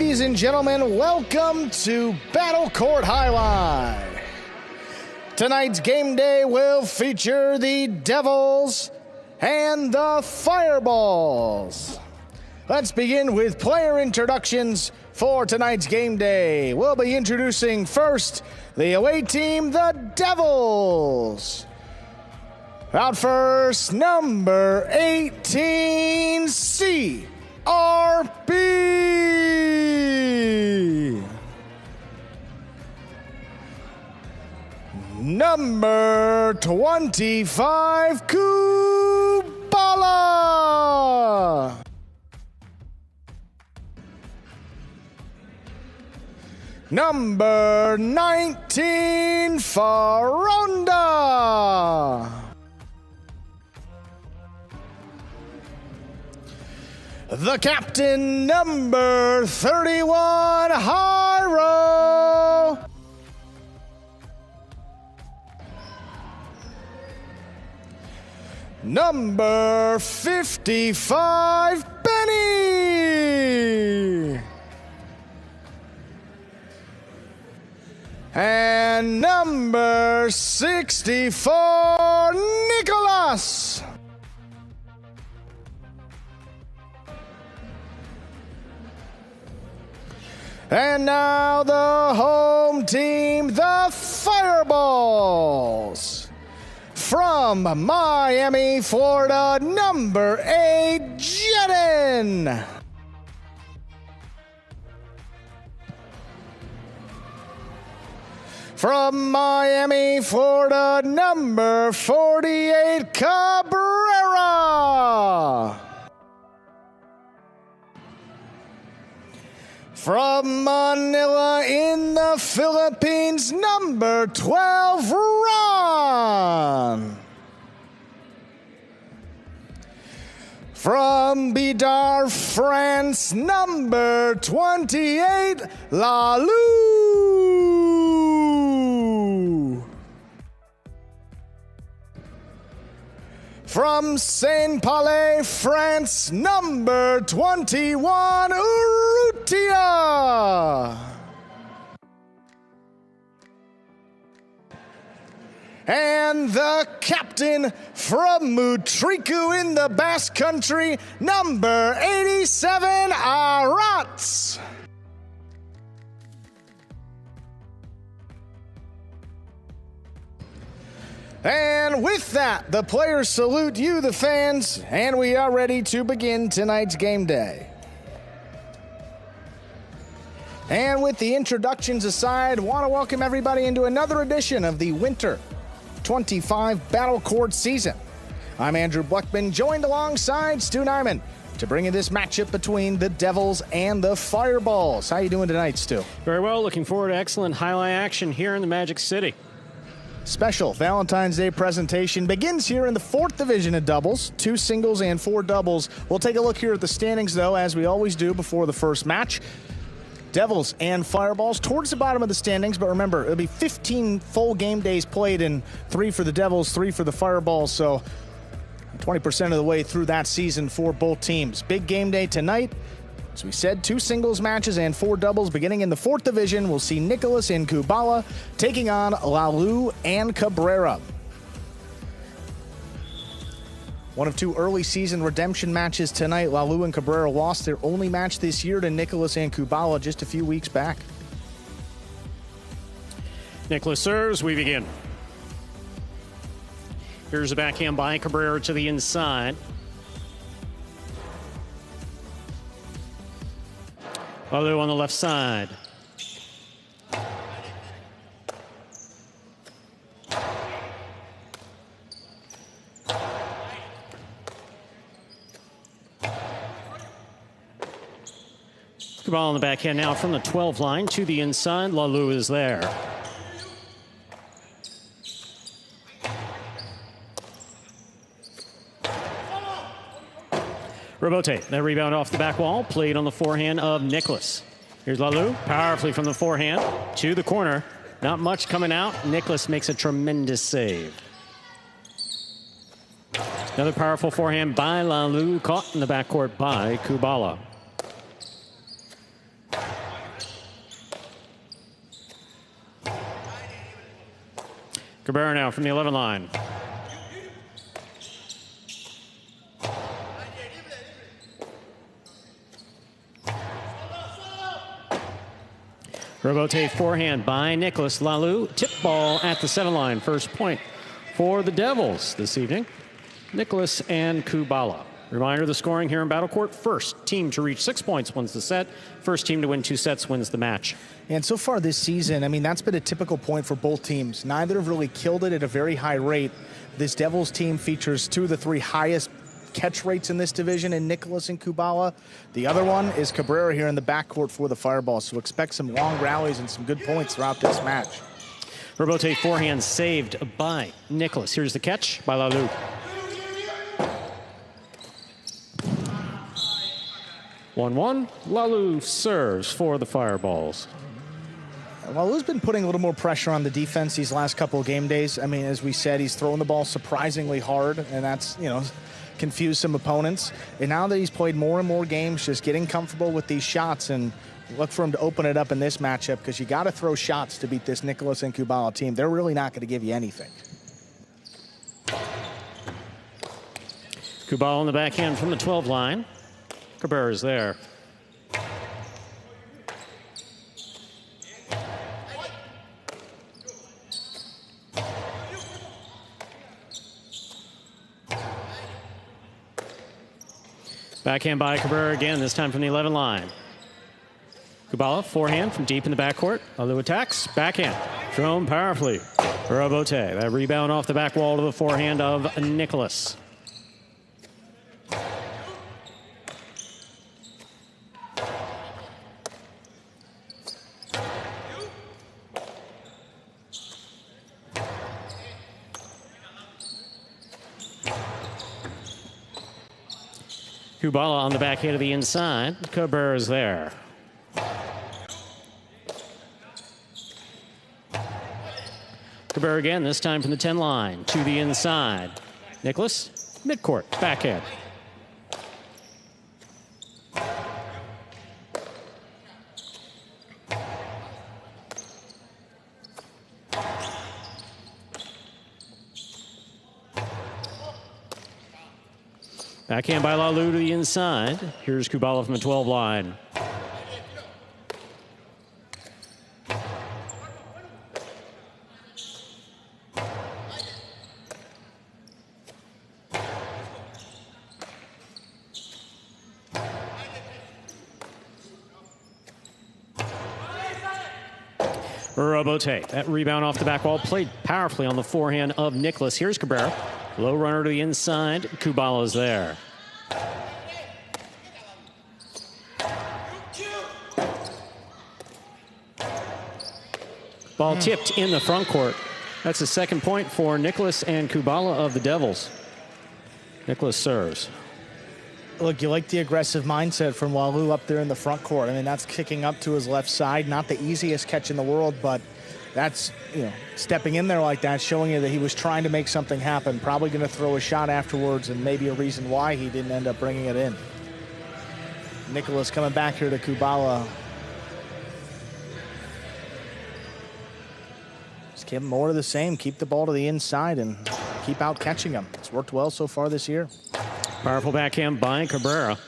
Ladies and gentlemen, welcome to Battle Court Highlight. Tonight's game day will feature the Devils and the Fireballs. Let's begin with player introductions for tonight's game day. We'll be introducing first the away team, the Devils. Out first, number 18, CRB. Number 25, Kubala. Number 19, Faronda. The captain, number 31, Jairo. Number 55, Benny. And number 64, Nicholas. And now the home team, the Fireballs. From Miami, Florida, number 8, Jedin. From Miami, Florida, number 48, Cabrera. From Manila in the Philippines, number 12, Ron. From Bidar, France, number 28, Lalou. From Saint-Palais, France, number 21, Urrutia. And the captain from Mutriku in the Basque Country, number 87, Arats. And with that, the players salute you, the fans, and we are ready to begin tonight's game day. And with the introductions aside, want to welcome everybody into another edition of the Winter 25 Battle Court season. I'm Andrew Bleckman, joined alongside Stu Nyman to bring you this matchup between the Devils and the Fireballs. How you doing tonight, Stu? Very well. Looking forward to excellent highlight action here in the Magic City. Special Valentine's Day presentation begins here in the 4th division of doubles, 2 singles and 4 doubles. We'll take a look here at the standings, though, as we always do before the first match. Devils and Fireballs towards the bottom of the standings, but remember, it'll be 15 full game days played and 3 for the Devils, 3 for the Fireballs, so 20% of the way through that season for both teams. Big game day tonight. As we said, 2 singles matches and 4 doubles beginning in the 4th division. We'll see Nicholas and Kubala taking on Lalou and Cabrera. One of 2 early season redemption matches tonight. Lalou and Cabrera lost their only match this year to Nicholas and Kubala just a few weeks back. Nicholas serves, we begin. Here's a backhand by Cabrera to the inside. Lalou on the left side. Ball on the backhand now from the 12 line to the inside. Lalou is there. Robote, that rebound off the back wall, played on the forehand of Nicholas. Here's Lalou, powerfully from the forehand to the corner. Not much coming out. Nicholas makes a tremendous save. Another powerful forehand by Lalou, caught in the backcourt by Kubala. Cabrera now from the 11 line. Robote forehand by Nicholas. Lalou, tip ball at the 7 line. First point for the Devils this evening. Nicholas and Kubala. Reminder, the scoring here in Battle Court. First team to reach 6 points wins the set. First team to win 2 sets wins the match. And so far this season, I mean, that's been a typical point for both teams. Neither have really killed it at a very high rate. This Devils team features 2 of the 3 highest catch rates in this division in Nicholas and Kubala. The other one is Cabrera here in the backcourt for the Fireballs. So expect some long rallies and some good points throughout this match. Robote forehand saved by Nicholas. Here's the catch by Lalou. One. Lalou serves for the Fireballs. Lalou's been putting a little more pressure on the defense these last couple of game days. I mean, as we said, he's throwing the ball surprisingly hard, and that's, confused some opponents. And now that he's played more and more games, just getting comfortable with these shots, and look for him to open it up in this matchup, because you got to throw shots to beat this Nicholas and Kubala team. They're really not going to give you anything. Kubala on the backhand from the 12 line. Cabrera's there. Backhand by Cabrera again, this time from the 11 line. Kubala, forehand from deep in the backcourt. Lalou attacks, backhand, thrown powerfully. Robote, that rebound off the back wall to the forehand of Nicholas. Kubala on the backhand of the inside. Cabrera's there. Cabrera again, this time from the 10 line to the inside. Nicholas, midcourt, backhand. Backhand by Lalou to the inside. Here's Kubala from the 12 line. Robote, that rebound off the back wall, played powerfully on the forehand of Nicholas. Here's Cabrera. Low runner to the inside. Kubala's there. Ball tipped in the front court. That's the second point for Nicholas and Kubala of the Devils. Nicholas serves. Look, you like the aggressive mindset from Lalou up there in the front court. I mean, that's kicking up to his left side. Not the easiest catch in the world, but that's, stepping in there like that, showing you that he was trying to make something happen. Probably going to throw a shot afterwards, and maybe a reason why he didn't end up bringing it in. Nicholas coming back here to Kubala. Just give him more of the same. Keep the ball to the inside and keep out catching him. It's worked well so far this year. Powerful backhand by Cabrera.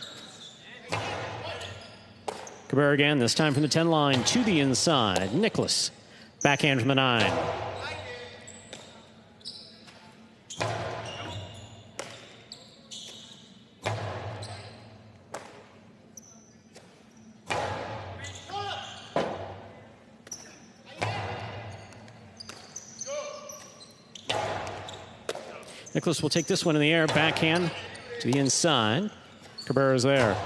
Cabrera again, this time from the 10 line to the inside. Nicholas, backhand from the 9. Nicholas will take this one in the air, backhand to the inside. Cabrera's there.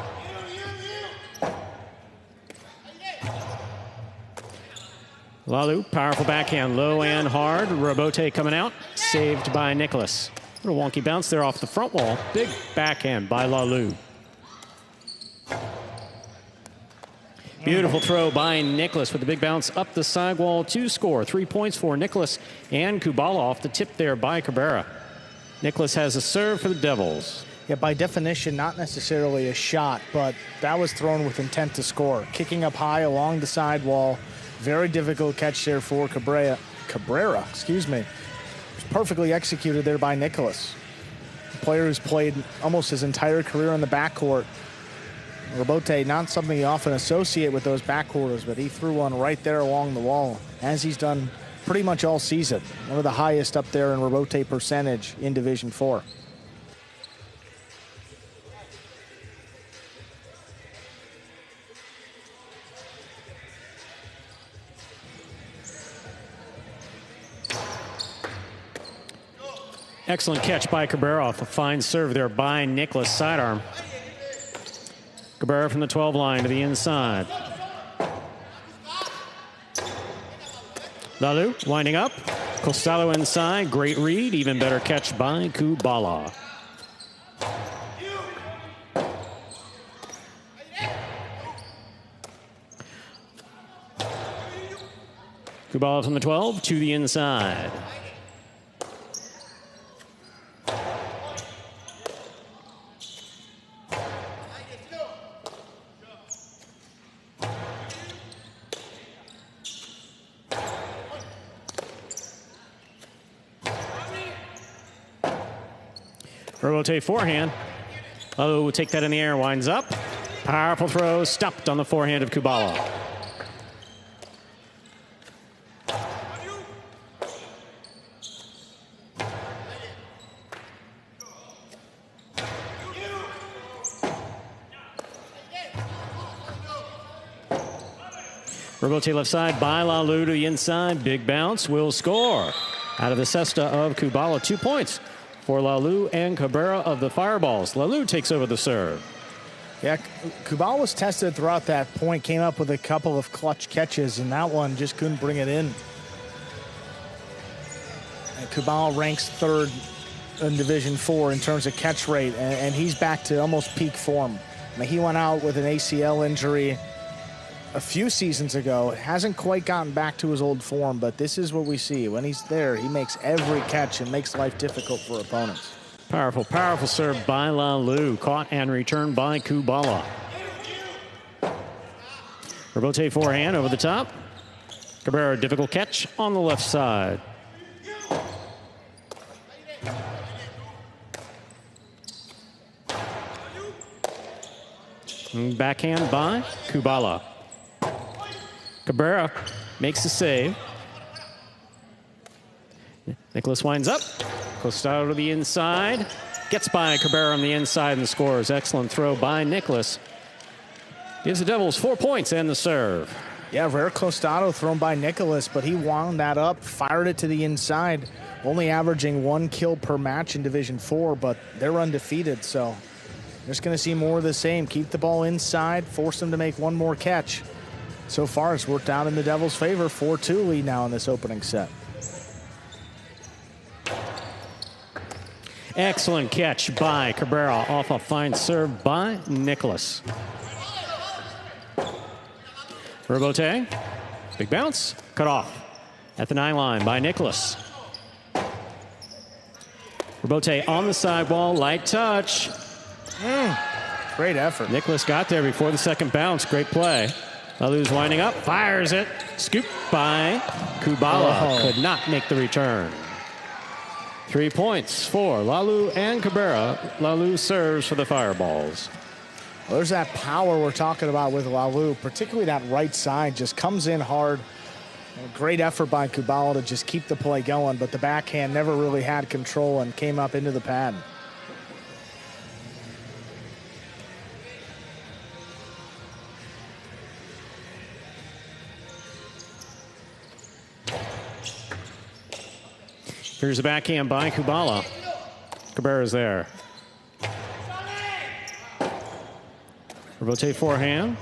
Lalou, powerful backhand, low and hard. Robote coming out, saved by Nicholas. Little wonky bounce there off the front wall. Big backhand by Lalou. Beautiful throw by Nicholas with the big bounce up the side wall to score. 3 points for Nicholas and Kubala off the tip there by Cabrera. Nicholas has a serve for the Devils. Yeah, by definition, not necessarily a shot, but that was thrown with intent to score. Kicking up high along the sidewall. Very difficult catch there for Cabrera, Perfectly executed there by Nicholas. A player who's played almost his entire career on the backcourt. Robote, not something you often associate with those backcourters, but he threw one right there along the wall, as he's done pretty much all season. One of the highest up there in Robote percentage in Division 4. Excellent catch by Cabrera off a fine serve there by Nicholas. Sidearm. Cabrera from the 12 line to the inside. Lalu winding up. Costello inside. Great read. Even better catch by Kubala. Kubala from the 12 to the inside. Robote forehand. Oh, will take that in the air, winds up. Powerful throw, stopped on the forehand of Kubala. Robote left side by Lalu to the inside. Big bounce, will score. Out of the cesta of Kubala, 2 points for Lalu and Cabrera of the Fireballs. Lalu takes over the serve. Yeah, Kubala was tested throughout that point, came up with a couple of clutch catches, and that one just couldn't bring it in. And Kubala ranks third in Division 4 in terms of catch rate, and he's back to almost peak form. I mean, he went out with an ACL injury a few seasons ago. Hasn't quite gotten back to his old form, but this is what we see. When he's there, he makes every catch and makes life difficult for opponents. Powerful, powerful serve by Lalu. Caught and returned by Kubala. Robote forehand over the top. Cabrera, difficult catch on the left side. Backhand by Kubala. Cabrera makes the save. Nicholas winds up. Costello to the inside. Gets by Cabrera on the inside and scores. Excellent throw by Nicholas. Gives the Devils 4 points and the serve. Yeah, rare Costello thrown by Nicholas, but he wound that up, fired it to the inside. Only averaging 1 kill per match in Division 4, but they're undefeated, so they're just going to see more of the same. Keep the ball inside, force them to make one more catch. So far, it's worked out in the Devils' favor. 4-2 lead now in this opening set. Excellent catch by Cabrera off a fine serve by Nicholas. Robote, big bounce, cut off at the 9 line by Nicholas. Robote on the sidewall, light touch. Great effort. Nicholas got there before the second bounce. Great play. Lalu's winding up, fires it. Scooped by Kubala. Could not make the return. 3 points for Lalu and Cabrera. Lalu serves for the Fireballs. Well, there's that power we're talking about with Lalu, particularly that right side, just comes in hard. Great effort by Kubala to just keep the play going, but the backhand never really had control and came up into the pad. Here's the backhand by Kubala. Cabrera's there. Robote forehand.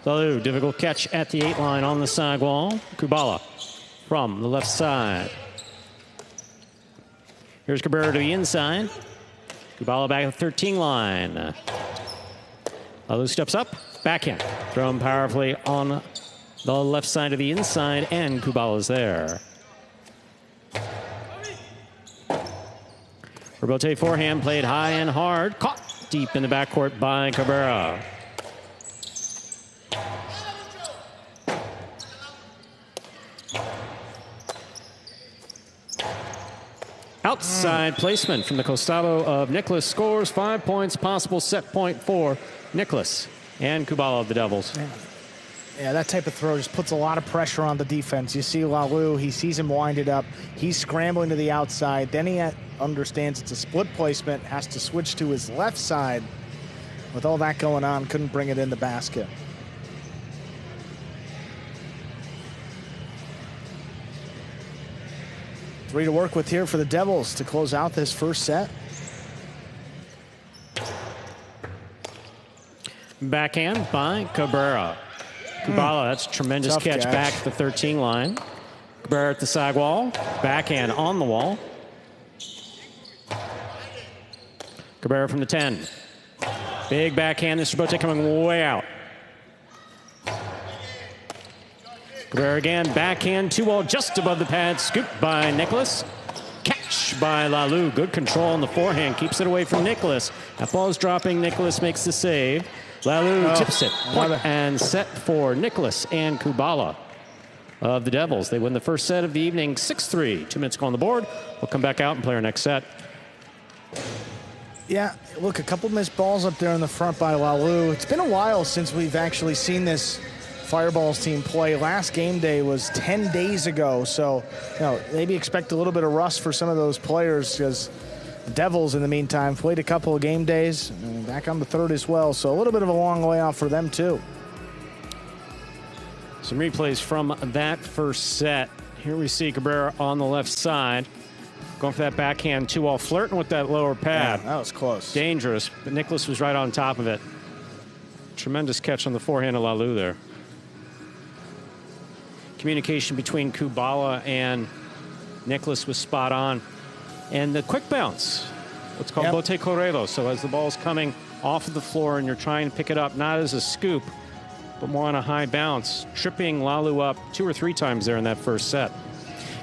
Lalu, difficult catch at the 8 line on the sidewall. Kubala from the left side. Here's Cabrera to the inside. Kubala back at the 13 line. Lalu steps up. Backhand. Thrown powerfully on the left side of the inside, and Kubala's there. Robote forehand played high and hard. Caught deep in the backcourt by Cabrera. Outside placement from the costado of Nicholas. Scores 5 points. Possible set point for Nicholas and Kubala of the Devils. Yeah, that type of throw just puts a lot of pressure on the defense. You see Lalu, he sees him wind it up. He's scrambling to the outside. Then he understands it's a split placement, has to switch to his left side. With all that going on, couldn't bring it in the basket. Three to work with here for the Devils to close out this first set. Backhand by Cabrera. Kubala, that's a tremendous catch back at the 13 line. Cabrera at the side wall. Backhand on the wall. Cabrera from the 10. Big backhand. This is Bote coming way out. Cabrera again. Backhand. 2-wall just above the pad. Scooped by Nicholas. Catch by Lalu. Good control on the forehand. Keeps it away from Nicholas. That ball is dropping. Nicholas makes the save. Lalu tips it. Point and set for Nicholas and Kubala of the Devils. They win the first set of the evening 6-3. 2 minutes go on the board. We'll come back out and play our next set. Yeah, look, a couple missed balls up there in the front by Lalu. It's been a while since we've actually seen this Fireballs team play. Last game day was 10 days ago, so maybe expect a little bit of rust for some of those players because the Devils, in the meantime, played a couple of game days, back on the third as well, so a little bit of a long way off for them, too. Some replays from that first set. Here we see Cabrera on the left side, going for that backhand 2-wall, flirting with that lower pad. Yeah, that was close. Dangerous, but Nicholas was right on top of it. Tremendous catch on the forehand of Lalu there. Communication between Kubala and Nicholas was spot on. And the quick bounce, what's called bote correlo. So as the ball's coming off of the floor and you're trying to pick it up, not as a scoop, but more on a high bounce, tripping Lalu up 2 or 3 times there in that first set.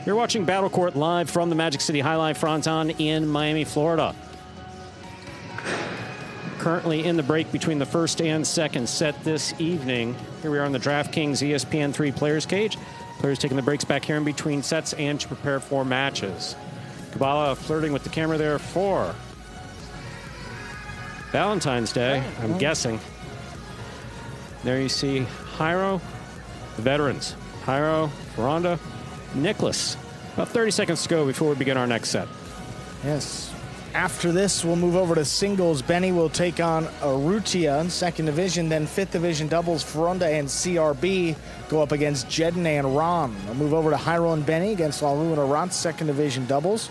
You're watching Battle Court live from the Magic City High Life Fronton in Miami, Florida. Currently in the break between the first and second set this evening. Here we are on the DraftKings ESPN3 Players Cage. Players taking the breaks back here in between sets and to prepare for matches. Kubala flirting with the camera there for Valentine's Day, I'm guessing. There you see Jairo, the veterans. Jairo, Ferranda, Nicholas. About 30 seconds to go before we begin our next set. Yes. After this, we'll move over to singles. Benny will take on Urrutia in second division. Then fifth division doubles, Ferranda and CRB go up against Jedin and Ram. We'll move over to Jairo and Benny against Lalu and Arant, second division doubles.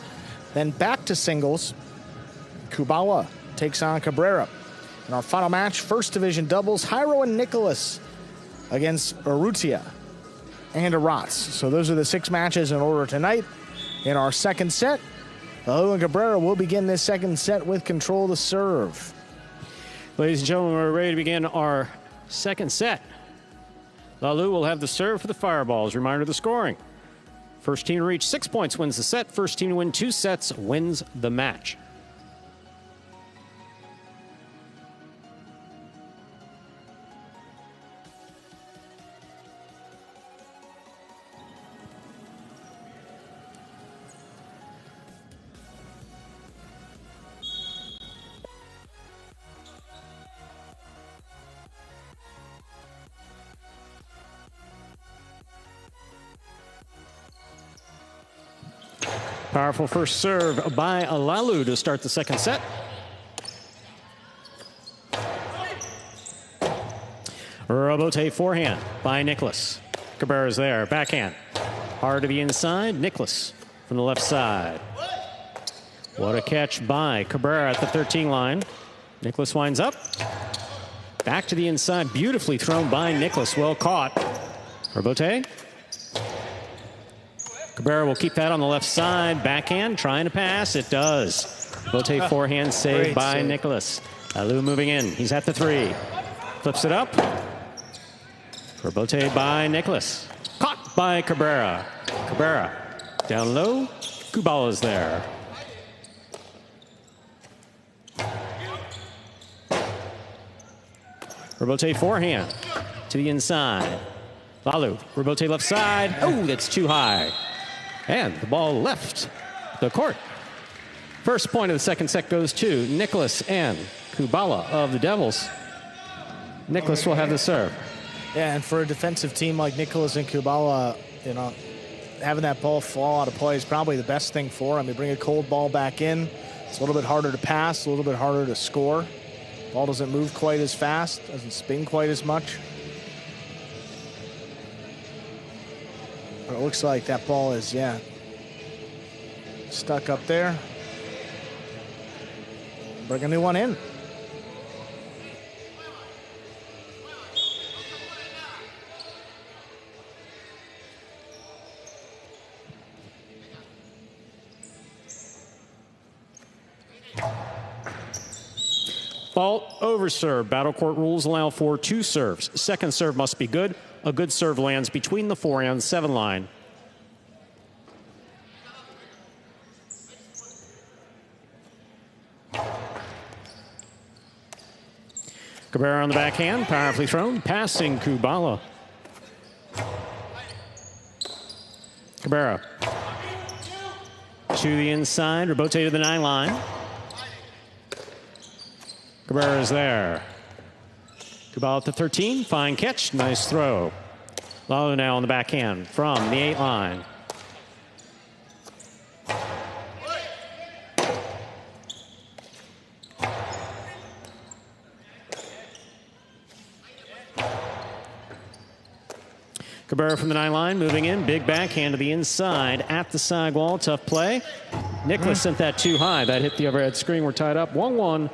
Then back to singles. Kubala takes on Cabrera. In our final match, first division doubles, Jairo and Nicholas against Urrutia and Arant. So those are the 6 matches in order tonight. In our second set, Lalu and Cabrera will begin this second set with control of the serve. Ladies and gentlemen, we're ready to begin our second set. Lalu will have the serve for the Fireballs. Reminder of the scoring. First team to reach 6 points wins the set. First team to win 2 sets wins the match. Powerful first serve by Lalu to start the second set. Robote forehand by Nicholas. Cabrera's there, backhand. Hard to the inside, Nicholas from the left side. What a catch by Cabrera at the 13 line. Nicholas winds up. Back to the inside, beautifully thrown by Nicholas, well caught. Robote. Cabrera will keep that on the left side. Backhand, trying to pass. It does. Bote forehand saved by save. Nicholas. Lalu moving in. He's at the 3. Flips it up. For Bote by Nicholas. Caught by Cabrera. Cabrera down low. Kubala's there. Robote forehand to the inside. Lalu, Robote left side. Oh, that's too high. And the ball left the court. First point of the second set goes to Nicholas and Kubala of the Devils. Nicholas will have the serve. Yeah, and for a defensive team like Nicholas and Kubala, you know, having that ball fall out of play is probably the best thing for him. They bring a cold ball back in. It's a little bit harder to pass, a little bit harder to score. Ball doesn't move quite as fast, doesn't spin quite as much. But it looks like that ball is, yeah, stuck up there. Bring a new one in. Fault over serve. Battle court rules allow for 2 serves. Second serve must be good. A good serve lands between the 4 and 7 line. Cabrera on the backhand, powerfully thrown, passing Kubala. Cabrera to the inside, Rebote to the 9 line. Cabrera is there. Kubala at the 13, fine catch, nice throw. Lalu now on the backhand from the 8 line. Cabrera from the 9 line, moving in, big backhand to the inside at the side wall, tough play. Nicholas sent that too high. That hit the overhead screen. We're tied up 1-1.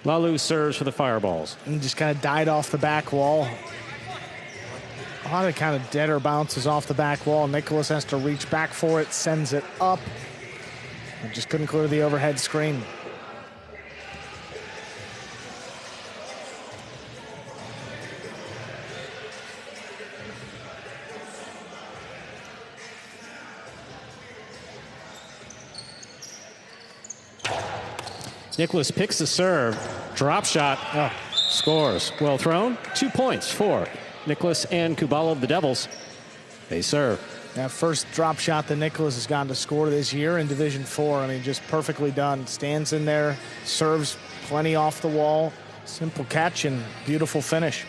Lalu serves for the Fireballs. And just kind of died off the back wall. A lot of kind of deader bounces off the back wall. Nicholas has to reach back for it, sends it up. And just couldn't clear the overhead screen. Nicholas picks the serve, drop shot, scores. Well thrown, 2 points for Nicholas and Kubala of the Devils. They serve. That first drop shot that Nicholas has gotten to score this year in Division 4. I mean, just perfectly done. Stands in there, serves plenty off the wall. Simple catch and beautiful finish.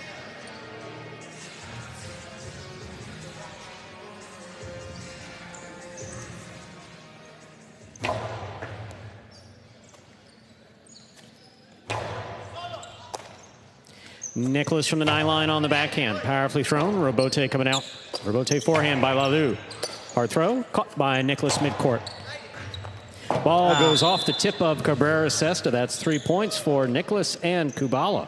Nicholas from the 9 line on the backhand. Powerfully thrown. Rebote coming out. Rebote forehand by Lalu. Hard throw. Caught by Nicholas midcourt. Ball goes off the tip of Cabrera Cesta. That's 3 points for Nicholas and Kubala.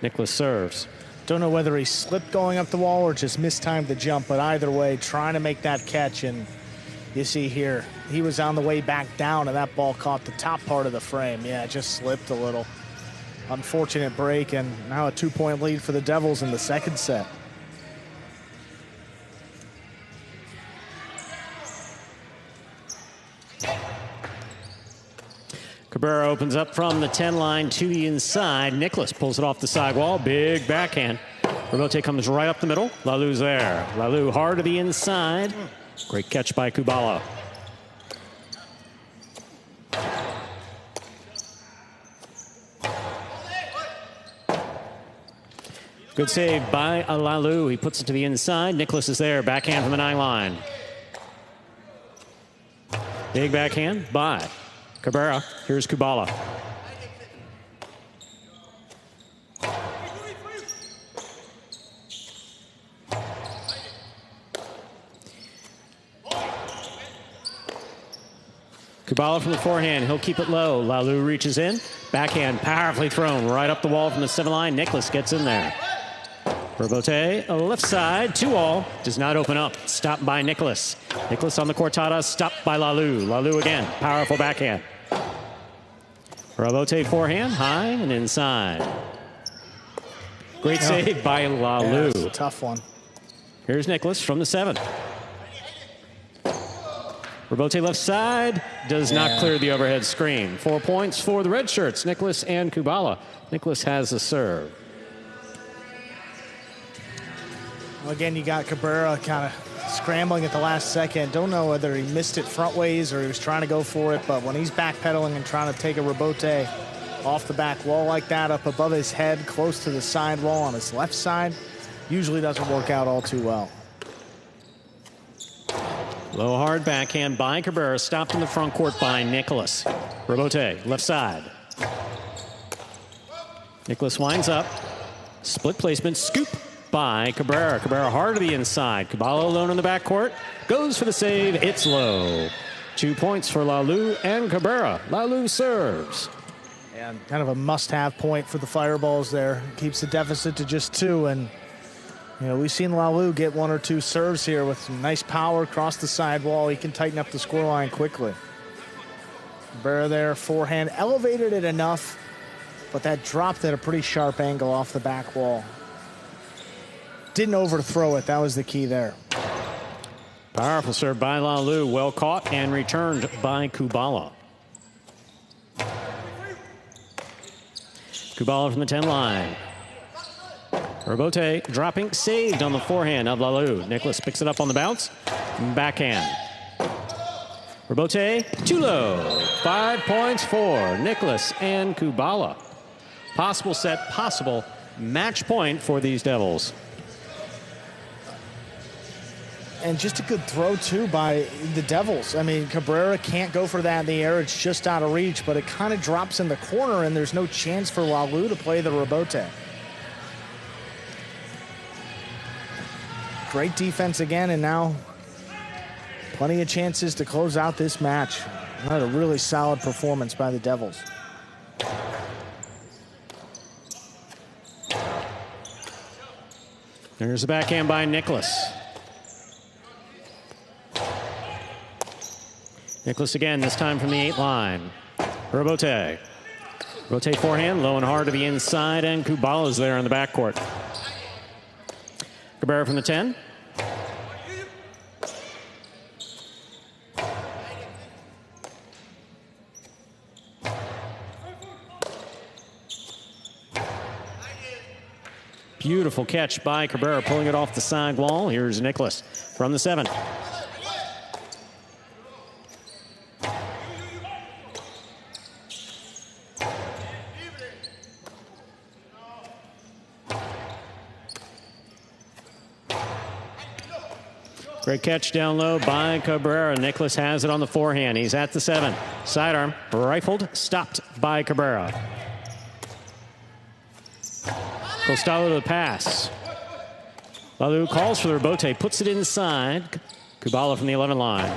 Nicholas serves. Don't know whether he slipped going up the wall or just mistimed the jump, but either way, trying to make that catch. And you see here, he was on the way back down, and that ball caught the top part of the frame. Yeah, it just slipped a little. Unfortunate break, and now a 2-point lead for the Devils in the second set. Cabrera opens up from the 10 line to the inside. Nicholas pulls it off the sidewall. Big backhand. Rebote comes right up the middle. Lalu's there. Lalu hard to the inside. Great catch by Kubala. Good save by Lalu. He puts it to the inside. Nicholas is there. Backhand from the 9 line. Big backhand by Cabrera. Here's Kubala. Kubala from the forehand. He'll keep it low. Lalu reaches in. Backhand powerfully thrown right up the wall from the 7 line. Nicholas gets in there. Rebote, left side, 2-all, does not open up. Stopped by Nicholas. Nicholas on the cortada, stopped by Lalu. Lalu again, powerful backhand. Rebote forehand, high and inside. Great save by Lalu. Yeah, tough one. Here's Nicholas from the 7. Rebote left side, does not clear the overhead screen. 4 points for the red shirts, Nicholas and Kubala. Nicholas has the serve. Well, again, you got Cabrera kind of scrambling at the last second. Don't know whether he missed it front ways or he was trying to go for it, but when he's backpedaling and trying to take a rebote off the back wall like that, up above his head, close to the sidewall on his left side, usually doesn't work out all too well. Low hard backhand by Cabrera, stopped in the front court by Nicholas. Rebote, left side. Nicholas winds up. Split placement, scoop by Cabrera. Cabrera hard to the inside. Kubala alone in the backcourt. Goes for the save. It's low. 2 points for Lalu and Cabrera. Lalu serves. And kind of a must-have point for the Fireballs there. Keeps the deficit to just 2. And, you know, we've seen Lalu get 1 or 2 serves here with some nice power across the sidewall. He can tighten up the scoreline quickly. Cabrera there, forehand. Elevated it enough, but that dropped at a pretty sharp angle off the back wall. Didn't overthrow it. That was the key there. Powerful serve by Lalu. Well caught and returned by Kubala. Kubala from the 10 line. Rebote dropping, saved on the forehand of Lalu. Nicholas picks it up on the bounce. Backhand. Rebote, too low. 5 points for Nicholas and Kubala. Possible set, possible match point for these Devils. And just a good throw, too, by the Devils. I mean, Cabrera can't go for that in the air. It's just out of reach, but it kind of drops in the corner, and there's no chance for Lalu to play the rebote. Great defense again, and now plenty of chances to close out this match. What a really solid performance by the Devils. There's the backhand by Nicholas. Nicholas again, this time from the 8 line. Rebote. Rotate forehand, low and hard to the inside, and Kubala's there in the backcourt. Cabrera from the 10. Beautiful catch by Cabrera, pulling it off the side wall. Here's Nicholas from the 7. Great catch down low by Cabrera. Nicholas has it on the forehand. He's at the 7. Sidearm, rifled, stopped by Cabrera. Costello to the pass. Lalu calls for the rebote, puts it inside. Kubala from the 11 line.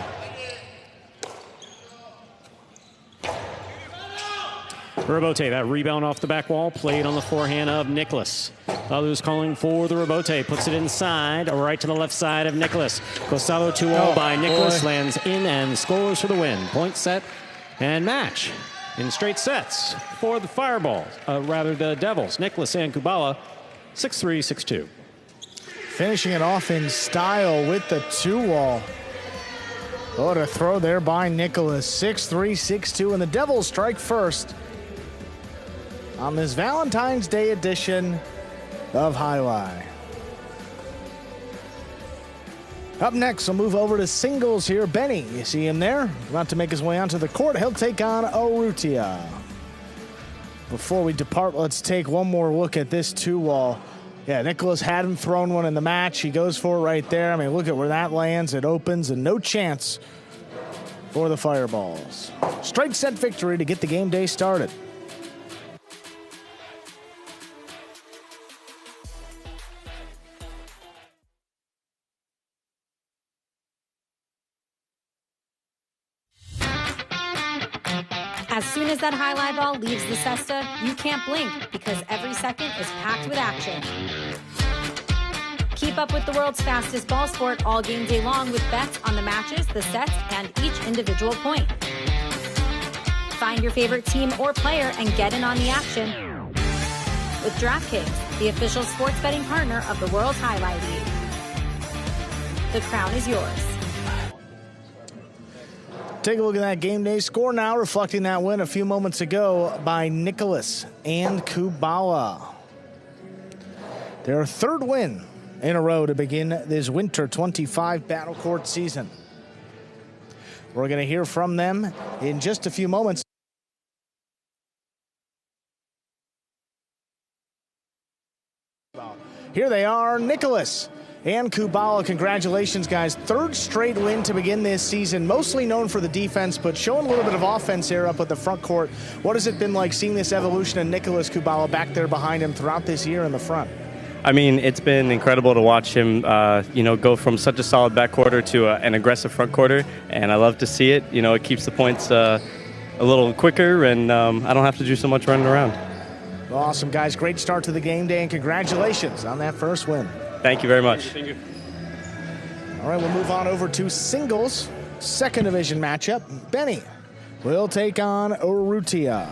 Rebote, that rebound off the back wall, played on the forehand of Nicholas. Lalu's calling for the rebote, puts it inside, right to the left side of Nicholas. Costello 2-0 by Nicholas, lands in and scores for the win. Point set and match in straight sets for the Fireballs, the Devils. Nicholas and Kubala, 6-3, 6-2. Finishing it off in style with the 2-wall. What a throw there by Nicholas. 6-3, 6-2, and the Devils strike first on this Valentine's Day edition of Jai Alai. Up next, we'll move over to singles here. Benny, you see him there? About to make his way onto the court. He'll take on Urrutia. Before we depart, let's take one more look at this 2-wall. Yeah, Nicholas hadn't thrown one in the match. He goes for it right there. I mean, look at where that lands. It opens, and no chance for the Fireballs. Straight set victory to get the game day started. As soon as that Jai Alai ball leaves the cesta, you can't blink because every second is packed with action. Keep up with the world's fastest ball sport all game day long with bets on the matches, the sets, and each individual point. Find your favorite team or player and get in on the action with DraftKings, the official sports betting partner of the World Jai Alai League. The crown is yours. Take a look at that game day score now, reflecting that win a few moments ago by Nicholas and Kubala. Their third win in a row to begin this Winter 25 Battle Court season. We're going to hear from them in just a few moments. Here they are, Nicholas and Kubala. Congratulations, guys. Third straight win to begin this season. Mostly known for the defense, but showing a little bit of offense here up at the front court. What has it been like seeing this evolution of Nicholas Kubala back there behind him throughout this year in the front? I mean, it's been incredible to watch him, go from such a solid backcourter to an aggressive front quarter, and I love to see it. You know, it keeps the points a little quicker, and I don't have to do so much running around. Awesome, guys. Great start to the game day, and congratulations on that first win. Thank you very much. Thank you. All right, we'll move on over to singles. Second division matchup. Benny will take on Urrutia.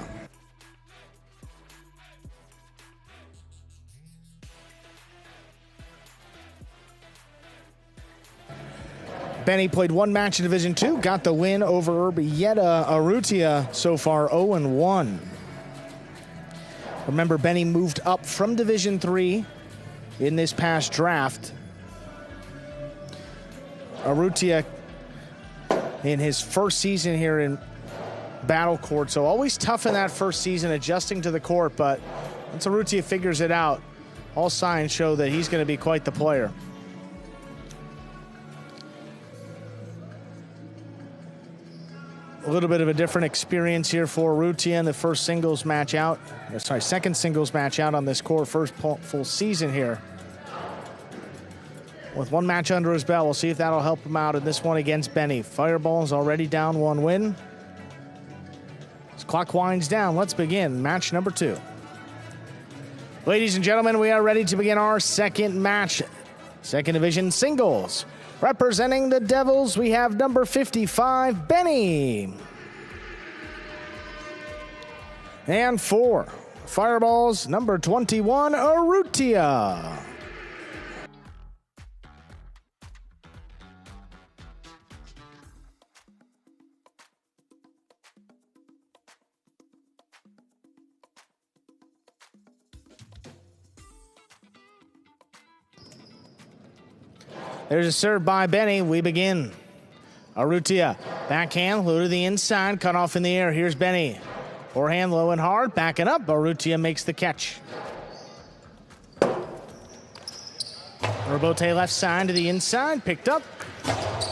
Benny played one match in Division 2, got the win over Urbieta. Urrutia so far 0-1. Remember, Benny moved up from Division 3 in this past draft. Urrutia in his first season here in Battle Court, so always tough in that first season adjusting to the court, but once Urrutia figures it out, all signs show that he's going to be quite the player. A little bit of a different experience here for Urrutia in the first singles match out. Second singles match out on this court, first full season here. With one match under his belt, we'll see if that'll help him out in this one against Benny. Fireball's already down one win. As clock winds down, let's begin match number 2. Ladies and gentlemen, we are ready to begin our second match. Second division singles. Representing the Devils, we have number 55, Benny. And for Fireballs, number 21, Urrutia. There's a serve by Benny. We begin. Urrutia, backhand, low to the inside, cut off in the air. Here's Benny. Forehand, low and hard, backing up. Urrutia makes the catch. Robote left side to the inside, picked up.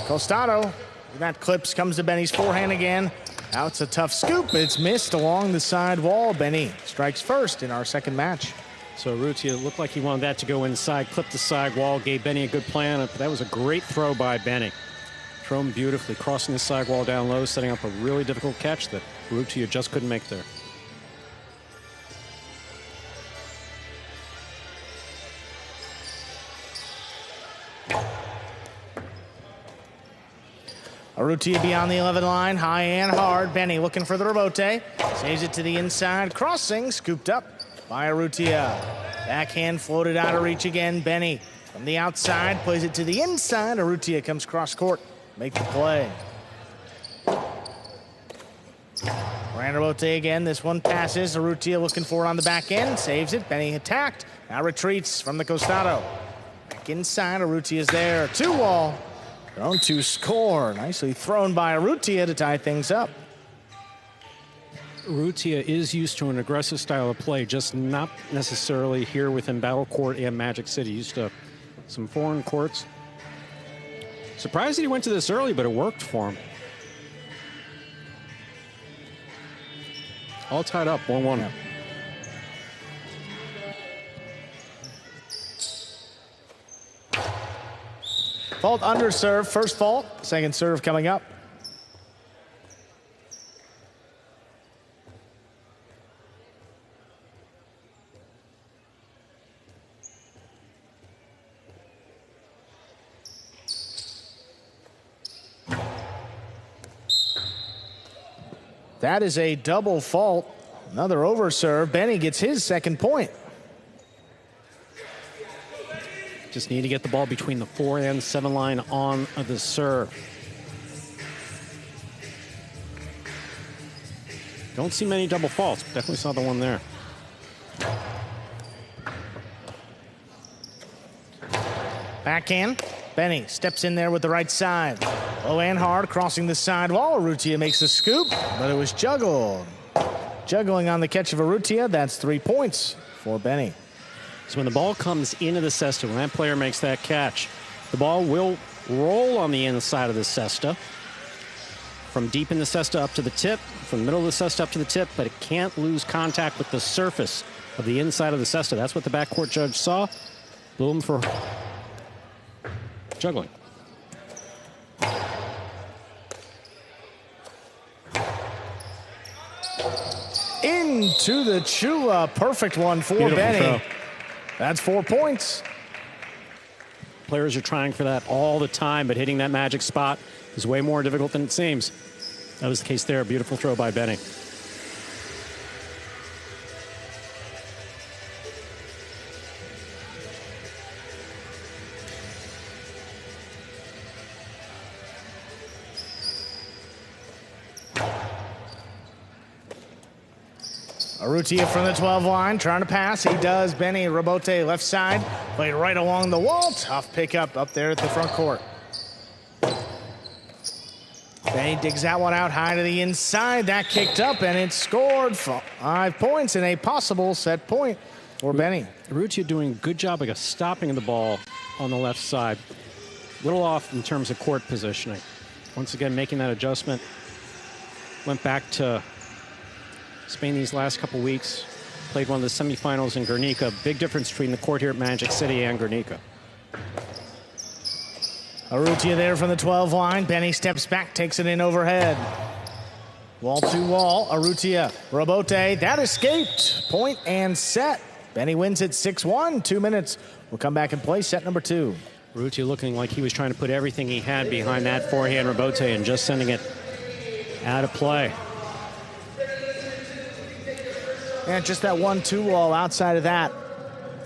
Costado, that clips, comes to Benny's forehand again. Now it's a tough scoop, but it's missed along the side wall. Benny strikes first in our second match. So Urrutia looked like he wanted that to go inside, clipped the side wall, gave Benny a good plan. That was a great throw by Benny. Thrown beautifully, crossing the side wall down low, setting up a really difficult catch that Urrutia just couldn't make there. Urrutia beyond the 11 line, high and hard. Benny looking for the rebote. Saves it to the inside, crossing, scooped up by Urrutia. Backhand floated out of reach again. Benny from the outside plays it to the inside. Urrutia comes cross court, make the play. Rebote again. This one passes. Urrutia looking for it on the back end, saves it. Benny attacked. Now retreats from the Costado. Back inside. Urrutia's there. 2-wall. Thrown to score. Nicely thrown by Urrutia to tie things up. Urrutia is used to an aggressive style of play, just not necessarily here within Battle Court and Magic City. Used to some foreign courts. Surprised that he went to this early, but it worked for him. All tied up, 1-1. Yeah. Fault under serve, first fault, second serve coming up. That is a double fault. Another over serve. Benny gets his second point. Just need to get the ball between the 4 and 7 line on the serve. Don't see many double faults. Definitely saw the one there. Backhand. Benny steps in there with the right side. Low and hard, crossing the sidewall. Urrutia makes a scoop, but it was juggled. Juggling on the catch of Urrutia, that's 3 points for Benny. So when the ball comes into the cesta, when that player makes that catch, the ball will roll on the inside of the cesta, from deep in the cesta up to the tip, from the middle of the cesta up to the tip, but it can't lose contact with the surface of the inside of the cesta. That's what the backcourt judge saw. Blew him for juggling. Into the Chula. Perfect one for Beautiful Benny. throw. That's 4 points. Players are trying for that all the time, but hitting that magic spot is way more difficult than it seems. That was the case there. Beautiful throw by Benny. Urrutia from the 12 line, trying to pass. He does. Benny Rabote left side, played right along the wall. Tough pickup up there at the front court. Benny digs that one out high to the inside. That kicked up, and it scored 5 points and a possible set point for Benny. Urrutia doing a good job of stopping the ball on the left side. A little off in terms of court positioning. Once again, making that adjustment. Went back to Spain these last couple weeks. Played one of the semifinals in Guernica. Big difference between the court here at Magic City and Guernica. Urrutia there from the 12 line. Benny steps back, takes it in overhead. Wall to wall. Urrutia, Rabote, that escaped. Point and set. Benny wins it 6-1. 2 minutes. We'll come back and play set number 2. Urrutia looking like he was trying to put everything he had behind that forehand Rabote and just sending it out of play. And just that 1-2 wall. Outside of that,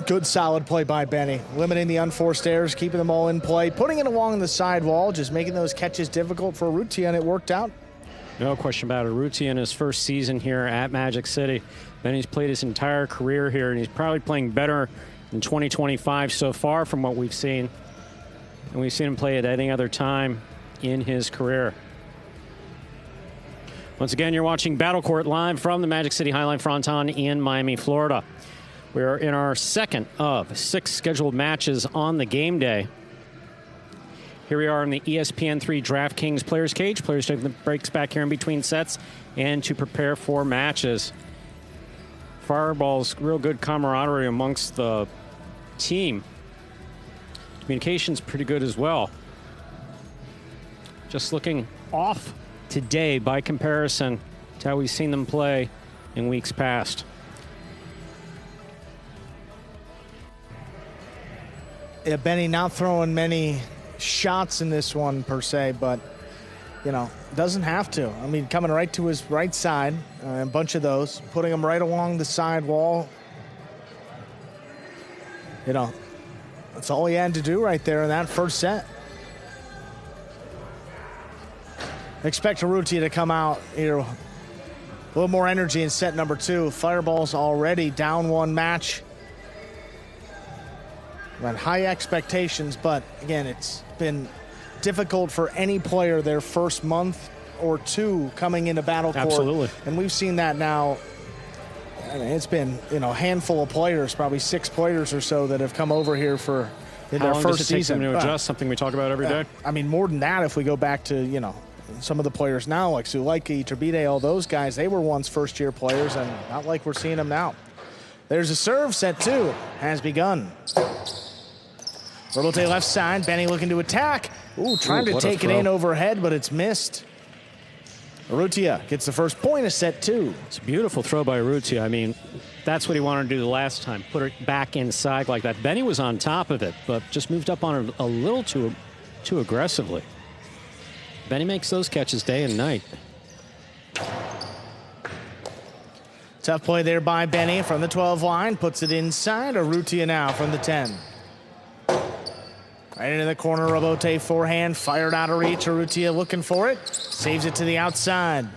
good solid play by Benny. Limiting the unforced errors, keeping them all in play, putting it along the sidewall, just making those catches difficult for Urrutia, and it worked out. No question about it. Urrutia in his first season here at Magic City. Benny's played his entire career here, and he's probably playing better in 2025 so far from what we've seen. And we've seen him play at any other time in his career. Once again, you're watching Battle Court live from the Magic City Highline Fronton in Miami, Florida. We're in our second of 6 scheduled matches on the game day. Here we are in the ESPN3 DraftKings Players Cage. Players taking the breaks back here in between sets and to prepare for matches. Fireball's real good camaraderie amongst the team. Communication's pretty good as well. Just looking off today by comparison to how we've seen them play in weeks past. Yeah, Benny not throwing many shots in this one per se, but, you know, doesn't have to. I mean, coming right to his right side, a bunch of those, putting them right along the side wall. You know, that's all he had to do right there in that first set. Expect Urrutia to come out here a little more energy in set number 2. Fireball's already down 1 match. Got high expectations, but again, it's been difficult for any player their first month or 2 coming into Battle Court. Absolutely. And we've seen that now. I mean, it's been, you know, a handful of players, probably 6 players or so that have come over here for their How long first does it take season. them to adjust? Something we talk about every day. I mean, more than that, if we go back to, you know, some of the players now, like Sulaiki, Turbide, all those guys, they were once first-year players, and not like we're seeing them now. There's a serve. Set 2 has begun. Rabote left side. Benny looking to attack. Ooh, trying to take it in overhead, but it's missed. Urrutia gets the first point of set 2. It's a beautiful throw by Urrutia. I mean, that's what he wanted to do the last time, put it back inside like that. Benny was on top of it, but just moved up on it a little too aggressively. Benny makes those catches day and night. Tough play there by Benny from the 12 line. Puts it inside. Urrutia now from the 10. Right into the corner. Rabote forehand. Fired out of reach. Urrutia looking for it. Saves it to the outside.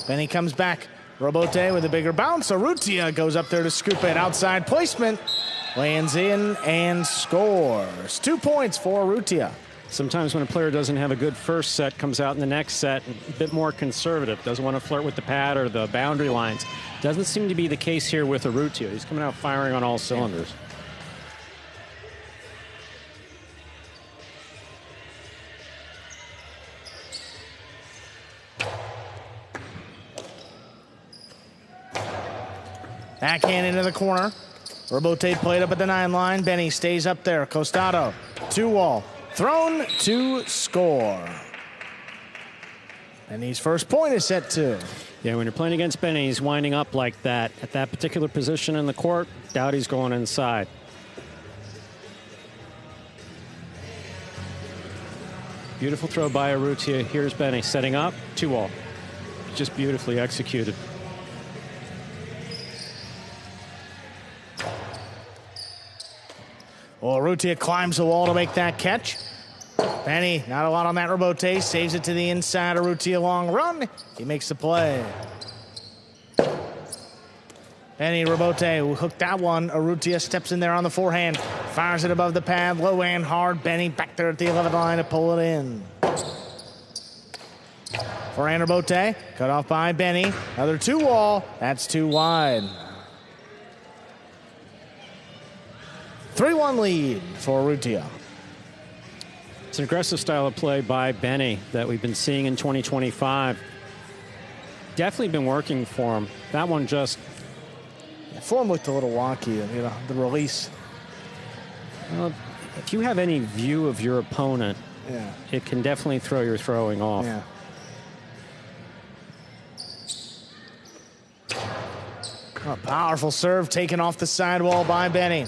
Benny comes back. Rabote with a bigger bounce. Urrutia goes up there to scoop it. Outside placement. Lands in and scores. 2 points for Urrutia. Sometimes when a player doesn't have a good first set, comes out in the next set a bit more conservative, doesn't want to flirt with the pad or the boundary lines. Doesn't seem to be the case here with Urrutia. He's coming out firing on all cylinders. Backhand into the corner. Robote played up at the 9 line. Benny stays up there. Costado, 2-wall. Thrown to score. Benny's first point is set 2. Yeah, when you're playing against Benny, he's winding up like that. At that particular position in the court, doubt he's going inside. Beautiful throw by Urrutia. Here's Benny setting up, 2-wall. Just beautifully executed. Well, Urrutia climbs the wall to make that catch. Benny, not a lot on that Robote, saves it to the inside. Urrutia long run. He makes the play. Benny, Robote who hooked that one. Urrutia steps in there on the forehand. Fires it above the pad, low and hard. Benny back there at the 11th line to pull it in. Forehand Robote, cut off by Benny. Another 2-wall, that's too wide. 3-1 lead for Urrutia. It's an aggressive style of play by Benny that we've been seeing in 2025. Definitely been working for him. That one just... Form looked a little wonky, you know, the release. Well, if you have any view of your opponent, Yeah. it can definitely throw your throwing off. Yeah. A powerful serve taken off the sidewall by Benny.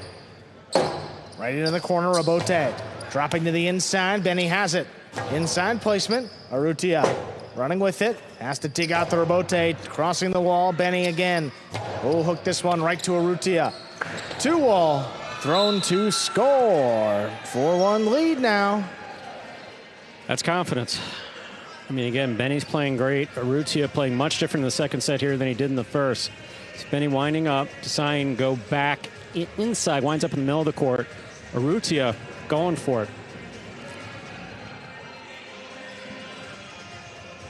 Right into the corner, Robote. Dropping to the inside, Benny has it. Inside placement, Urrutia running with it. Has to dig out the Robote, crossing the wall, Benny again. Oh, hook this one right to Urrutia. 2-wall, thrown to score. 4-1 lead now. That's confidence. I mean, again, Benny's playing great. Urrutia playing much different in the second set here than he did in the first. It's Benny winding up, deciding to go back inside, winds up in the middle of the court. Urrutia going for it.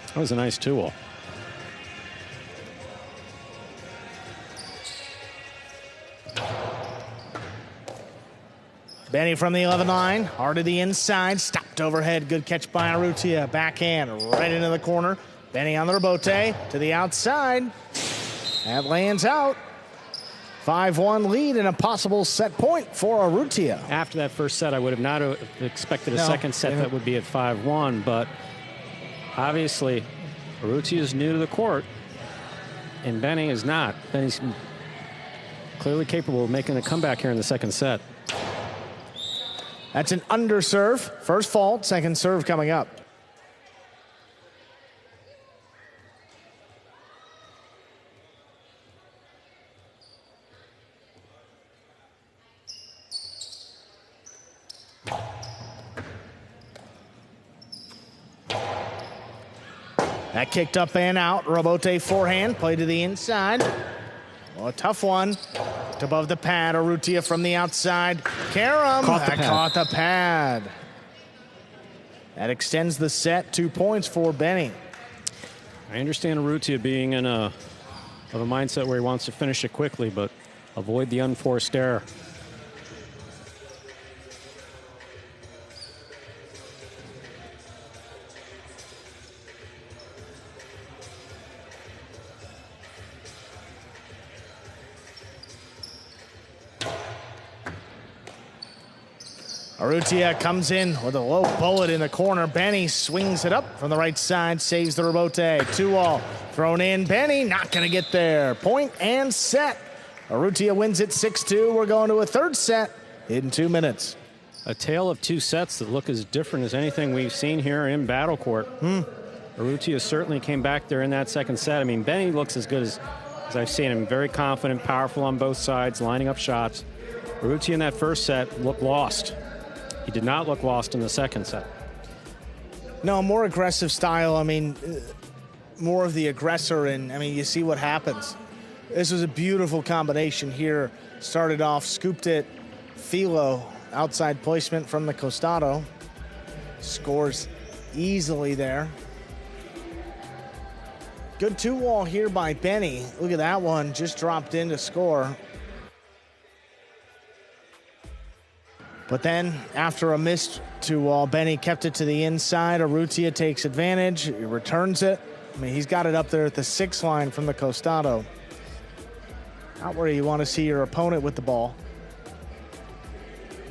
That was a nice 2-wall. Benny from the 11 line, hard to the inside, stopped overhead. Good catch by Urrutia. Backhand right into the corner. Benny on the Robote to the outside. That lands out. 5-1 lead and a possible set point for Urrutia. After that first set, I would have not expected a second set that would be at 5-1, but obviously Urrutia is new to the court, and Benny is not. Benny's clearly capable of making a comeback here in the second set. That's an underserve. First fault, second serve coming up. That kicked up and out. Robote forehand, play to the inside. Oh, a tough one. Just above the pad. Urrutia from the outside. Karam caught the pad. That extends the set. 2 points for Benny. I understand Urrutia being in a mindset where he wants to finish it quickly, but avoid the unforced error. Urrutia comes in with a low bullet in the corner. Benny swings it up from the right side, saves the Robote. 2-all thrown in. Benny not going to get there. Point and set. Urrutia wins it 6-2. We're going to a third set in 2 minutes. A tale of 2 sets that look as different as anything we've seen here in Battle Court. Urrutia certainly came back there in that second set. I mean, Benny looks as good as I've seen him. Very confident, powerful on both sides, lining up shots. Urrutia in that first set looked lost. He did not look lost in the second set. No, more aggressive style. I mean, more of the aggressor, and I mean, you see what happens. This was a beautiful combination here. Started off, scooped it, Philo, outside placement from the Costado. Scores easily there. Good 2-wall here by Benny. Look at that one, just dropped in to score. But then, after a missed 2-wall, Benny kept it to the inside. Urrutia takes advantage, he returns it. I mean, he's got it up there at the 6 line from the Costado. Not where you want to see your opponent with the ball.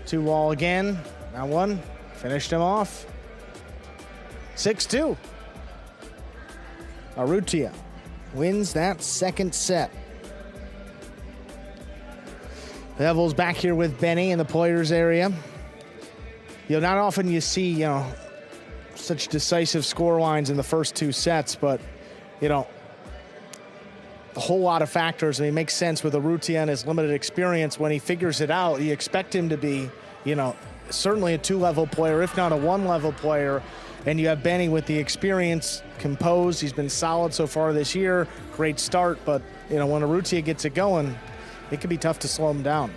2-wall again. That one finished him off. 6-2. Urrutia wins that second set. Devils back here with Benny in the players area. Not often you see, such decisive score lines in the first 2 sets, but, a whole lot of factors. I mean, it makes sense with Urrutia and his limited experience. When he figures it out, you expect him to be, certainly a 2-level player, if not a 1-level player. And you have Benny with the experience, composed. He's been solid so far this year. Great start, but, when Urrutia gets it going, it could be tough to slow him down.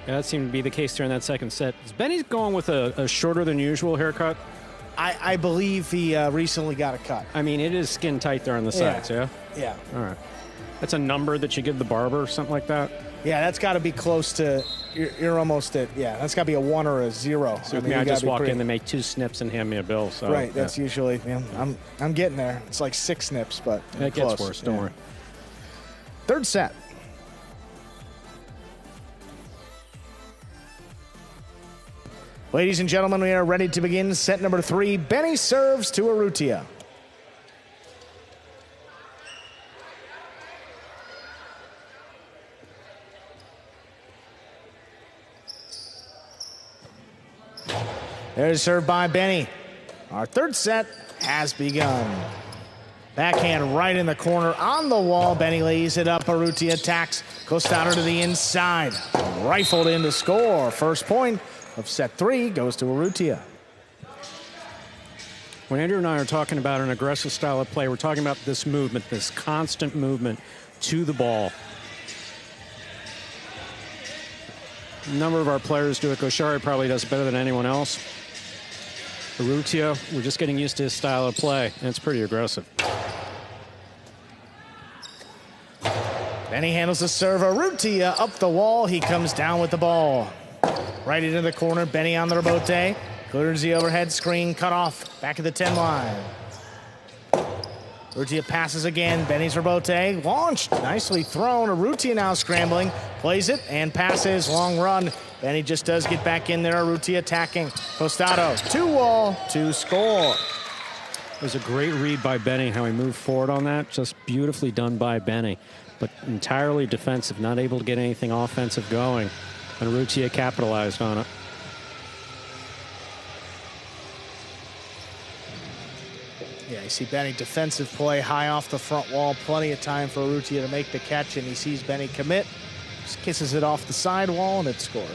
Yeah, that seemed to be the case during that second set. Is Benny going with a shorter than usual haircut? I believe he recently got a cut. I mean, it is skin tight there on the sides, yeah? Yeah. All right. That's a number that you give the barber or something like that? Yeah, that's got to be close to, you're almost at, that's got to be a 1 or a 0. So I just walk in and make 2 snips and hand me a bill. So, right, that's usually, I'm getting there. It's like 6 snips, but it gets worse, don't worry. Third set. Ladies and gentlemen, we are ready to begin set number 3. Benny serves to Urrutia. There's served by Benny. Our third set has begun. Backhand right in the corner on the wall. Benny lays it up. Urrutia attacks. Costado to the inside. Rifled in to score. First point of set 3 goes to Urrutia. When Andrew and I are talking about an aggressive style of play, we're talking about this movement, this constant movement to the ball. A number of our players do it. Koshari probably does it better than anyone else. Urrutia, we're just getting used to his style of play, and it's pretty aggressive. Benny handles the serve. Urrutia up the wall. He comes down with the ball. Right into the corner. Benny on the rebote. Clears the overhead screen. Cut off. Back of the 10 line. Urrutia passes again. Benny's rebote. Launched. Nicely thrown. Urrutia now scrambling. Plays it and passes. Long run. Benny just does get back in there. Urrutia attacking. Costado. 2-wall to score. It was a great read by Benny, how he moved forward on that. Just beautifully done by Benny. But entirely defensive. Not able to get anything offensive going. And Urrutia capitalized on it. Yeah, you see Benny defensive play high off the front wall. Plenty of time for Urrutia to make the catch, and he sees Benny commit. Just kisses it off the side wall, and it scores.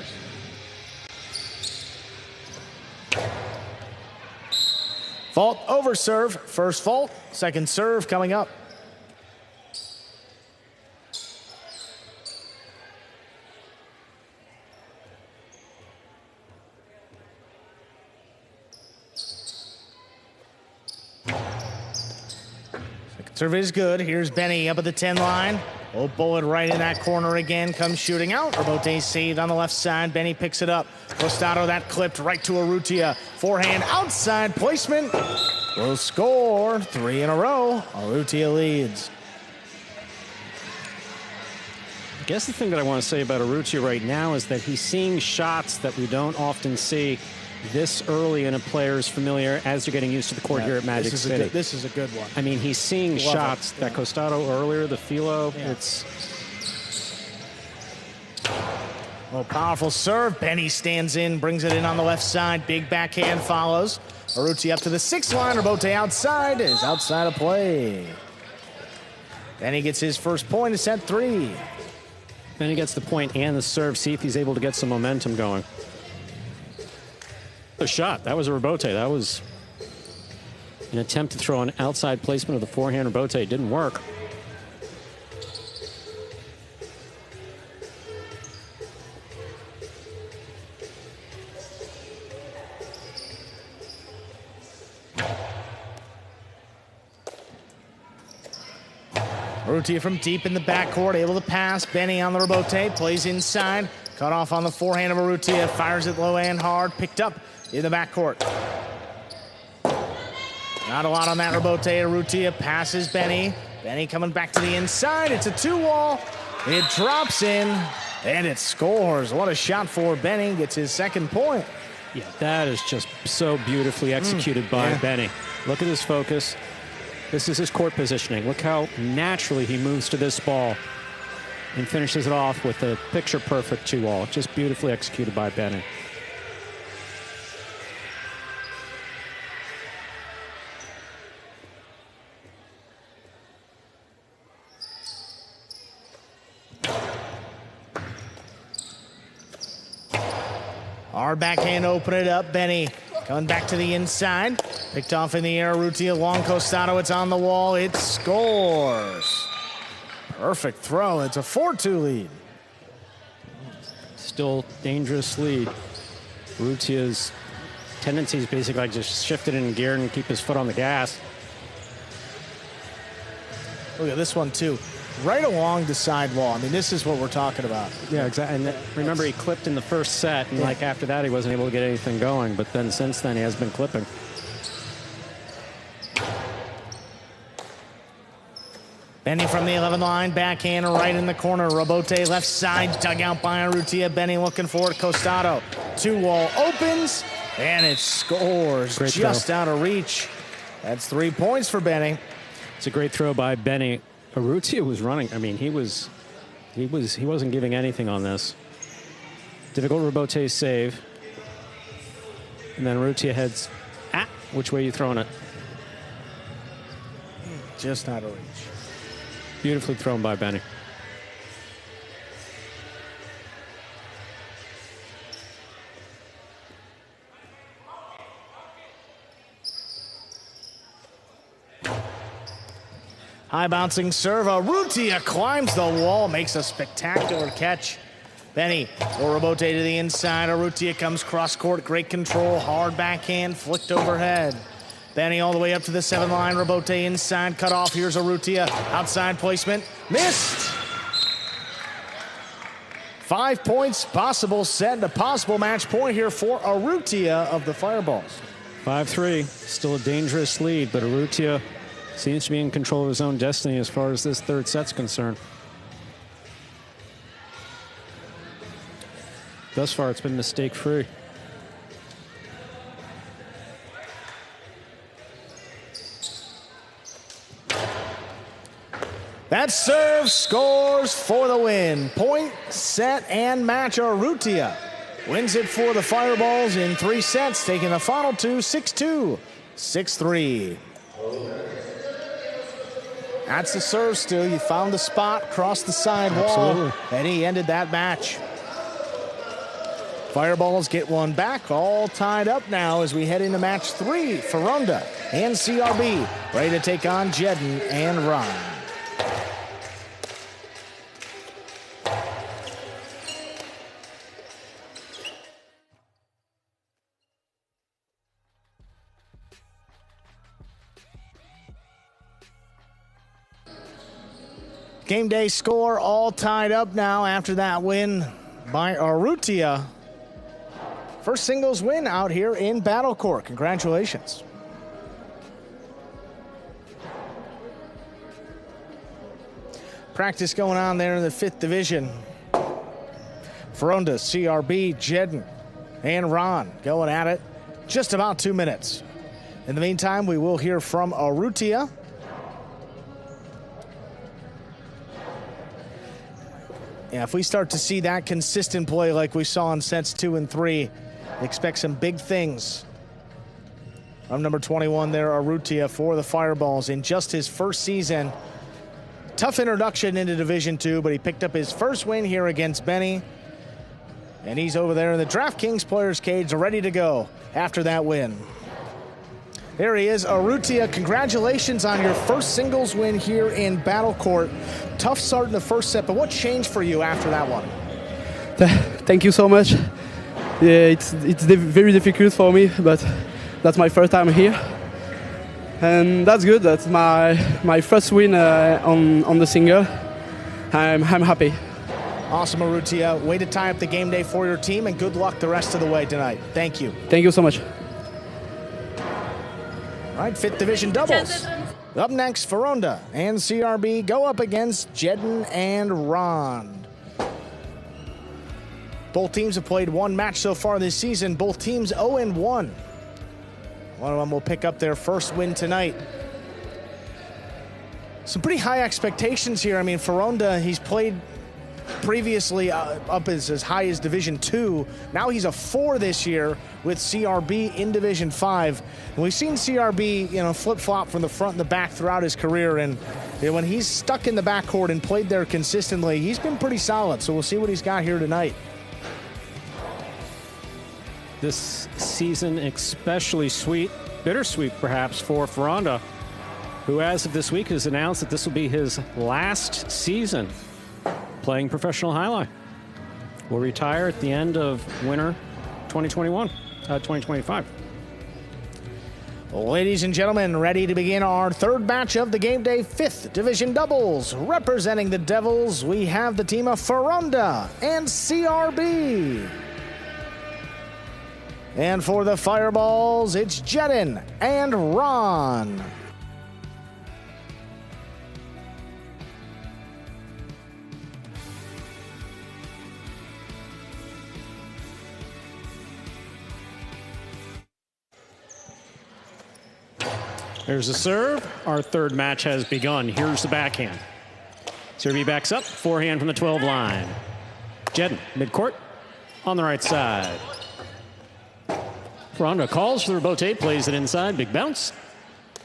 Fault over serve. First fault. Second serve coming up. Serve is good. Here's Benny up at the 10 line. Oh, bullet right in that corner again. Comes shooting out. Rebote saved on the left side. Benny picks it up. Costado, that clipped right to Urrutia. Forehand outside placement. Will score 3 in a row. Urrutia leads. I guess the thing that I want to say about Urrutia right now is that he's seeing shots that we don't often see this early in a player's familiar as they're getting used to the court here at Magic City. This is a good one. I mean, he's seeing shots that Costado earlier, the Philo, it's... Oh, powerful serve. Benny stands in, brings it in on the left side. Big backhand follows. Urrutia up to the 6 line. Rebote outside is outside of play. Benny gets his first point of set 3. Benny gets the point and the serve. See if he's able to get some momentum going. A shot. That was a rebote. That was an attempt to throw an outside placement of the forehand rebote. It didn't work. Urrutia from deep in the backcourt, able to pass. Benny on the rebote, plays inside. Cut off on the forehand of Urrutia, fires it low and hard, picked up in the backcourt. Not a lot on that rebote. Urrutia passes Benny. Benny coming back to the inside. It's a 2-wall. It drops in, and it scores. What a shot for Benny. Gets his second point. Yeah, that is just so beautifully executed by Benny. Look at his focus. This is his court positioning. Look how naturally he moves to this ball and finishes it off with a picture-perfect 2-wall. Just beautifully executed by Benny. Hard backhand, open it up. Benny coming back to the inside. Picked off in the air. Urrutia, long Costado. It's on the wall. It scores. Perfect throw. It's a 4-2 lead. Still dangerous lead. Urrutia's tendency is basically like just shift it in gear and keep his foot on the gas. Look at this one, too. Right along the sidewall. I mean, this is what we're talking about. Yeah, exactly. And remember, he clipped in the first set, and like after that, he wasn't able to get anything going. But then since then, he has been clipping. Benny from the 11 line, backhand right in the corner. Rebote left side, dug out by Urrutia. Benny looking for it. Costado. 2-wall opens, and it scores. Great just throw. out of reach. That's 3 points for Benny. It's a great throw by Benny. Urrutia was running. I mean, he wasn't giving anything on this. Difficult rebote save. And then Urrutia heads, which way are you throwing it? Just out of reach. Beautifully thrown by Benny. High bouncing serve. Urrutia climbs the wall, makes a spectacular catch. Benny, rebote to the inside. Urrutia comes cross court, great control, hard backhand, flicked overhead. Benny all the way up to the 7 line. Rebote inside, cut off. Here's Urrutia, outside placement, missed. 5 points, possible set, and a possible match point here for Urrutia of the Fireballs. 5-3, still a dangerous lead, but Urrutia seems to be in control of his own destiny as far as this third set's concerned. Thus far, it's been mistake-free. That serve scores for the win. Point, set, and match. Urrutia wins it for the Fireballs in 3 sets, taking the final 2, 6-2, 6-3. That's the serve still. You found the spot, crossed the sidewall, and he ended that match. Fireballs get one back, all tied up now as we head into match 3. Ferronda and CRB ready to take on Jedden and Ron. Game day score all tied up now after that win by Urrutia. First singles win out here in Battle Court. Congratulations. Practice going on there in the 5th division. Ferronda, CRB, Jedden, and Ron going at it. Just about 2 minutes. In the meantime, we will hear from Urrutia. Yeah, if we start to see that consistent play like we saw in sets 2 and 3, expect some big things. I'm number 21 there, Urrutia for the Fireballs in just his first season. Tough introduction into Division 2, but he picked up his first win here against Benny. And he's over there in the DraftKings Players Cage ready to go after that win. There he is, Urrutia. Congratulations on your first singles win here in Battle Court. Tough start in the first set, but what changed for you after that one? Thank you so much. Yeah, it's very difficult for me, but that's my first time here. and that's good. That's my first win on the single. I'm happy. Awesome, Urrutia. Way to tie up the game day for your team, and good luck the rest of the way tonight. Thank you. Thank you so much. All right, 5th Division doubles. Up next, Ferronda and CRB go up against Jedden and Ron. Both teams have played one match so far this season. Both teams 0-1. One of them will pick up their first win tonight. Some pretty high expectations here. I mean, Ferronda, he's played previously up as high as Division 2. Now he's a 4 this year with CRB in Division 5. And we've seen CRB, flip-flop from the front and the back throughout his career. And when he's stuck in the backcourt and played there consistently, he's been pretty solid. So we'll see what he's got here tonight. This season especially bittersweet perhaps for Ferronda, who as of this week has announced that this will be his last season playing professional Jai Alai. Will retire at the end of winter 2025. Ladies and gentlemen, ready to begin our third match of the game day, 5th Division doubles. Representing the Devils, we have the team of Ferronda and CRB. And for the Fireballs, it's Jedden and Ron. There's a serve. Our third match has begun. Here's the backhand. Serve backs up, forehand from the 12 line. Jedden, midcourt, on the right side. Ferronda calls for the rebote, plays it inside, big bounce.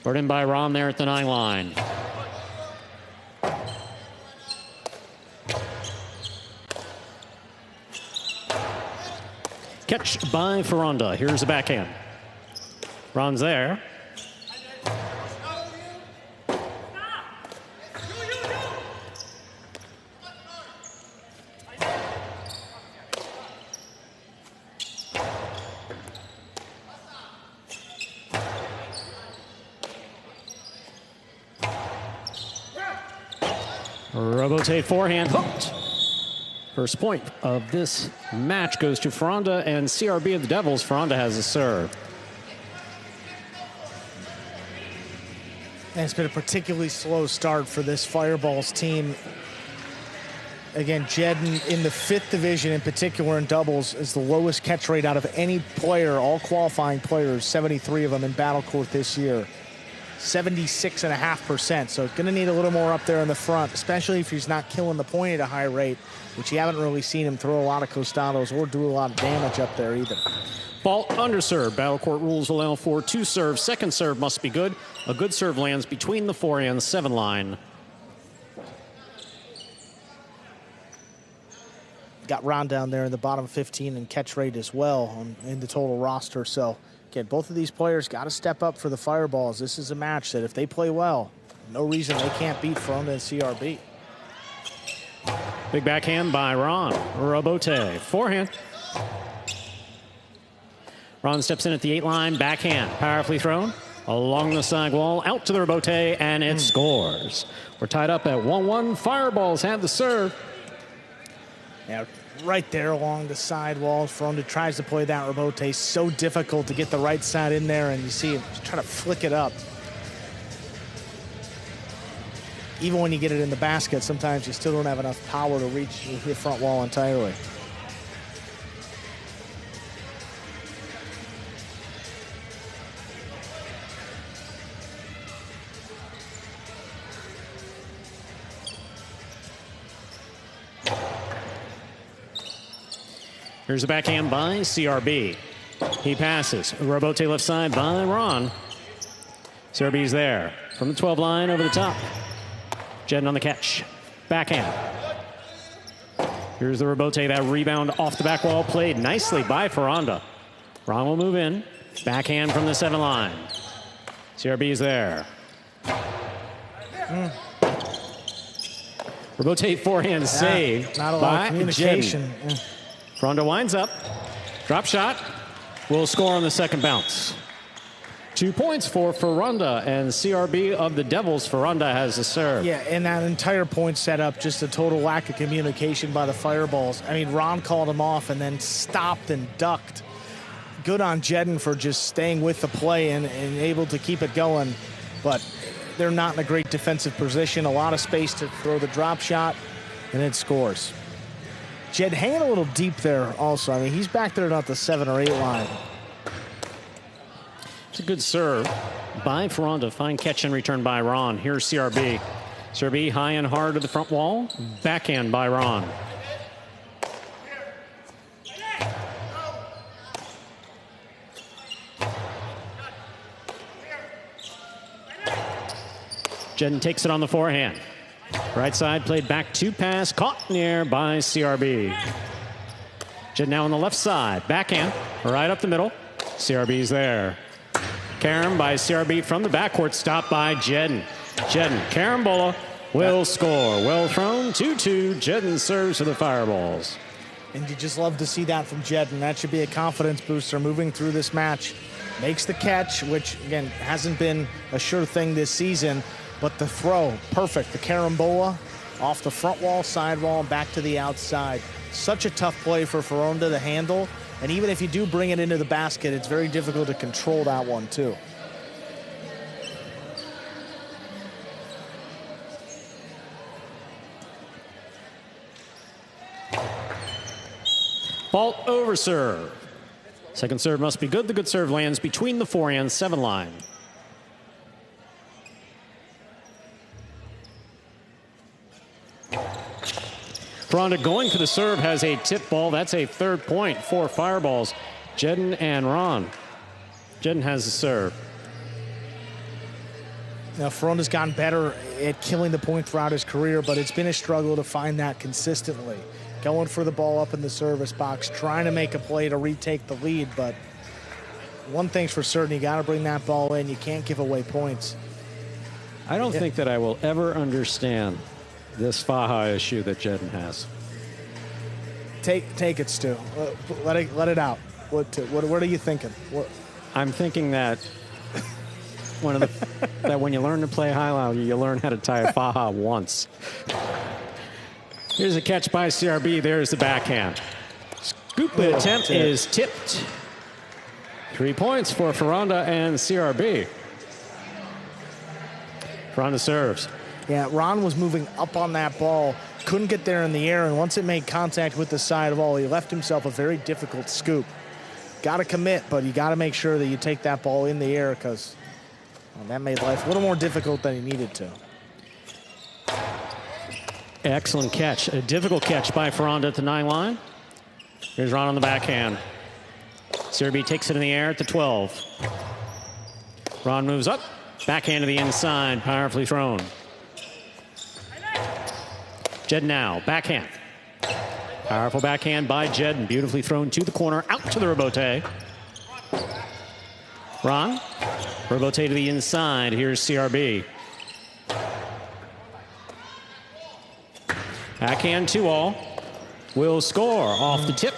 Brought in by Ron there at the 9 line. Catch by Ferronda. Here's the backhand. Ron's there. Rebote forehand hooked. First point of this match goes to Ferronda and CRB of the Devils. Ferronda has a serve. And it's been a particularly slow start for this Fireballs team. Again, Jedden in the 5th division in particular in doubles is the lowest catch rate out of any player, all qualifying players, 73 of them in battle court this year. 76.5%, so going to need a little more up there in the front, especially if he's not killing the point at a high rate, which you haven't really seen him throw a lot of costados or do a lot of damage up there either. Ball under serve. Battle court rules allow for 2 serves. Second serve must be good. A good serve lands between the 4 and 7 line. Got Ron down there in the bottom 15 in catch rate as well in the total roster, so again, both of these players got to step up for the Fireballs. This is a match that if they play well, no reason they can't beat Ferronda and CRB. Big backhand by Ron. Rebote. Forehand. Ron steps in at the 8 line. Backhand. Powerfully thrown. Along the side wall. Out to the rebote. And it scores. We're tied up at 1-1. Fireballs have the serve. Yeah, right there along the sidewall. Ferronda tries to play that rebote. So difficult to get the right side in there, and you see him try to flick it up. Even when you get it in the basket, sometimes you still don't have enough power to reach the front wall entirely. Here's a backhand by CRB. He passes. Rebote left side by Ron. CRB's there. From the 12 line over the top. Jedden on the catch. Backhand. Here's the rebote. That rebound off the back wall. Played nicely by Ferronda. Ron will move in. Backhand from the 7 line. CRB's there. Rebote forehand save. Not a lot of communication. Ferronda winds up. Drop shot. Will score on the second bounce. 2 points for Ferranda and CRB of the Devils. Ferranda has the serve. Yeah, and that entire point setup, just a total lack of communication by the Fireballs. I mean, Ron called him off and then stopped and ducked. Good on Jedden for just staying with the play and able to keep it going. But they're not in a great defensive position. A lot of space to throw the drop shot, and it scores. Jed hanging a little deep there also. I mean, he's back there at the 7 or 8 line. It's a good serve by Ferranda. Fine catch and return by Ron. Here's CRB. CRB high and hard to the front wall. Backhand by Ron. Jedden takes it on the forehand. Right side played back to pass. Caught near by CRB. Jedden now on the left side. Backhand right up the middle. CRB's there. Carom by CRB from the backcourt, stopped by Jedden. Jedden, Carambola will score. Well thrown, 2-2. Jedden serves for the Fireballs. And you just love to see that from Jedden. That should be a confidence booster moving through this match. Makes the catch, which, again, hasn't been a sure thing this season, but the throw, perfect. The Carambola off the front wall, sidewall, and back to the outside. Such a tough play for Ferranda to handle. And even if you do bring it into the basket, it's very difficult to control that one, too. Fault over serve. Second serve must be good. The good serve lands between the forehand 7 line. Ferranda going for the serve, has a tip ball. That's a 3rd point for Fireballs. Jedden and Ron. Jedden has the serve. Now, Ferranda's gotten better at killing the point throughout his career, but it's been a struggle to find that consistently. Going for the ball up in the service box, trying to make a play to retake the lead, but one thing's for certain, you got to bring that ball in. You can't give away points. I don't think that I will ever understand this Faja issue that Jedden has. Take it, Stu. Let it out. What are you thinking? I'm thinking that that when you learn to play high-low, you learn how to tie a Faja once. Here's a catch by CRB. There's the backhand. Scoop attempt is tipped. 3 points for Ferranda and CRB. Ferranda serves. Yeah, Ron was moving up on that ball, couldn't get there in the air, and once it made contact with the side wall, he left himself a very difficult scoop. Got to commit, but you got to make sure that you take that ball in the air, because that made life a little more difficult than he needed to. Excellent catch. A difficult catch by Ferranda at the 9 line. Here's Ron on the backhand. CRB takes it in the air at the 12. Ron moves up. Backhand to the inside. Powerfully thrown. Jedden now. Backhand. Powerful backhand by Jedden. Beautifully thrown to the corner. Out to the rebote. Ron. Rebote to the inside. Here's CRB. Backhand 2-all. Will score off the tip.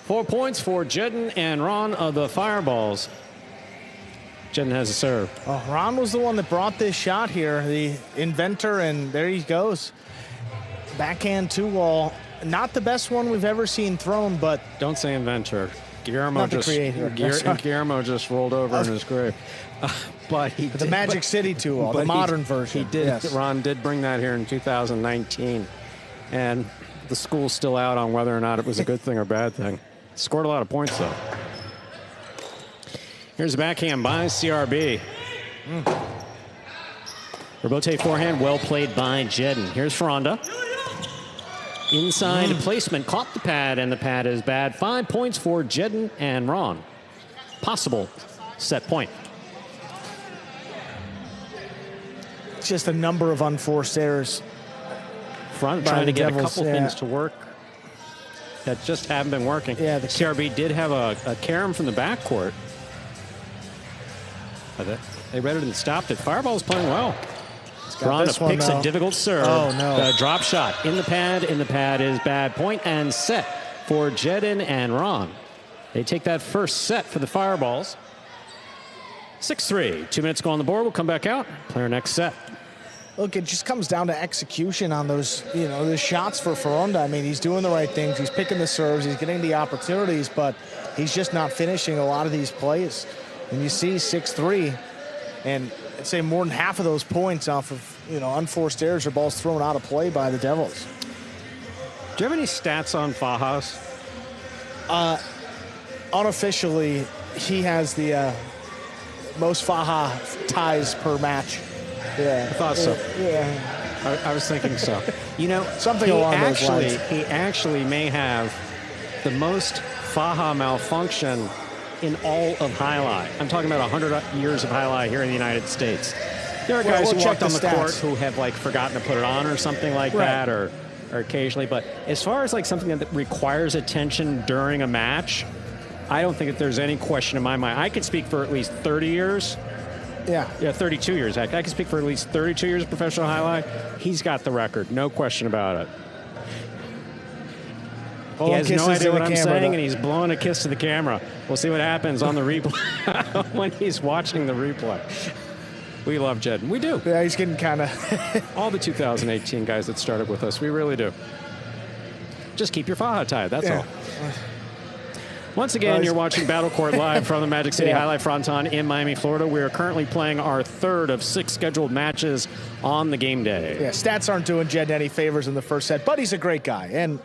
4 points for Jedden and Ron of the Fireballs. Jedden has a serve. Oh, Ron was the one that brought this shot here, the inventor, and there he goes. Backhand 2-wall. Not the best one we've ever seen thrown, but... Don't say inventor. Guillermo just rolled over in his grave. But he the Magic City 2-wall, the modern version. He did. Yes. Ron did bring that here in 2019. And the school's still out on whether or not it was a good thing or bad thing. Scored a lot of points, though. Here's a backhand by CRB. Rebote forehand, well played by Jedden. Here's Ferranda. Inside placement, caught the pad, and the pad is bad. 5 points for Jedden and Ron. Possible set point. Just a number of unforced errors. Front trying to get a couple things to work that just haven't been working. Yeah, the CRB did have a carom from the backcourt. They read it and stopped it. Fireball's playing well. Ferranda picks a difficult serve. Oh, no. Drop shot in the pad. In the pad is bad. Point and set for Jedden and Ron. They take that first set for the Fireballs. 6-3. 2 minutes go on the board. We'll come back out. Play our next set. Look, it just comes down to execution on those, the shots for Foronda. I mean, he's doing the right things. He's picking the serves. He's getting the opportunities, but he's just not finishing a lot of these plays. And you see 6-3, and I'd say more than half of those points off of, unforced errors or balls thrown out of play by the Devils. Do you have any stats on Fajas? Unofficially, he has the most Faja ties per match. Yeah, I thought so. Yeah, I was thinking so. Something along those lines. He actually may have the most Faja malfunction in all of Jai Alai. I'm talking about 100 years of Jai Alai here in the United States. There are guys who walked on the court who have forgotten to put it on or something like that, or occasionally. But as far as something that requires attention during a match, I don't think that there's any question in my mind. I could speak for at least 30 years. Yeah, 32 years. I can speak for at least 32 years of professional Jai Alai. He's got the record, no question about it. He has no idea what I'm saying, and he's blowing a kiss to the camera. We'll see what happens on the replay when he's watching the replay. We love Jed. We do. Yeah, he's getting kind of... All the 2018 guys that started with us, we really do. Just keep your Faja tied, that's all. Once again, you're watching Battle Court live from the Magic City Jai Alai Fronton in Miami, Florida. We are currently playing our third of 6 scheduled matches on the game day. Yeah, stats aren't doing Jed any favors in the first set, but he's a great guy, and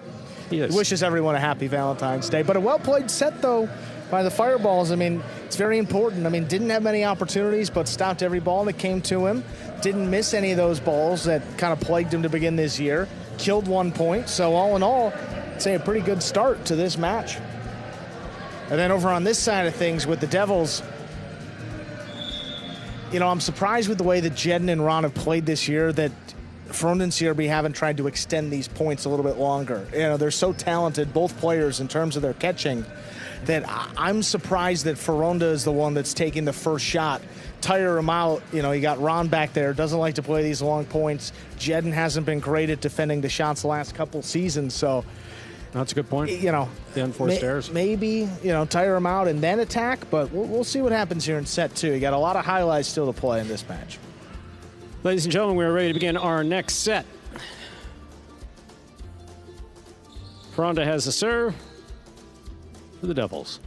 he wishes everyone a happy Valentine's Day. But a well-played set, though, by the Fireballs. I mean, it's very important. I mean, didn't have many opportunities, but stopped every ball that came to him. Didn't miss any of those balls that kind of plagued him to begin this year. Killed 1 point. So all in all, I'd say a pretty good start to this match. And then over on this side of things with the Devils, I'm surprised with the way that Jedden and Ron have played this year that Foronda and CRB haven't tried to extend these points a little bit longer. They're so talented, both players, in terms of their catching, that I'm surprised that Foronda is the one that's taking the first shot. Tire him out. You got Ron back there, doesn't like to play these long points. Jedden hasn't been great at defending the shots the last couple seasons, so... That's a good point. The unforced errors. Maybe, tire him out and then attack, but we'll see what happens here in set 2. You got a lot of highlights still to play in this match. Ladies and gentlemen, we are ready to begin our next set. Foronda has the serve for the Devils.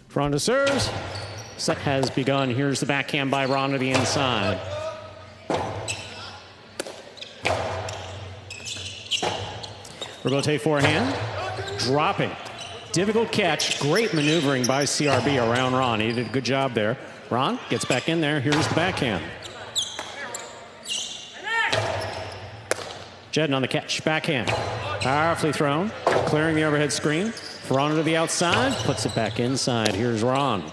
Foronda serves. Set has begun. Here's the backhand by Ron to the inside. Robote forehand. Dropping. Difficult catch. Great maneuvering by CRB around Ron. He did a good job there. Ron gets back in there. Here's the backhand. Jedden on the catch. Backhand. Powerfully thrown. Clearing the overhead screen. Foronda to the outside. Puts it back inside. Here's Ron.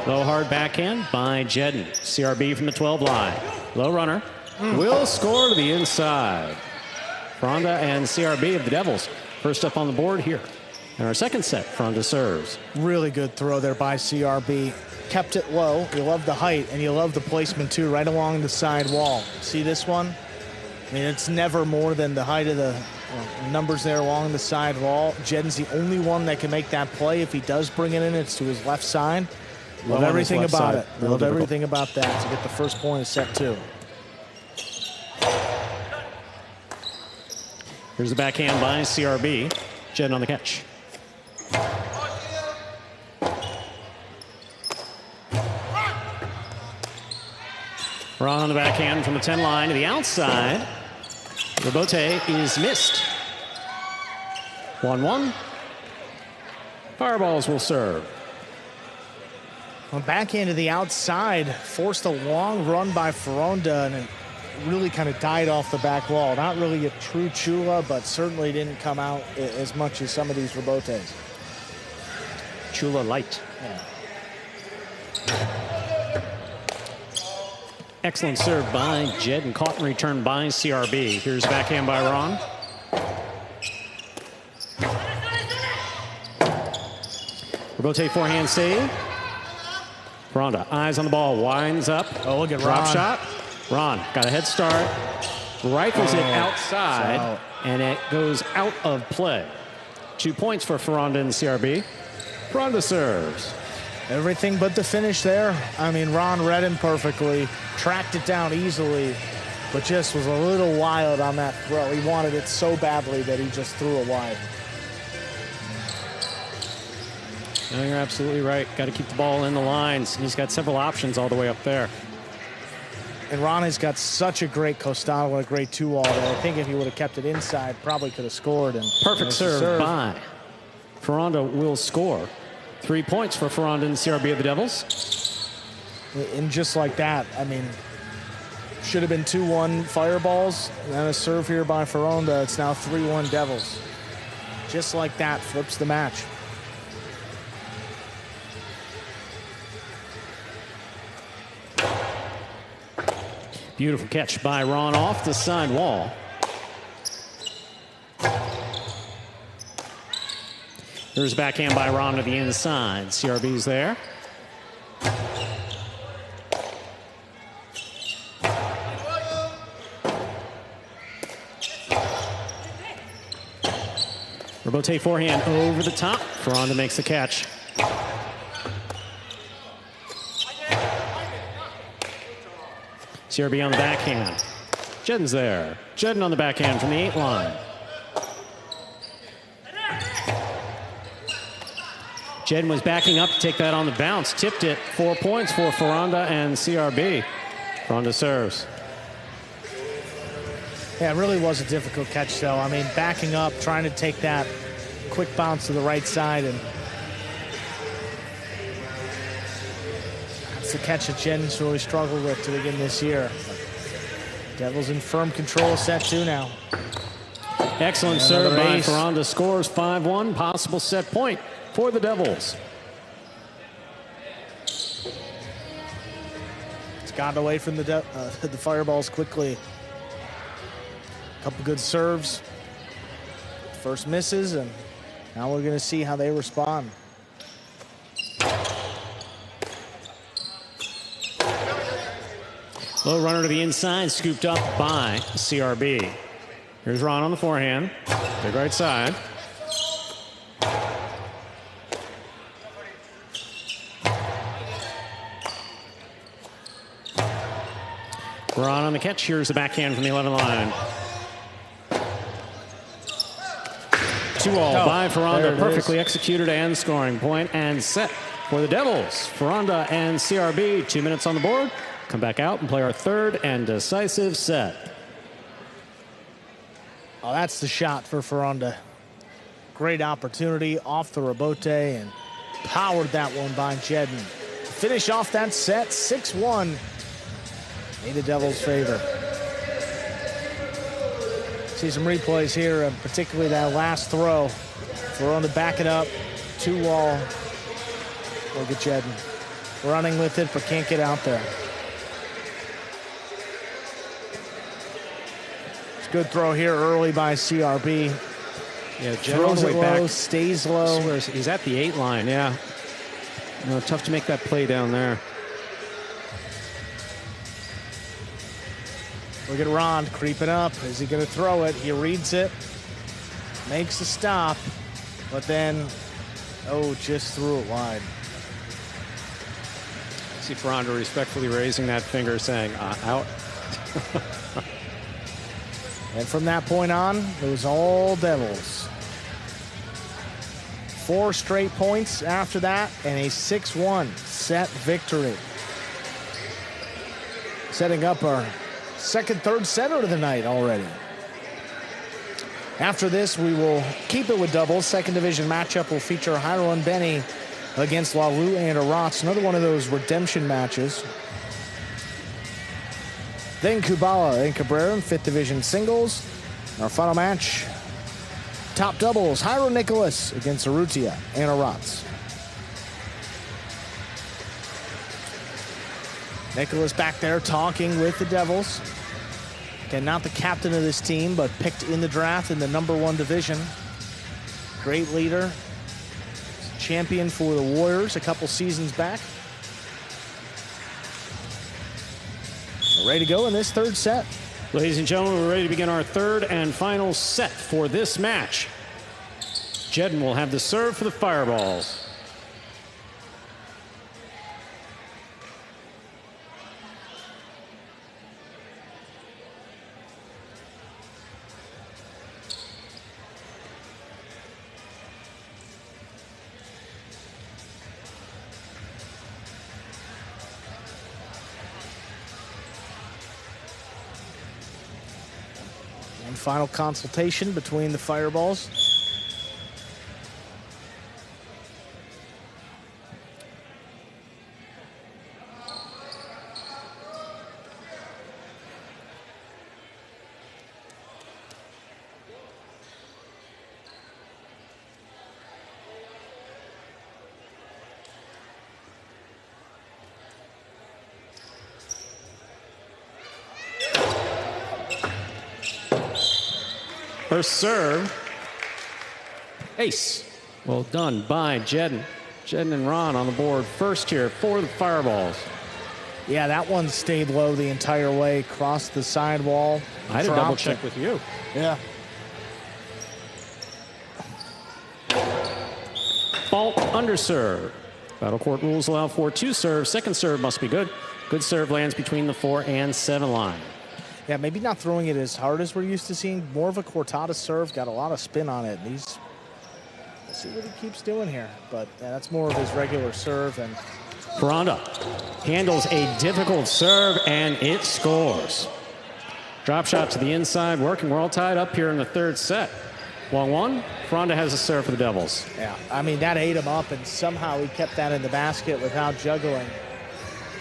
Low hard backhand by Jedden. CRB from the 12 line. Low runner. Will score to the inside. Foronda and CRB of the Devils. First up on the board here. In our second set, Foronda serves. Really good throw there by CRB. Kept it low. You love the height, and you love the placement, too, right along the side wall. See this one? I mean, it's never more than the height of the numbers there along the side wall. Jedden's the only one that can make that play. If he does bring it in, it's to his left side. Love everything about it. Love everything about that to get the first point of set 2. Here's the backhand by CRB. Jedden on the catch. Ron on the backhand from the 10 line to the outside. Robote is missed. 1-1. Fireballs will serve. Well, backhand to the outside, forced a long run by Foronda, and it really kind of died off the back wall. Not really a true Chula, but certainly didn't come out as much as some of these Robotes. Chula light. Yeah. Excellent serve by Jedden. Caught and returned by CRB. Here's backhand by Ron. Robote forehand save. Ferranda, eyes on the ball, winds up. Oh, look at Drop Ron. shot. Ron got a head start. Rifles it outside, and it goes out of play. 2 points for Ferranda in the CRB. Ferranda serves. Everything but the finish there. I mean, Ron read him perfectly, tracked it down easily, but just was a little wild on that throw. He wanted it so badly that he just threw it wide. No, you're absolutely right. Got to keep the ball in the lines. He's got several options all the way up there. And Ron has got such a great costado and a great two-all that I think if he would have kept it inside, probably could have scored. And Perfect serve by Ferranda will score. 3 points for Ferranda in the CRB of the Devils. And just like that, I mean, should have been 2-1 Fireballs. And then a serve here by Ferranda. It's now 3-1 Devils. Just like that, flips the match. Beautiful catch by Ron off the side wall. There's a backhand by Ron to the inside. CRB's there. Robote forehand over the top. Ferranda makes the catch. CRB on the backhand. Jedden's there. Jedden on the backhand from the 8 line. Jedden was backing up to take that on the bounce. Tipped it. 4 points for Ferranda and CRB. Ferranda serves. Yeah, it really was a difficult catch, though. I mean, backing up, trying to take that quick bounce to the right side, and that's the catch that Jedden's really struggled with to begin this year. Devils in firm control of set 2 now. Excellent serve by Ferranda. Scores 5-1. Possible set point for the Devils. It's gotten away from the Fireballs quickly. Couple good serves. First misses, and now we're going to see how they respond. Low runner to the inside, scooped up by CRB. Here's Ron on the forehand. Big right side. Ron on the catch. Here's the backhand from the 11 line. 2-all by Ferranda. Perfectly executed and scoring point and set for the Devils. Ferranda and CRB, 2 minutes on the board. Come back out and play our third and decisive set. Oh, that's the shot for Ferranda. Great opportunity off the rebote and powered that one by Jedden. Finish off that set, 6-1 in the Devils' favor. See some replays here, and particularly that last throw. Ferranda back it up, 2-wall. Look at Jedden running with it, but can't get out there. Good throw here early by CRB. Yeah, throws it low, stays low. He's at the 8 line, yeah. You know, tough to make that play down there. Look at Ron creeping up. Is he going to throw it? He reads it, makes a stop, but then, just threw it wide. See Ferranda respectfully raising that finger saying, out. And from that point on, it was all Devils. 4 straight points after that, and a 6-1 set victory. Setting up our third setter of the night already. After this, we will keep it with doubles. Second division matchup will feature Jairo and Benny against Lalu and Arats. Another one of those redemption matches. Then Kubala and Cabrera in 5th Division singles. Our final match, top doubles, Jairo Nicholas against Urrutia and Arats. Nicholas back there talking with the Devils. Again, not the captain of this team, but picked in the draft in the #1 division. Great leader. champion for the Warriors a couple seasons back. We're ready to go in this third set. Ladies and gentlemen, we're ready to begin our third and final set for this match. Jedden will have the serve for the Fireballs. One final consultation between the Fireballs. First serve, ace. Well done by Jedden. Jedden and Ron on the board first here for the Fireballs. Yeah, that one stayed low the entire way, crossed the sidewall. I had to double check with you. Yeah. Fault underserve. Battle court rules allow for 2 serves. Second serve must be good. Good serve lands between the 4 and 7 line. Yeah, maybe not throwing it as hard as we're used to seeing. More of a Cortada serve, got a lot of spin on it. We'll see what he keeps doing here. But yeah, that's more of his regular serve. And Ferranda handles a difficult serve, and it scores. Drop shot to the inside, working. We're all tied up here in the third set. 1-1. Ferranda has a serve for the Devils. yeah, I mean, that ate him up, and somehow he kept that in the basket without juggling.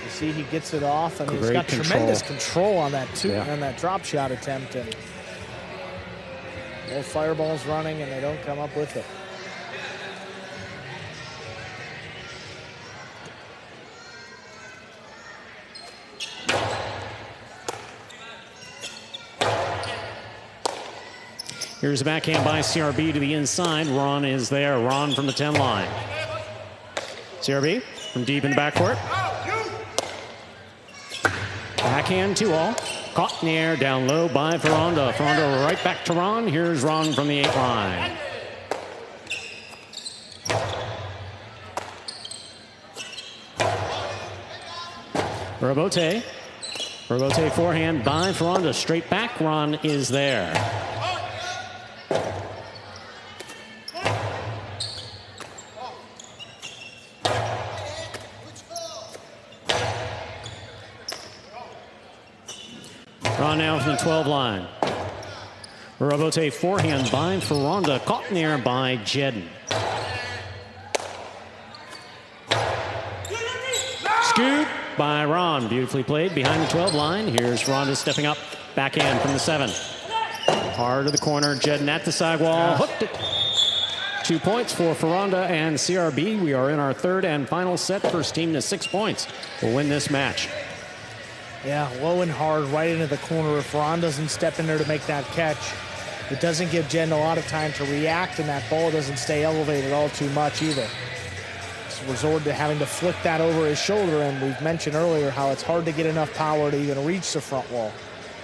You see, he gets it off, and he's got tremendous control on that on that drop shot attempt, and both Fireballs running, and they don't come up with it. Here's a backhand by CRB to the inside. Ron is there. Ron from the 10 line. CRB from deep in the backcourt. Backhand 2-all. Caught in the air, down low by Ferranda. Ferranda right back to Ron. Here's Ron from the 8 line. Robote. Robote forehand by Ferranda. Straight back. Ron is there. Ron now from the 12 line. Robote forehand by Ferranda. Caught in the air by Jedden. Scoop by Ron. Beautifully played behind the 12 line. Here's Ferranda stepping up. Backhand from the 7. Hard to the corner. Jedden at the sidewall. Hooked it. 2 points for Ferranda and CRB. We are in our third and final set. First team to 6 points will win this match. Yeah, low and hard right into the corner. If Ron doesn't step in there to make that catch, it doesn't give Jen a lot of time to react, and that ball doesn't stay elevated all too much either. It's resorted to having to flick that over his shoulder, and we've mentioned earlier how it's hard to get enough power to even reach the front wall,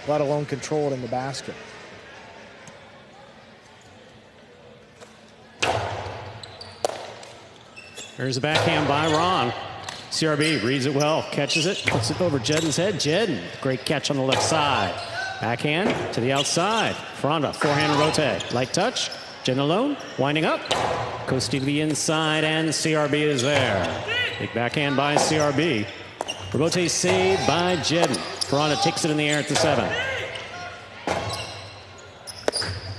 let alone control it in the basket. There's a backhand by Ron. CRB reads it well, catches it, puts it over Jedden's head. Jedden, great catch on the left side. Backhand to the outside. Ferranda, forehand rotate. Light touch. Jedden alone, winding up. Goes to the inside, and CRB is there. Big backhand by CRB. Robote saved by Jedden. Ferranda takes it in the air at the 7.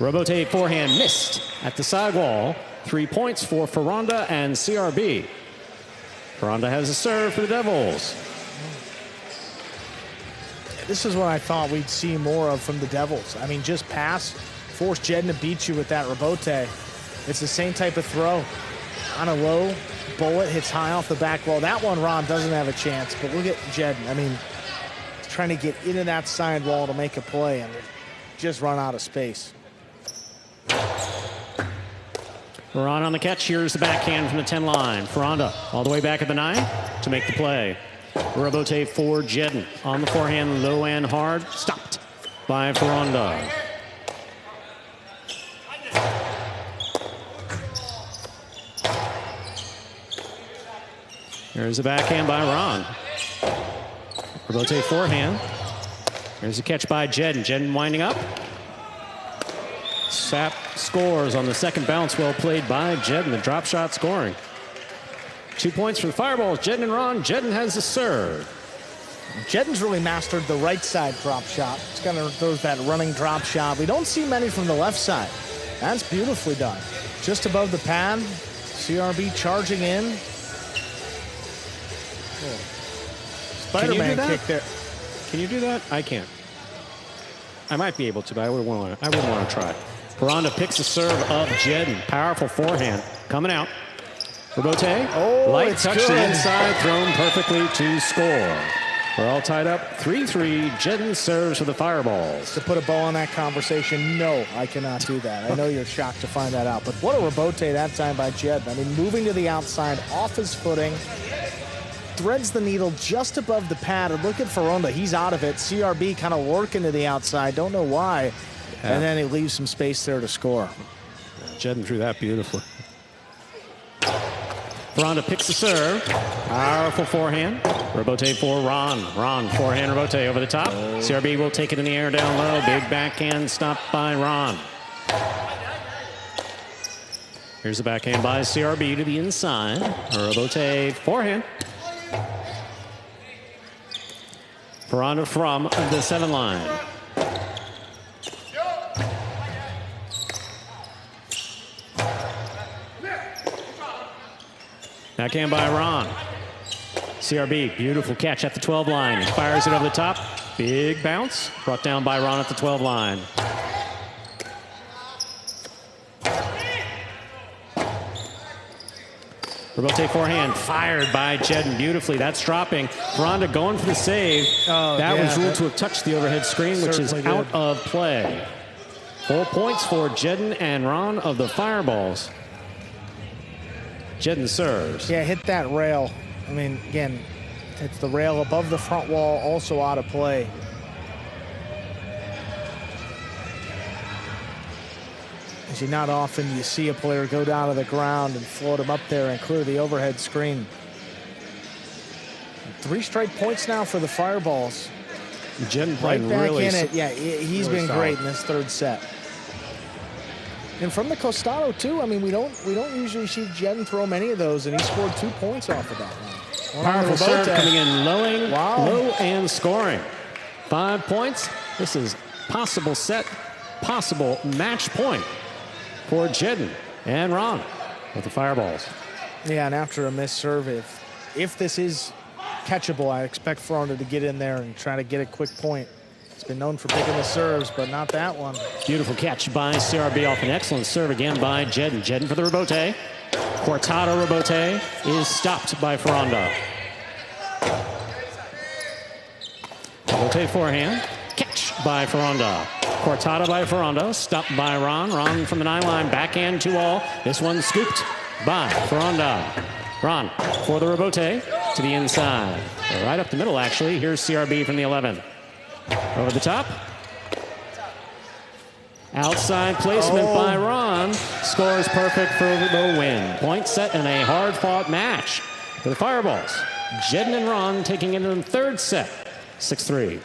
Robote forehand missed at the sidewall. 3 points for Ferranda and CRB. Ferranda has a serve for the Devils. This is what I thought we'd see more of from the Devils. I mean, just pass, force Jedden to beat you with that Robote. It's the same type of throw. On a low, bullet hits high off the back wall. That one, Ron doesn't have a chance, but look at Jedden. I mean, he's trying to get into that side wall to make a play and just run out of space. Ron on the catch. Here's the backhand from the 10 line. Ferranda all the way back at the 9 to make the play. Robote for Jedden. On the forehand, low and hard. Stopped by Ferranda. Here's the backhand by Ron. Robote forehand. Here's a catch by Jedden. Jedden winding up. Sap scores on the second bounce. Well played by Jedden. The drop shot scoring. 2 points for the Fireballs. Jedden and Ron. Jedden has the serve. Jedden's really mastered the right side drop shot. He's kind of throws that running drop shot. We don't see many from the left side. That's beautifully done. Just above the pad. CRB charging in. Oh. Spider-Man kick there. Can you do that? I can't. I might be able to, but I wouldn't want to try. Ferranda picks the serve of Jedden. Powerful forehand. Coming out. Robote. Light touch to the inside. Thrown perfectly to score. We're all tied up. 3-3. Jedden serves for the Fireballs. To put a bow on that conversation, no, I cannot do that. I know you're shocked to find that out. But what a Robote that time by Jedden. I mean, moving to the outside, off his footing. Threads the needle just above the pad. And look at Ferranda. He's out of it. CRB kind of working to the outside. Don't know why. Yeah. And then he leaves some space there to score. Jedden threw that beautifully. Ferranda picks the serve. Powerful forehand. Robote for Ron. Ron, forehand Robote over the top. CRB will take it in the air down low. Big backhand stopped by Ron. Here's the backhand by CRB to the inside. Robote forehand. Ferranda from the 7 line. Backhand by Ron. CRB, beautiful catch at the 12 line. He fires it over the top. Big bounce. Brought down by Ron at the 12 line. Robote forehand fired by Jedden beautifully. That's dropping. Ferranda going for the save. That was ruled to have touched the overhead screen, which is out of play. 4 points for Jedden and Ron of the Fireballs. Jedden serves. Yeah, hit that rail. I mean, again, it's the rail above the front wall, also out of play. Not often you see a player go down to the ground and float him up there and clear the overhead screen. 3 straight points now for the Fireballs. Jedden right back really in it. Yeah, he's really been great in this third set. And from the Costado too. I mean, we don't usually see Jedden throw many of those, and he scored 2 points off of that one. Powerful serve coming in low and scoring. 5 points. This is possible set, possible match point for Jedden and Ron with the Fireballs. Yeah, and after a missed serve, if this is catchable, I expect Ferranda to get in there and try to get a quick point. It's been known for picking the serves, but not that one. Beautiful catch by CRB off an excellent serve again by Jedden. Jedden for the Robote. Cortado Robote is stopped by Ferranda. Robote forehand. Catch by Ferranda. Cortado by Ferranda, stopped by Ron. Ron from the 9 line, backhand 2-all. This one scooped by Ferranda. Ron for the Robote to the inside. Right up the middle, actually. Here's CRB from the 11. Over the top. Outside placement by Ron. Scores perfect for the win. Point set in a hard-fought match for the Fireballs. Jedden and Ron taking it in the third set. 6-3.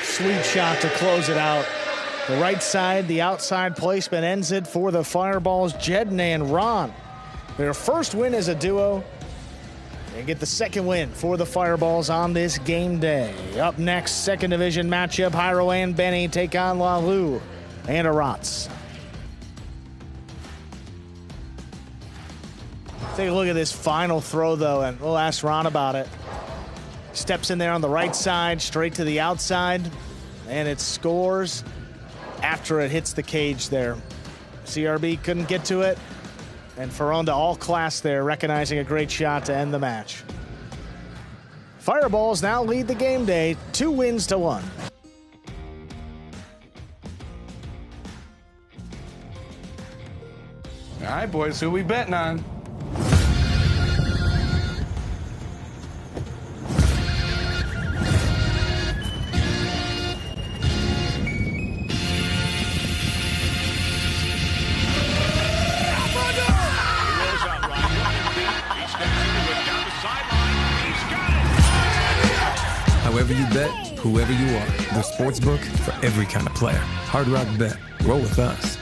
Sweet shot to close it out. The right side, the outside placement ends it for the Fireballs. Jedden and Ron, their first win as a duo, and get the second win for the Fireballs on this game day. Up next, second division matchup, Jairo and Benny take on Lalu and Arats. Take a look at this final throw, though, and we'll ask Ron about it. Steps in there on the right side, straight to the outside, and it scores after it hits the cage there. CRB couldn't get to it, and Ferranda all class there, recognizing a great shot to end the match. Fireballs now lead the game day, 2 wins to 1. All right, boys, who we betting on? However you bet, whoever you are, the sportsbook for every kind of player. Hard Rock Bet. Roll with us.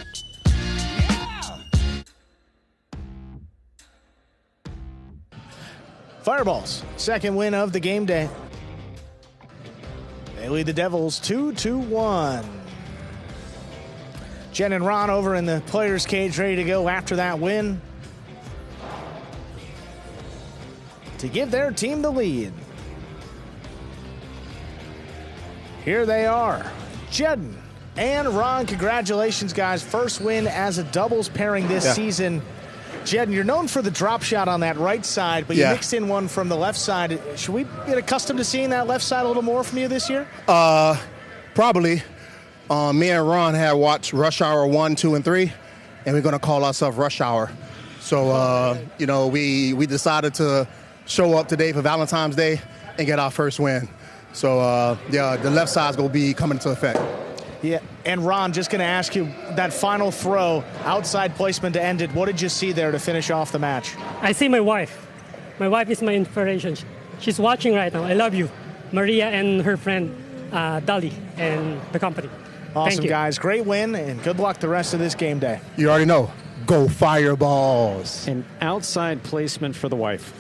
Fireballs, second win of the game day. They lead the Devils 2-1. Jen and Ron over in the players' cage ready to go after that win to give their team the lead. Here they are. Jed and Ron, congratulations, guys. First win as a doubles pairing this season. Jed, you're known for the drop shot on that right side, but you mixed in one from the left side. Should we get accustomed to seeing that left side a little more from you this year? Probably. Me and Ron had watched Rush Hour 1, 2, and 3, and we're going to call ourselves Rush Hour. So, we decided to show up today for Valentine's Day and get our first win. So, the left side's going to be coming into effect. Yeah, and Ron, just going to ask you, that final throw, outside placement to end it, what did you see there to finish off the match? I see my wife. My wife is my inspiration. She's watching right now. I love you. Maria and her friend, Dolly, and the company. Awesome, guys. Great win, and good luck the rest of this game day. You already know. Go Fireballs. An outside placement for the wife.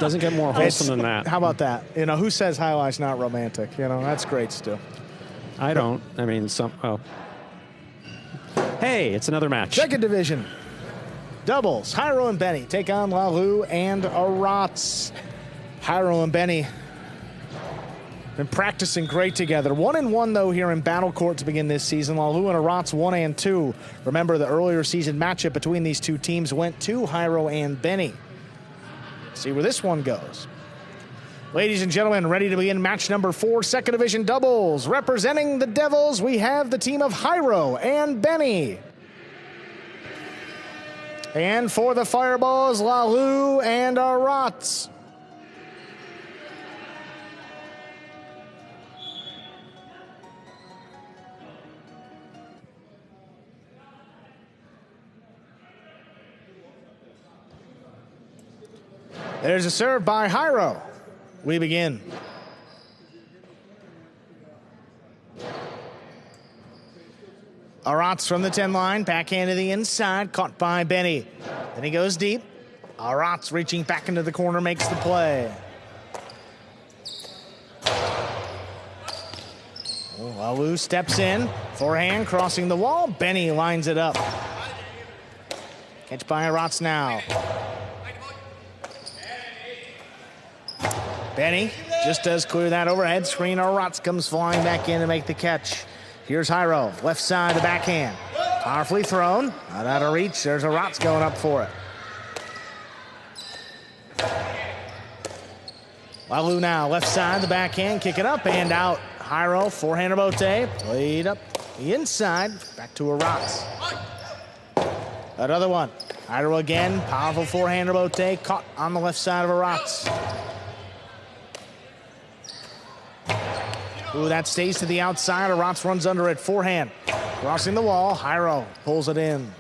Doesn't get more wholesome than that. How about that? Who says Jai Alai's not romantic? That's great, Stu. I don't. I mean, Hey, it's another match. Second division. Doubles. Jairo and Benny take on Lalu and Arats. Jairo and Benny been practicing great together. 1-1 though here in Battle Court to begin this season. Lalu and Arats 1-2. Remember, the earlier season matchup between these two teams went to Jairo and Benny. See where this one goes. Ladies and gentlemen, ready to begin match number 4, second division doubles. Representing the Devils, we have the team of Jairo and Benny. And for the Fireballs, Lalu and Arats. There's a serve by Jairo. We begin. Arats from the 10 line, backhand to the inside, caught by Benny. Then he goes deep. Arats reaching back into the corner, makes the play. Lalu steps in, forehand crossing the wall. Benny lines it up. Catch by Arats now. Benny just does clear that overhead screen. Arats comes flying back in to make the catch. Here's Jairo, left side, the backhand. Powerfully thrown, not out of reach. There's Arats going up for it. Lalu now, left side, the backhand, kick it up and out. Jairo, forehand bote, played up the inside, back to Arats. Another one. Jairo again, powerful forehand bote, caught on the left side of Arats. Ooh, that stays to the outside. Arats runs under it. Forehand. Crossing the wall. Jairo pulls it in.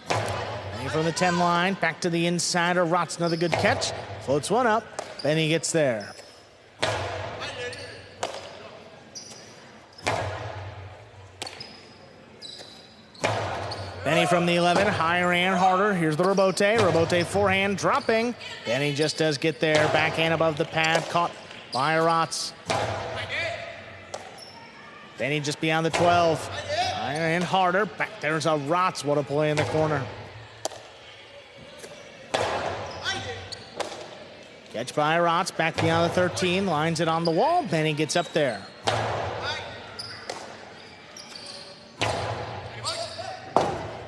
Benny from the 10 line. Back to the inside. Arats, another good catch. Floats one up. Benny gets there. Benny from the 11, higher and harder. Here's the Rebote. Rebote forehand dropping. Benny just does get there. Backhand above the pad, caught by Arats. Benny just beyond the 12. Higher and harder. Back there's Arats. What a play in the corner. Catch by Arats. Back beyond the 13. Lines it on the wall. Benny gets up there.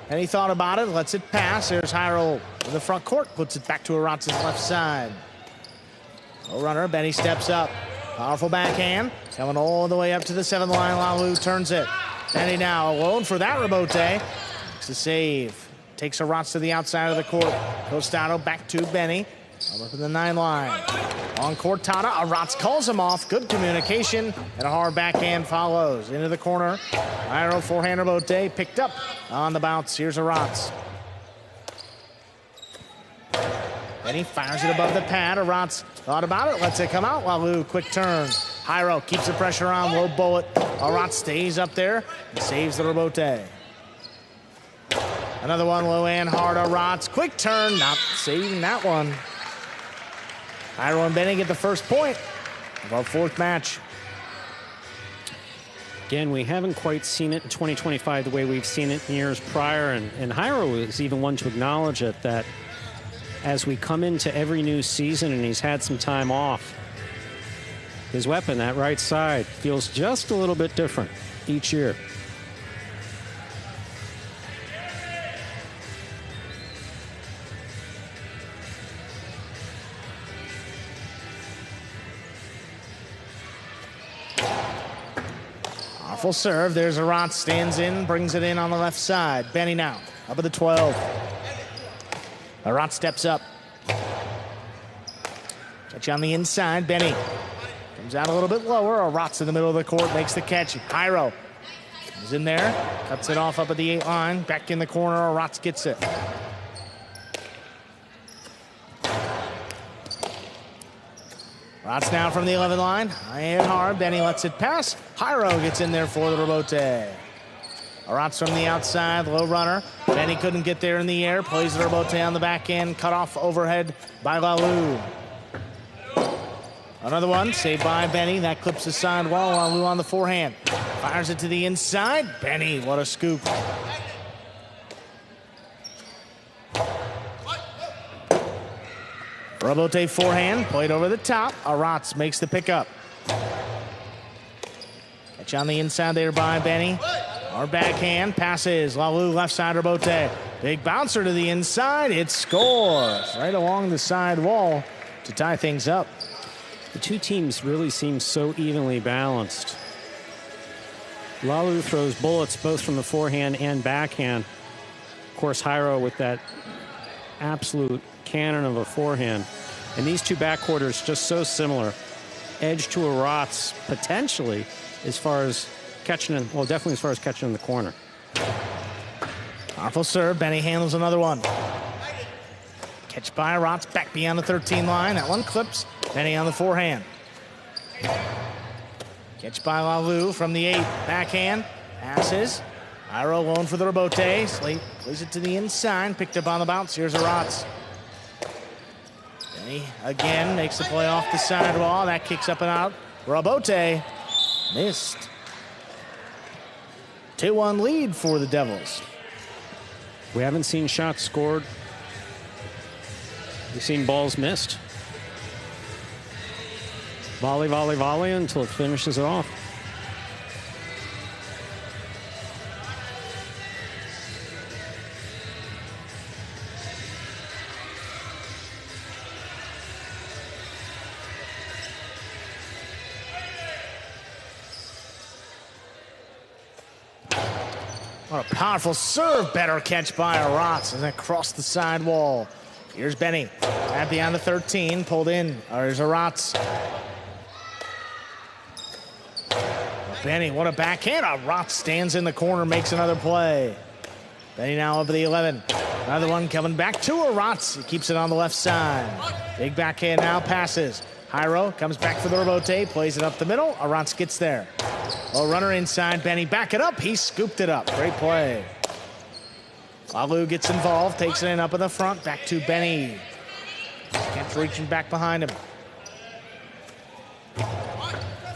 And he thought about it, lets it pass. There's Jairo in the front court, puts it back to Arats' left side. No runner, Benny steps up. Powerful backhand. Coming all the way up to the 7th line. Lalu turns it. Benny now alone for that rebote. Makes the save. Takes a Rotz to the outside of the court. Costado back to Benny. Up in the 9 line. On court, Tata. Rotz calls him off. Good communication. And a hard backhand follows. Into the corner. Iro forehand rebote. Picked up on the bounce. Here's a Rotz. Benny fires it above the pad. Rotz thought about it. Lets it come out. Lalu, quick turn. Jairo keeps the pressure on. Low bullet. Rotz stays up there and saves the rebote. Another one low and hard. Rotz. Quick turn. Not saving that one. Jairo and Benny get the first point of our 4th match. Again, we haven't quite seen it in 2025 the way we've seen it in years prior. And Jairo is even one to acknowledge it, that as we come into every new season and he's had some time off, his weapon, that right side, feels just a little bit different each year. Full serve. There's a Rotz. Stands in, brings it in on the left side. Benny now up at the 12. Rotz steps up. Catch on the inside. Benny comes out a little bit lower. Rotz in the middle of the court makes the catch. Jairo is in there. Cuts it off up at the 8 line. Back in the corner. Rotz gets it. Rotz now from the 11 line. High and hard. Benny lets it pass. Jairo gets in there for the rebote. Rotz from the outside. Low runner. Benny couldn't get there in the air. Plays the rebote on the back end. Cut off overhead by Lalu. Another one. Saved by Benny. That clips the side wall. Lalu on the forehand. Fires it to the inside. Benny, what a scoop. Rebote forehand, played over the top. Rotz makes the pickup. Catch on the inside there by Benny. Our backhand passes. Lalu left side rebote. Big bouncer to the inside. It scores right along the side wall to tie things up. The two teams really seem so evenly balanced. Lalu throws bullets both from the forehand and backhand. Of course, Jairo with that absolute cannon of a forehand. And these two backcourters just so similar. Edge to a Rotz potentially as far as catching in, well, definitely as far as catching in the corner. Powerful serve. Benny handles another one. Catch by Rotz back beyond the 13 line. That one clips. Benny on the forehand. Catch by Lalu from the 8. Backhand. Passes. Jairo alone for the rebote. Slate plays it to the inside. Picked up on the bounce. Here's a Rotz. Benny again makes the play off the sidewall. That kicks up and out. Rebote missed. 2-1 lead for the Devils. We haven't seen shots scored. We've seen balls missed. Volley, volley, volley until it finishes it off. What a powerful serve. Better catch by a Rotz and then across the side wall. Here's Benny. At beyond the 13. Pulled in. There's a Rotz. Benny, what a backhand. A Rotz stands in the corner, makes another play. Benny now up at the 11. Another one coming back to a Rotz. He keeps it on the left side. Big backhand now passes. Jairo comes back for the rebote, plays it up the middle. A Rotz gets there. Oh, runner inside. Benny back it up. He scooped it up. Great play. Lalu gets involved, takes it in up in the front. Back to Benny. Kept reaching back behind him.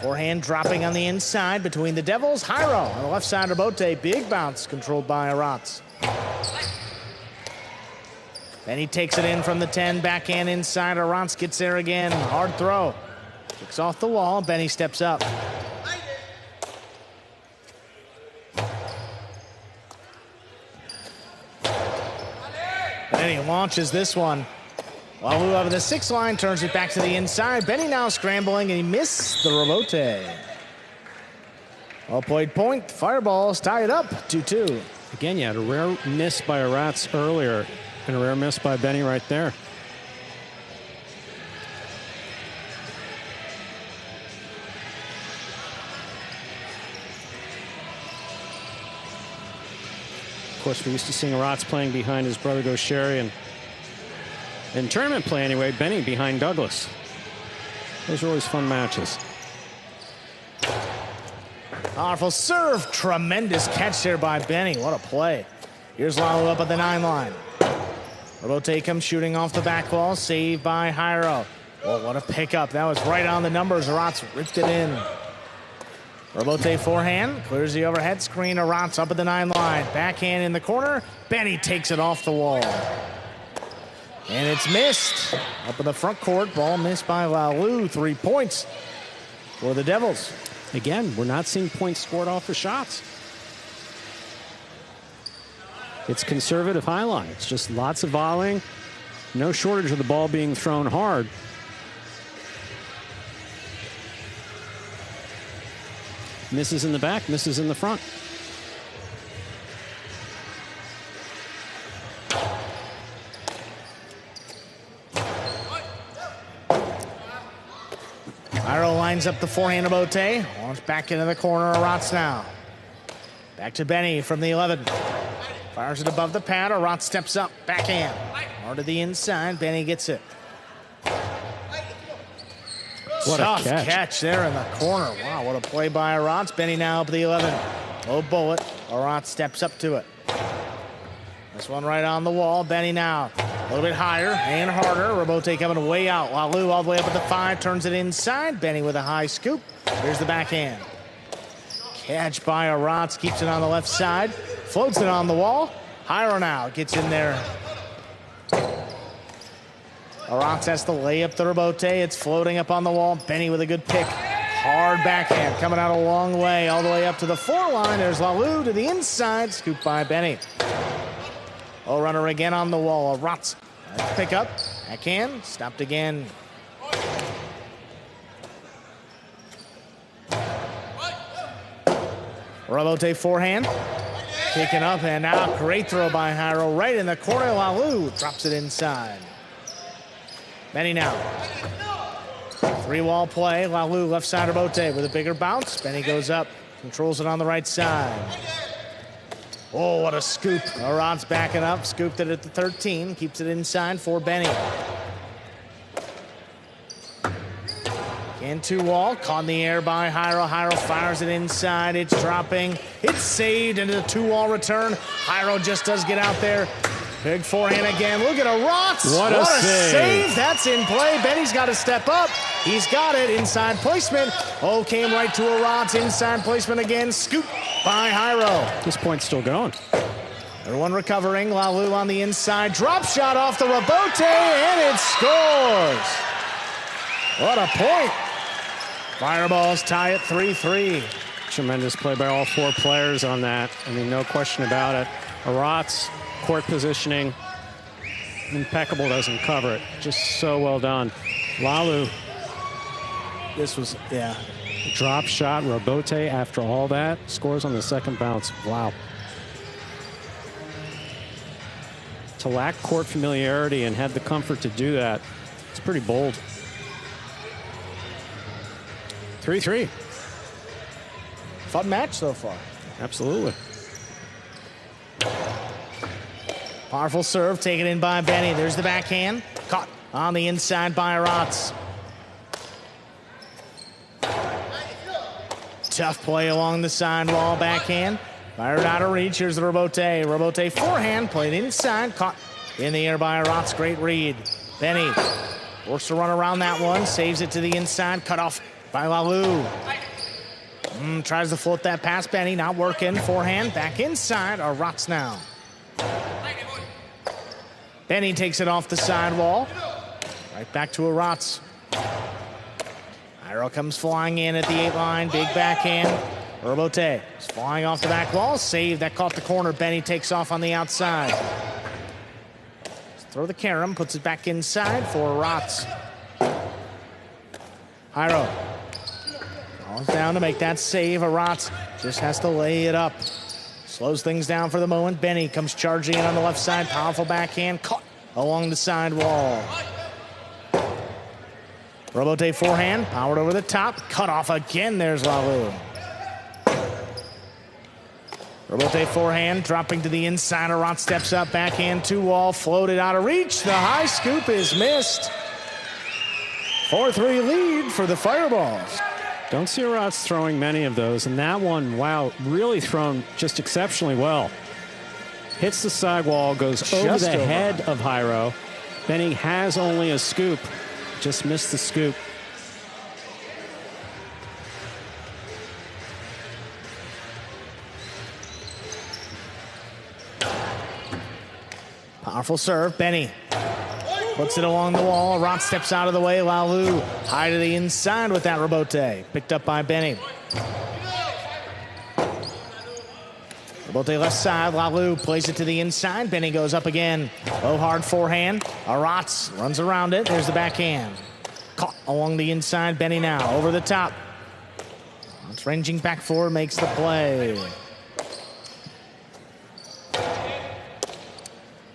Forehand dropping on the inside between the Devils. Jairo on the left side of Bote. Big bounce controlled by Rotz. Benny takes it in from the 10. Backhand inside. Rotz gets there again. Hard throw. Kicks off the wall. Benny steps up. Benny launches this one. Lalu up at the 6 line, turns it back to the inside. Benny now scrambling, and he missed the rebote. Well played point. Fireballs tie it up 2-2. Again, you had a rare miss by Aratz earlier and a rare miss by Benny right there. Of course, we're used to seeing Aratz playing behind his brother Gaucheri, and in tournament play anyway, Benny behind Douglas. Those are always fun matches. Powerful serve. Tremendous catch there by Benny. What a play. Here's Lalu up at the 9 line. Rebote comes shooting off the back wall. Saved by Jairo. Oh, what a pickup. That was right on the numbers. Aratz ripped it in. Rebote forehand. Clears the overhead screen. Aratz up at the 9 line. Backhand in the corner. Benny takes it off the wall. And it's missed. Up in the front court. Ball missed by Lalu. 3 points for the Devils. Again, we're not seeing points scored off the shots. It's conservative high line. It's just lots of volleying. No shortage of the ball being thrown hard. Misses in the back, misses in the front. Jairo lines up the forehand of Bote. Launch back into the corner. Aratz now. Back to Benny from the 11. Fires it above the pad. Aratz steps up. Backhand. Hard to the inside. Benny gets it. What Tough a catch there in the corner. Wow, what a play by Aratz. Benny now up at the 11. Low bullet. Aratz steps up to it. This one right on the wall. Benny now a little bit higher and harder. Rebote coming way out. Lalu all the way up at the 5. Turns it inside. Benny with a high scoop. Here's the backhand. Catch by Aratz. Keeps it on the left side. Floats it on the wall. Jairo now gets in there. Aratz has to lay up the rebote. It's floating up on the wall. Benny with a good pick. Hard backhand coming out a long way. All the way up to the 4 line. There's Lalu to the inside. Scoop by Benny. Oh, runner again on the wall. Aratz. Pick up. Backhand. Stopped again. Rebote forehand. Kicking up and out. Great throw by Jairo. Right in the corner. Lalu drops it inside. Benny now. 3-wall play. Lalu left side of Bote with a bigger bounce. Benny goes up. Controls it on the right side. Oh, what a scoop. Aratz backing up. Scooped it at the 13. Keeps it inside for Benny. In 2-wall. Caught in the air by Jairo. Jairo fires it inside. It's dropping. It's saved into the 2-wall return. Jairo just does get out there. Big forehand again. Look at Aratz. What a save. That's in play. Benny's got to step up. He's got it. Inside placement. Oh, came right to Aratz. Inside placement again. Scoop by Jairo. This point's still going. Everyone recovering. Lalu on the inside. Drop shot off the rebote, and it scores. What a point. Fireballs tie it 3-3. Tremendous play by all 4 players on that. I mean, no question about it. Aratz, court positioning, impeccable, doesn't cover it. Just so well done. Lalu. This was, yeah. Drop shot, rebote after all that. Scores on the second bounce. Wow. To lack court familiarity and have the comfort to do that, it's pretty bold. 3-3. Fun match so far. Absolutely. Powerful serve taken in by Benny. There's the backhand. Caught on the inside by Aratz. Tough play along the sidewall. Backhand. Fired out of reach. Here's the rebote. Rebote forehand. Played inside. Caught in the air by Aratz. Great read. Benny forced to run around that one. Saves it to the inside. Cut off by Lalu. Tries to float that past Benny. Not working. Forehand. Back inside. Aratz now. Benny takes it off the sidewall. Right back to Aratz. Jairo comes flying in at the 8 line. Big backhand. Rebote is flying off the back wall. Save. That caught the corner. Benny takes off on the outside. Throw the carom, puts it back inside for Rotz. Jairo falls down to make that save. Rotz just has to lay it up. Slows things down for the moment. Benny comes charging in on the left side. Powerful backhand caught along the side wall. Robote forehand, powered over the top. Cut off again, there's Lalu. Robote forehand, dropping to the inside. Rotz steps up, backhand 2-wall, floated out of reach. The high scoop is missed. 4-3 lead for the Fireballs. Don't see Rotz throwing many of those, and that one, wow, really thrown just exceptionally well. Hits the sidewall, goes over the head of Jairo. Benny has only a scoop, just missed the scoop. Powerful serve, Benny puts it along the wall. Rotz steps out of the way. Lalu high to the inside with that rebote. Picked up by Benny. Rebote left side. Lalu plays it to the inside. Benny goes up again. Low hard forehand. Rotz runs around it. There's the backhand. Caught along the inside. Benny now over the top. Rotz ranging back forward, makes the play.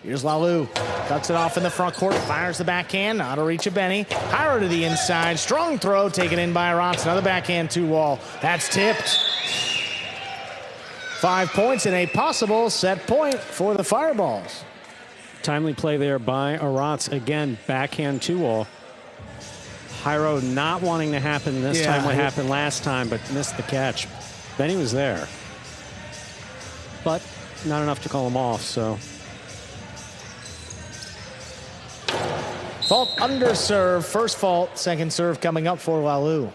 Here's Lalu. Cuts it off in the front court. Fires the backhand. Out of reach of Benny. Jairo to the inside. Strong throw taken in by Rotz. Another backhand 2-wall. That's tipped. 5 points and a possible set point for the Fireballs. Timely play there by Rotz. Again, backhand 2-wall. Jairo not wanting to happen this time what happened last time, but missed the catch. Benny was there, but not enough to call him off, so. Fault under serve. First fault. Second serve coming up for Lalu.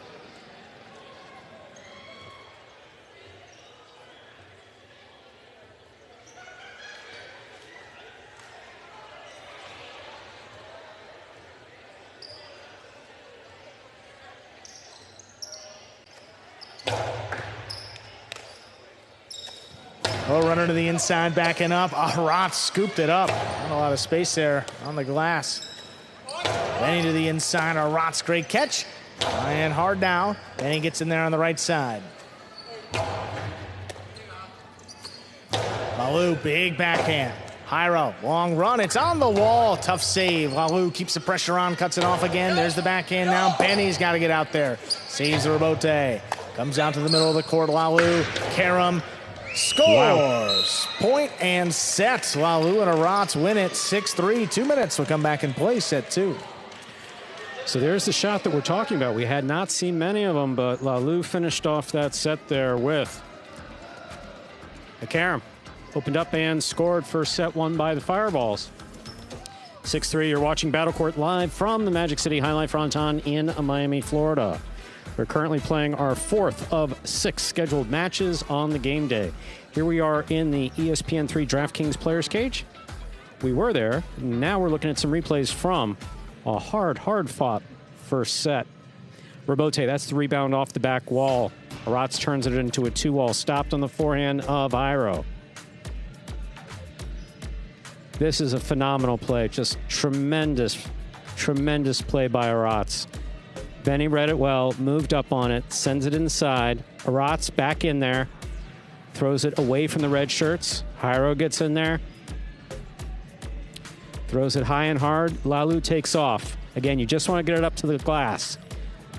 Oh, runner to the inside, backing up. Rotz scooped it up. Not a lot of space there on the glass. Benny to the inside. Rotz, great catch. And hard now. Benny gets in there on the right side. Lalu, big backhand. Jairo, long run. It's on the wall. Tough save. Lalu keeps the pressure on, cuts it off again. There's the backhand now. Benny's got to get out there. Saves the rebote. Comes out to the middle of the court. Lalu, carom. Scores! Wow. Point and set. Lalu and Rotz win it 6-3. 2 minutes will come back and play set 2. So there's the shot that we're talking about. We had not seen many of them, but Lalu finished off that set there with a carom. Opened up and scored. First set won by the Fireballs. 6-3, you're watching Battle Court live from the Magic City Highlight Fronton in Miami, Florida. We're currently playing our 4th of 6 scheduled matches on the game day. Here we are in the ESPN3 DraftKings Players Cage. We were there. Now we're looking at some replays from a hard-fought first set. Rebote, that's the rebound off the back wall. Rotz turns it into a 2-wall, stopped on the forehand of Jairo. This is a phenomenal play. Just tremendous play by Rotz. Benny read it well, moved up on it, sends it inside. Rotz back in there, throws it away from the red shirts. Jairo gets in there, throws it high and hard. Lalu takes off. Again, you just want to get it up to the glass,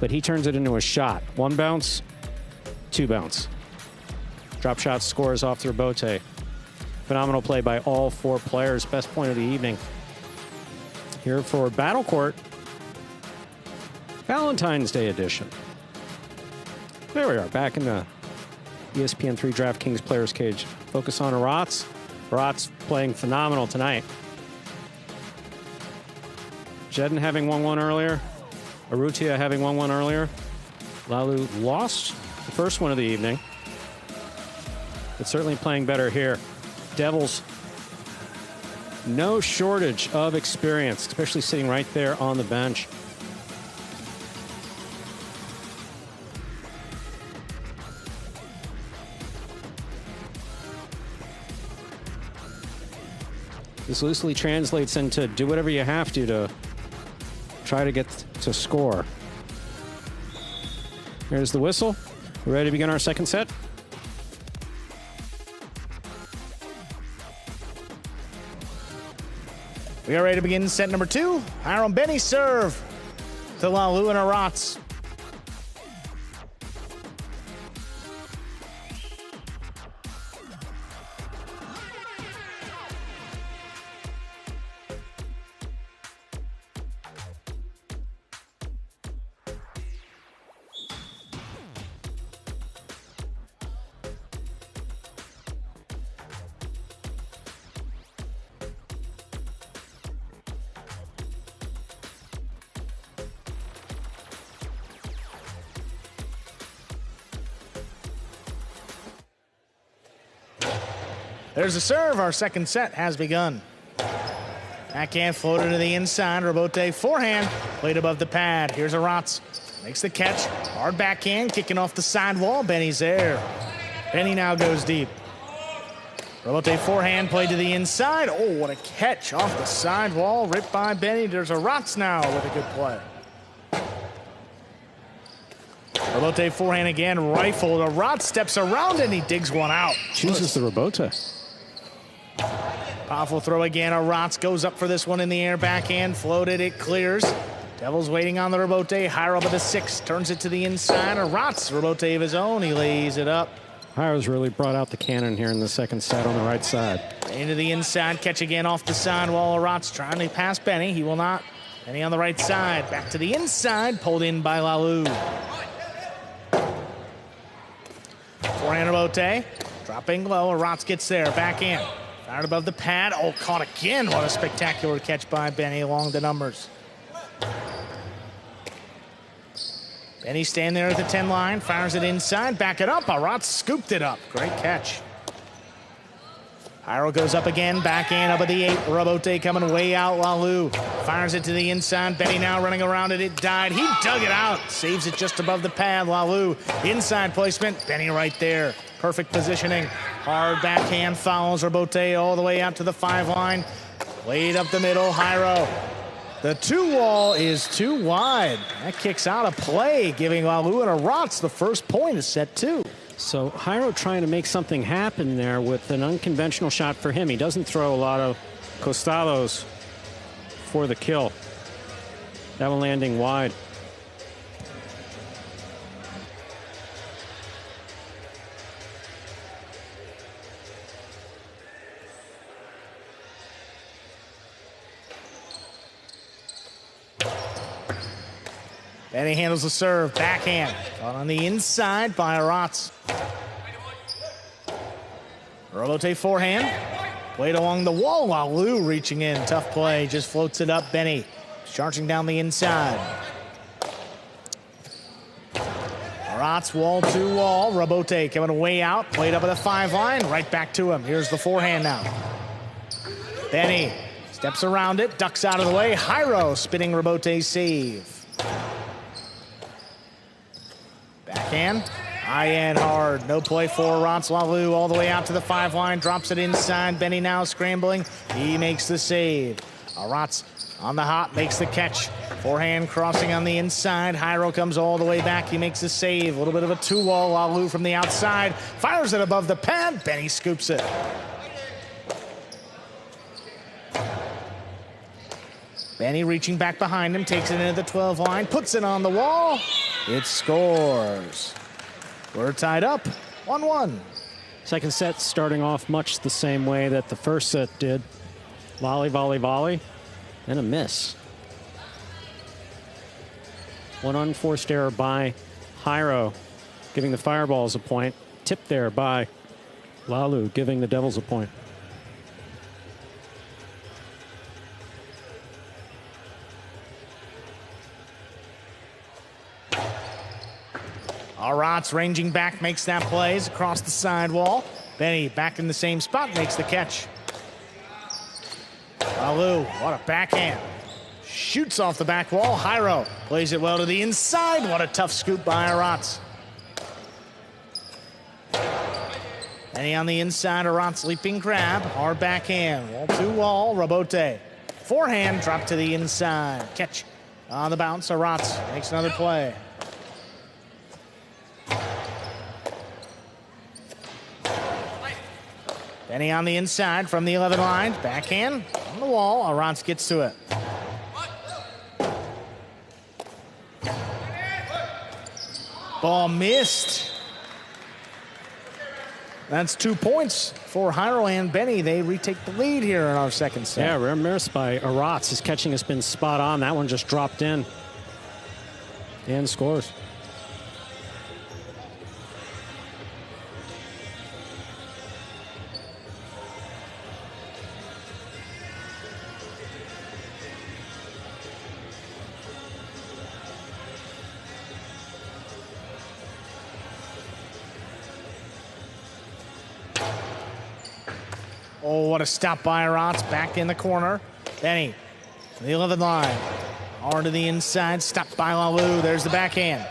but he turns it into a shot. 1 bounce, 2 bounce. Drop shot scores off the rebote. Phenomenal play by all 4 players. Best point of the evening. Here for Battle Court, Valentine's Day edition. There we are, back in the ESPN3 DraftKings Players Cage. Focus on Rotz. Rotz playing phenomenal tonight. Jedin having 1-1 earlier. Urrutia having 1-1 earlier. Lalu lost the first one of the evening, but certainly playing better here. Devils, no shortage of experience, especially sitting right there on the bench. This loosely translates into do whatever you have to try to get to score. Here's the whistle. We're ready to begin our second set. We are ready to begin set number 2. Hiram Benny serve to Lalu and Arats. There's the serve. Our second set has begun. Backhand floated to the inside. Rebote forehand. Played above the pad. Here's Arats. Makes the catch. Hard backhand. Kicking off the sidewall. Benny's there. Benny now goes deep. Rebote forehand. Played to the inside. Oh, what a catch off the sidewall. Ripped by Benny. There's Arats now with a good play. Rebote forehand again. Rifled. Arats steps around and he digs one out. Chooses the Rebote. Powerful throw again. Arats goes up for this one in the air. Backhand floated. It clears. Devils waiting on the Rebote. Hyro with a 6. Turns it to the inside. Arats, Rebote of his own. He lays it up. Hyro's really brought out the cannon here in the second set on the right side. Into the inside. Catch again off the sidewall. Arats trying to pass Benny. He will not. Benny on the right side. Back to the inside. Pulled in by Lalu. Forehand Rebote. Dropping low. Arats gets there. Backhand. Fired above the pad. Oh, caught again. What a spectacular catch by Benny along the numbers. Benny standing there at the 10 line. Fires it inside. Back it up. Arats scooped it up. Great catch. Hyro goes up again. Backhand up at the 8. Rebote coming way out. Lalu fires it to the inside. Benny now running around it. It died. He dug it out. Saves it just above the pad. Lalu inside placement. Benny right there. Perfect positioning. Hard backhand follows Rebote all the way out to the 5 line. Played up the middle. Hyro. The 2 wall is too wide. That kicks out of play, giving Lalu and Arats the first point of set 2. So Hyro trying to make something happen there with an unconventional shot for him. He doesn't throw a lot of costados for the kill. That one landing wide. Benny handles the serve, backhand. Caught on the inside by Arats. Rebote forehand. Played along the wall while Lou reaching in. Tough play, just floats it up. Benny charging down the inside. Arats wall to wall. Rebote coming way out. Played up at the 5 line. Right back to him. Here's the forehand now. Benny steps around it. Ducks out of the way. Hyro spinning Rebote save. Backhand, high and hard. No play for Arats. Lalu all the way out to the 5 line. Drops it inside. Benny now scrambling. He makes the save. Arats on the hop, makes the catch. Forehand crossing on the inside. Hyro comes all the way back. He makes the save. A little bit of a 2-wall. Lalu from the outside. Fires it above the pad. Benny scoops it. Benny reaching back behind him, takes it into the 12 line, puts it on the wall. It scores. We're tied up, 1-1. Second set starting off much the same way that the first set did. Volley, volley, volley, and a miss. One unforced error by Hyro, giving the Fireballs a point. Tipped there by Lalu, giving the Devils a point. Arats ranging back, makes that plays across the sidewall. Benny back in the same spot, makes the catch. Lalu, what a backhand. Shoots off the back wall. Hyro plays it well to the inside. What a tough scoop by Arats. Benny on the inside, Arant's leaping grab, hard backhand, wall to wall, Robote. Forehand, drop to the inside, catch on the bounce, Arant makes another play. Benny on the inside from the 11 line, backhand on the wall, Arant gets to it. Ball missed. That's 2 points for Jairo and Benny. They retake the lead here in our second set. Yeah, rare miss by Arats. His catching has been spot on. That one just dropped in. And scores. Oh, what a stop by Arats. Back in the corner. Benny, the 11 line. Hard to the inside. Stopped by Lalu. There's the backhand.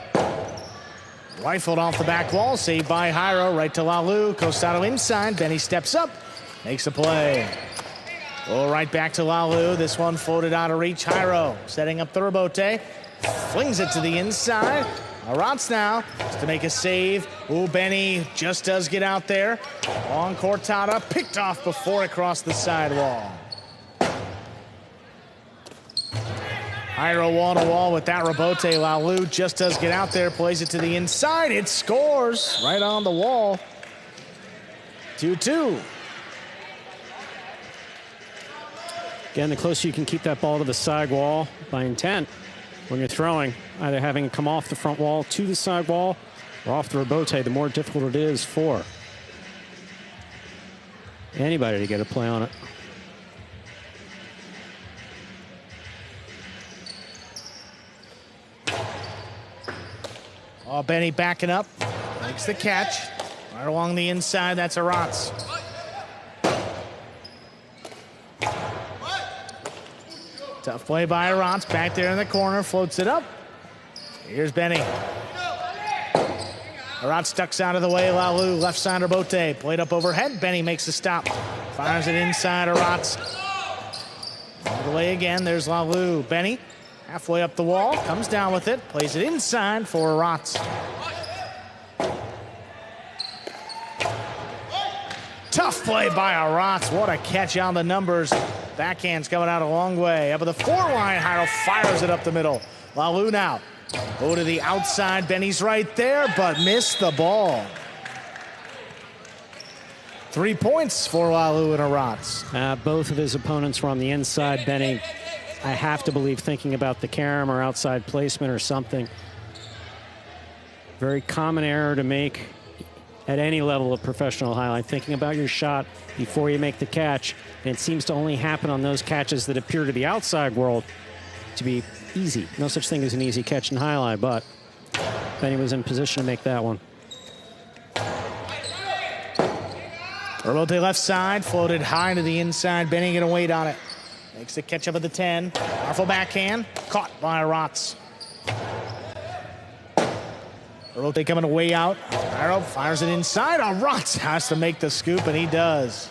Rifled off the back wall. Saved by Jairo. Right to Lalu. Costado inside. Benny steps up. Makes a play. Oh, right back to Lalu. This one floated out of reach. Jairo setting up the rebote. Flings it to the inside. Arats now just to make a save. Ooh, Benny just does get out there. Long Cortada, picked off before it crossed the sidewall. Jairo wall to wall with that rebote. Lalu just does get out there, plays it to the inside. It scores right on the wall. 2-2. Again, the closer you can keep that ball to the side wall by intent when you're throwing, either having it come off the front wall to the side wall or off the rebote, the more difficult it is for anybody to get a play on it. Oh, Benny backing up, makes the catch. Right along the inside, that's Arats. Tough play by Arats, back there in the corner, floats it up. Here's Benny. Arats ducks out of the way, Lalu, left side rebote, played up overhead, Benny makes the stop. Fires it inside, Arats. All the way again, there's Lalu. Benny, halfway up the wall, comes down with it, plays it inside for Arats. Tough play by Arats, what a catch on the numbers. Backhand's coming out a long way. Up at the 4 line, Jairo fires it up the middle. Lalu now. Go to the outside. Benny's right there, but missed the ball. 3 points for Lalu and Arats. Both of his opponents were on the inside. Benny, I have to believe, thinking about the carom or outside placement or something. Very common error to make at any level of professional highlight, thinking about your shot before you make the catch. And it seems to only happen on those catches that appear to the outside world to be easy. No such thing as an easy catch in highlight, but Benny was in position to make that one. Rebote left side, floated high to the inside. Benny gonna wait on it. Makes the catch up at the 10. Powerful backhand, caught by Arats. Rebote coming way out. Jairo fires it inside. Arats has to make the scoop, and he does.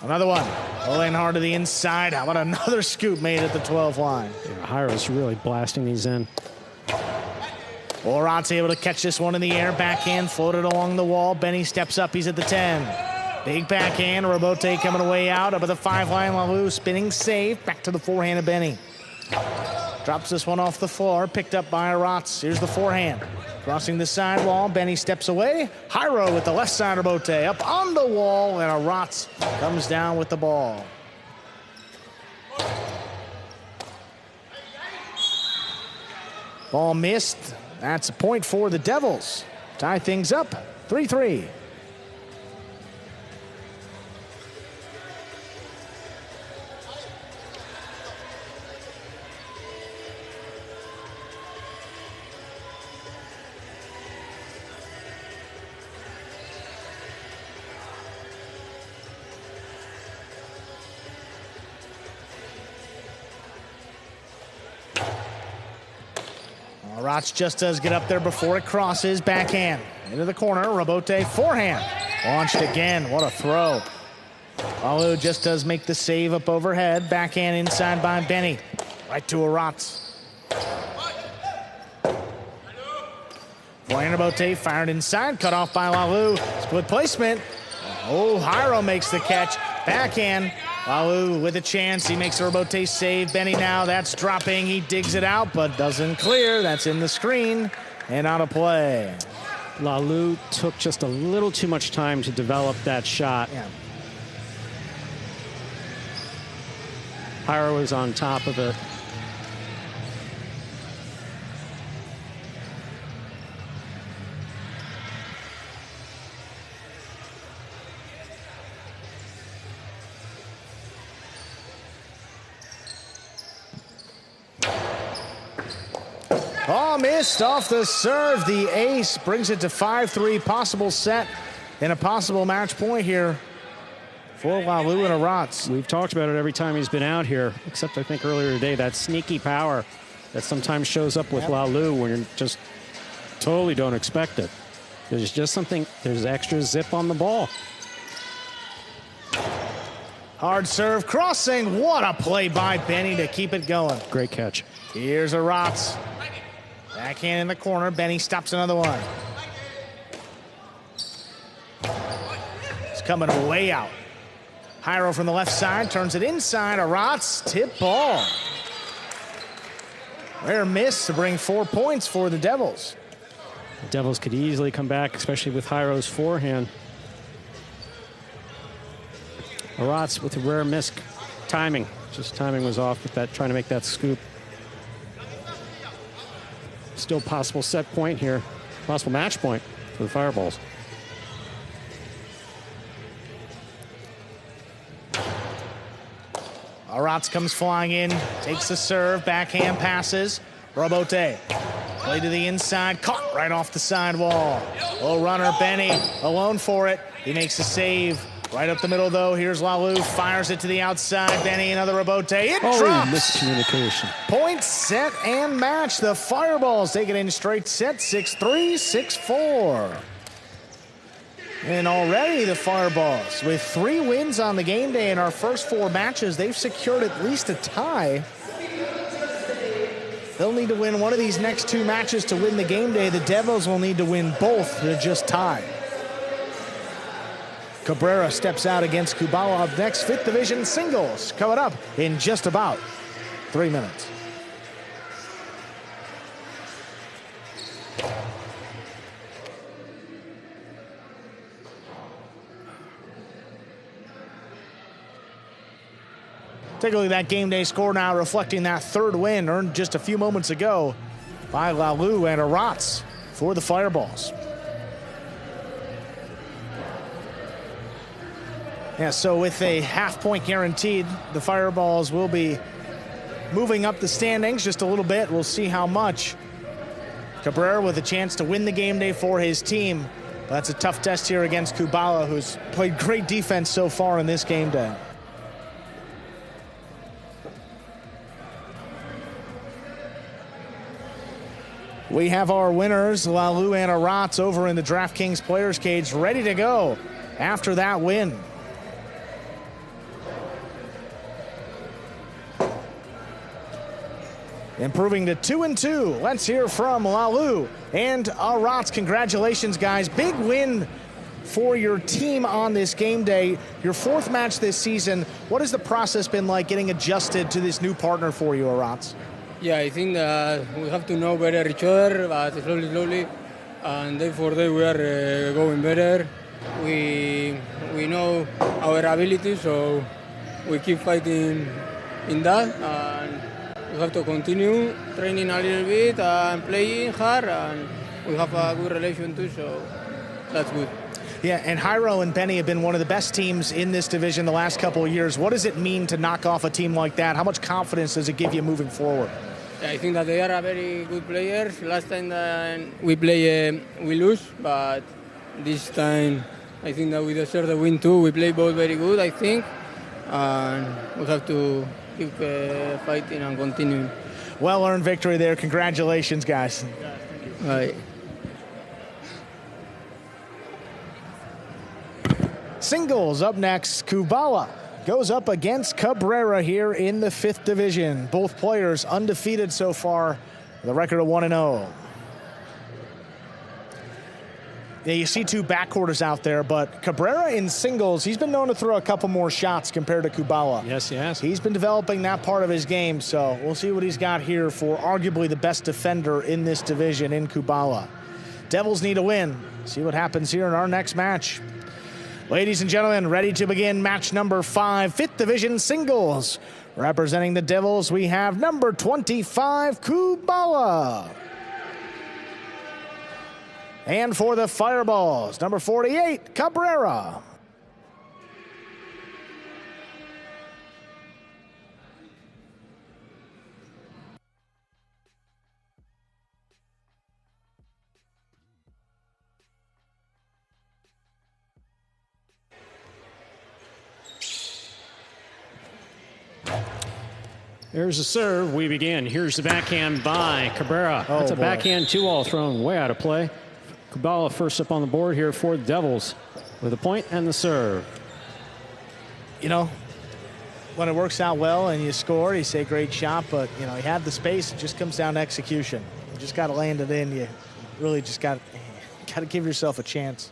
Another one. Rolling hard to the inside. How about another scoop made at the 12 line? Yeah, Jairo's really blasting these in. Arats able to catch this one in the air. Backhand floated along the wall. Benny steps up. He's at the 10. Big backhand. Rebote coming way out. Up at the 5 line. Lalu spinning save. Back to the forehand of Benny. Drops this one off the floor. Picked up by Arats. Here's the forehand. Crossing the sidewall. Benny steps away. Jairo with the left side rebote. Up on the wall. And Arats comes down with the ball. Ball missed. That's a point for the Devils. Tie things up. 3-3. Arats just does get up there before it crosses. Backhand. Into the corner, Rabote forehand. Launched again, what a throw. Lalu just does make the save up overhead. Backhand inside by Benny. Right to Aratz. Forehand Rabote fired inside, cut off by Lalu. Split placement. Oh, Jairo makes the catch. Backhand. Lalu with a chance. He makes a Rabote save. Benny now, that's dropping. He digs it out, but doesn't clear. That's in the screen and out of play. Lalu took just a little too much time to develop that shot. Yeah. Jairo was on top of it. Oh, missed off the serve. The ace brings it to 5-3. Possible set and a possible match point here for Lalu and Aratz. We've talked about it every time he's been out here, except I think earlier today, that sneaky power that sometimes shows up with Lalu when you just totally don't expect it. There's just something, there's extra zip on the ball. Hard serve, crossing. What a play by Benny to keep it going. Great catch. Here's Aratz. Backhand in the corner. Benny stops another one. It's coming way out. Jairo from the left side turns it inside. Aratz, tip ball. Rare miss to bring 4 points for the Devils. The Devils could easily come back, especially with Jairo's forehand. Aratz with a rare miss. Timing. Just timing was off with that, trying to make that scoop. Still possible set point here. Possible match point for the Fireballs. Aratz comes flying in, takes the serve, backhand passes. Rabote, play to the inside, caught right off the sidewall. Low runner, Benny, alone for it. He makes the save. Right up the middle, though. Here's Lalu, fires it to the outside. Benny, another Rabote. It drops. Miscommunication. Point, set, and match. The Fireballs take it in straight set, 6-3, 6-4. And already the Fireballs, with 3 wins on the game day in our first 4 matches, they've secured at least a tie. They'll need to win one of these next 2 matches to win the game day. The Devils will need to win both to just tie. Cabrera steps out against Kubala up next. 5th Division singles coming up in just about 3 minutes. Take a look at that game day score now, reflecting that 3rd win earned just a few moments ago by Lalu and Aratz for the Fireballs. Yeah, so with a half-point guaranteed, the Fireballs will be moving up the standings just a little bit. We'll see how much. Cabrera with a chance to win the game day for his team. That's a tough test here against Kubala, who's played great defense so far in this game day. We have our winners, Lalu and Aratz, over in the DraftKings Players Cage, ready to go after that win. Improving to 2-2. Let's hear from Lalu and Aratz. Congratulations, guys. Big win for your team on this game day. Your 4th match this season. What has the process been like getting adjusted to this new partner for you, Aratz? Yeah, I think that we have to know better each other, but slowly. And day for day we are going better. We know our abilities, so we keep fighting in that. And we have to continue training a little bit and playing hard, and we have a good relation too, so that's good. Yeah, and Jairo and Benny have been one of the best teams in this division the last couple of years. What does it mean to knock off a team like that? How much confidence does it give you moving forward? I think that they are a very good players. Last time that we play, we lose, but this time I think that we deserve the win too. We play both very good, I think, and we have to keep fighting and continuing. Well-earned victory there. Congratulations, guys. Thank you. Bye. Singles up next. Kubala goes up against Cabrera here in the 5th division. Both players undefeated so far, with a record of 1-0. Yeah, you see two backcourters out there, but Cabrera in singles, he's been known to throw a couple more shots compared to Kubala. Yes, he has. He's been developing that part of his game, so we'll see what he's got here for arguably the best defender in this division in Kubala. Devils need a win. See what happens here in our next match. Ladies and gentlemen, ready to begin match number 5, 5th division singles. Representing the Devils, we have number 25, Kubala. And for the Fireballs, number 48, Cabrera. Here's the serve. We begin. Here's the backhand by Cabrera. That's a backhand 2-all thrown way out of play. Kubala first up on the board here for the Devils with a point and the serve. You know, when it works out well and you score, you say great shot, but, you know, you have the space. It just comes down to execution. You just got to land it in. You really just got to give yourself a chance.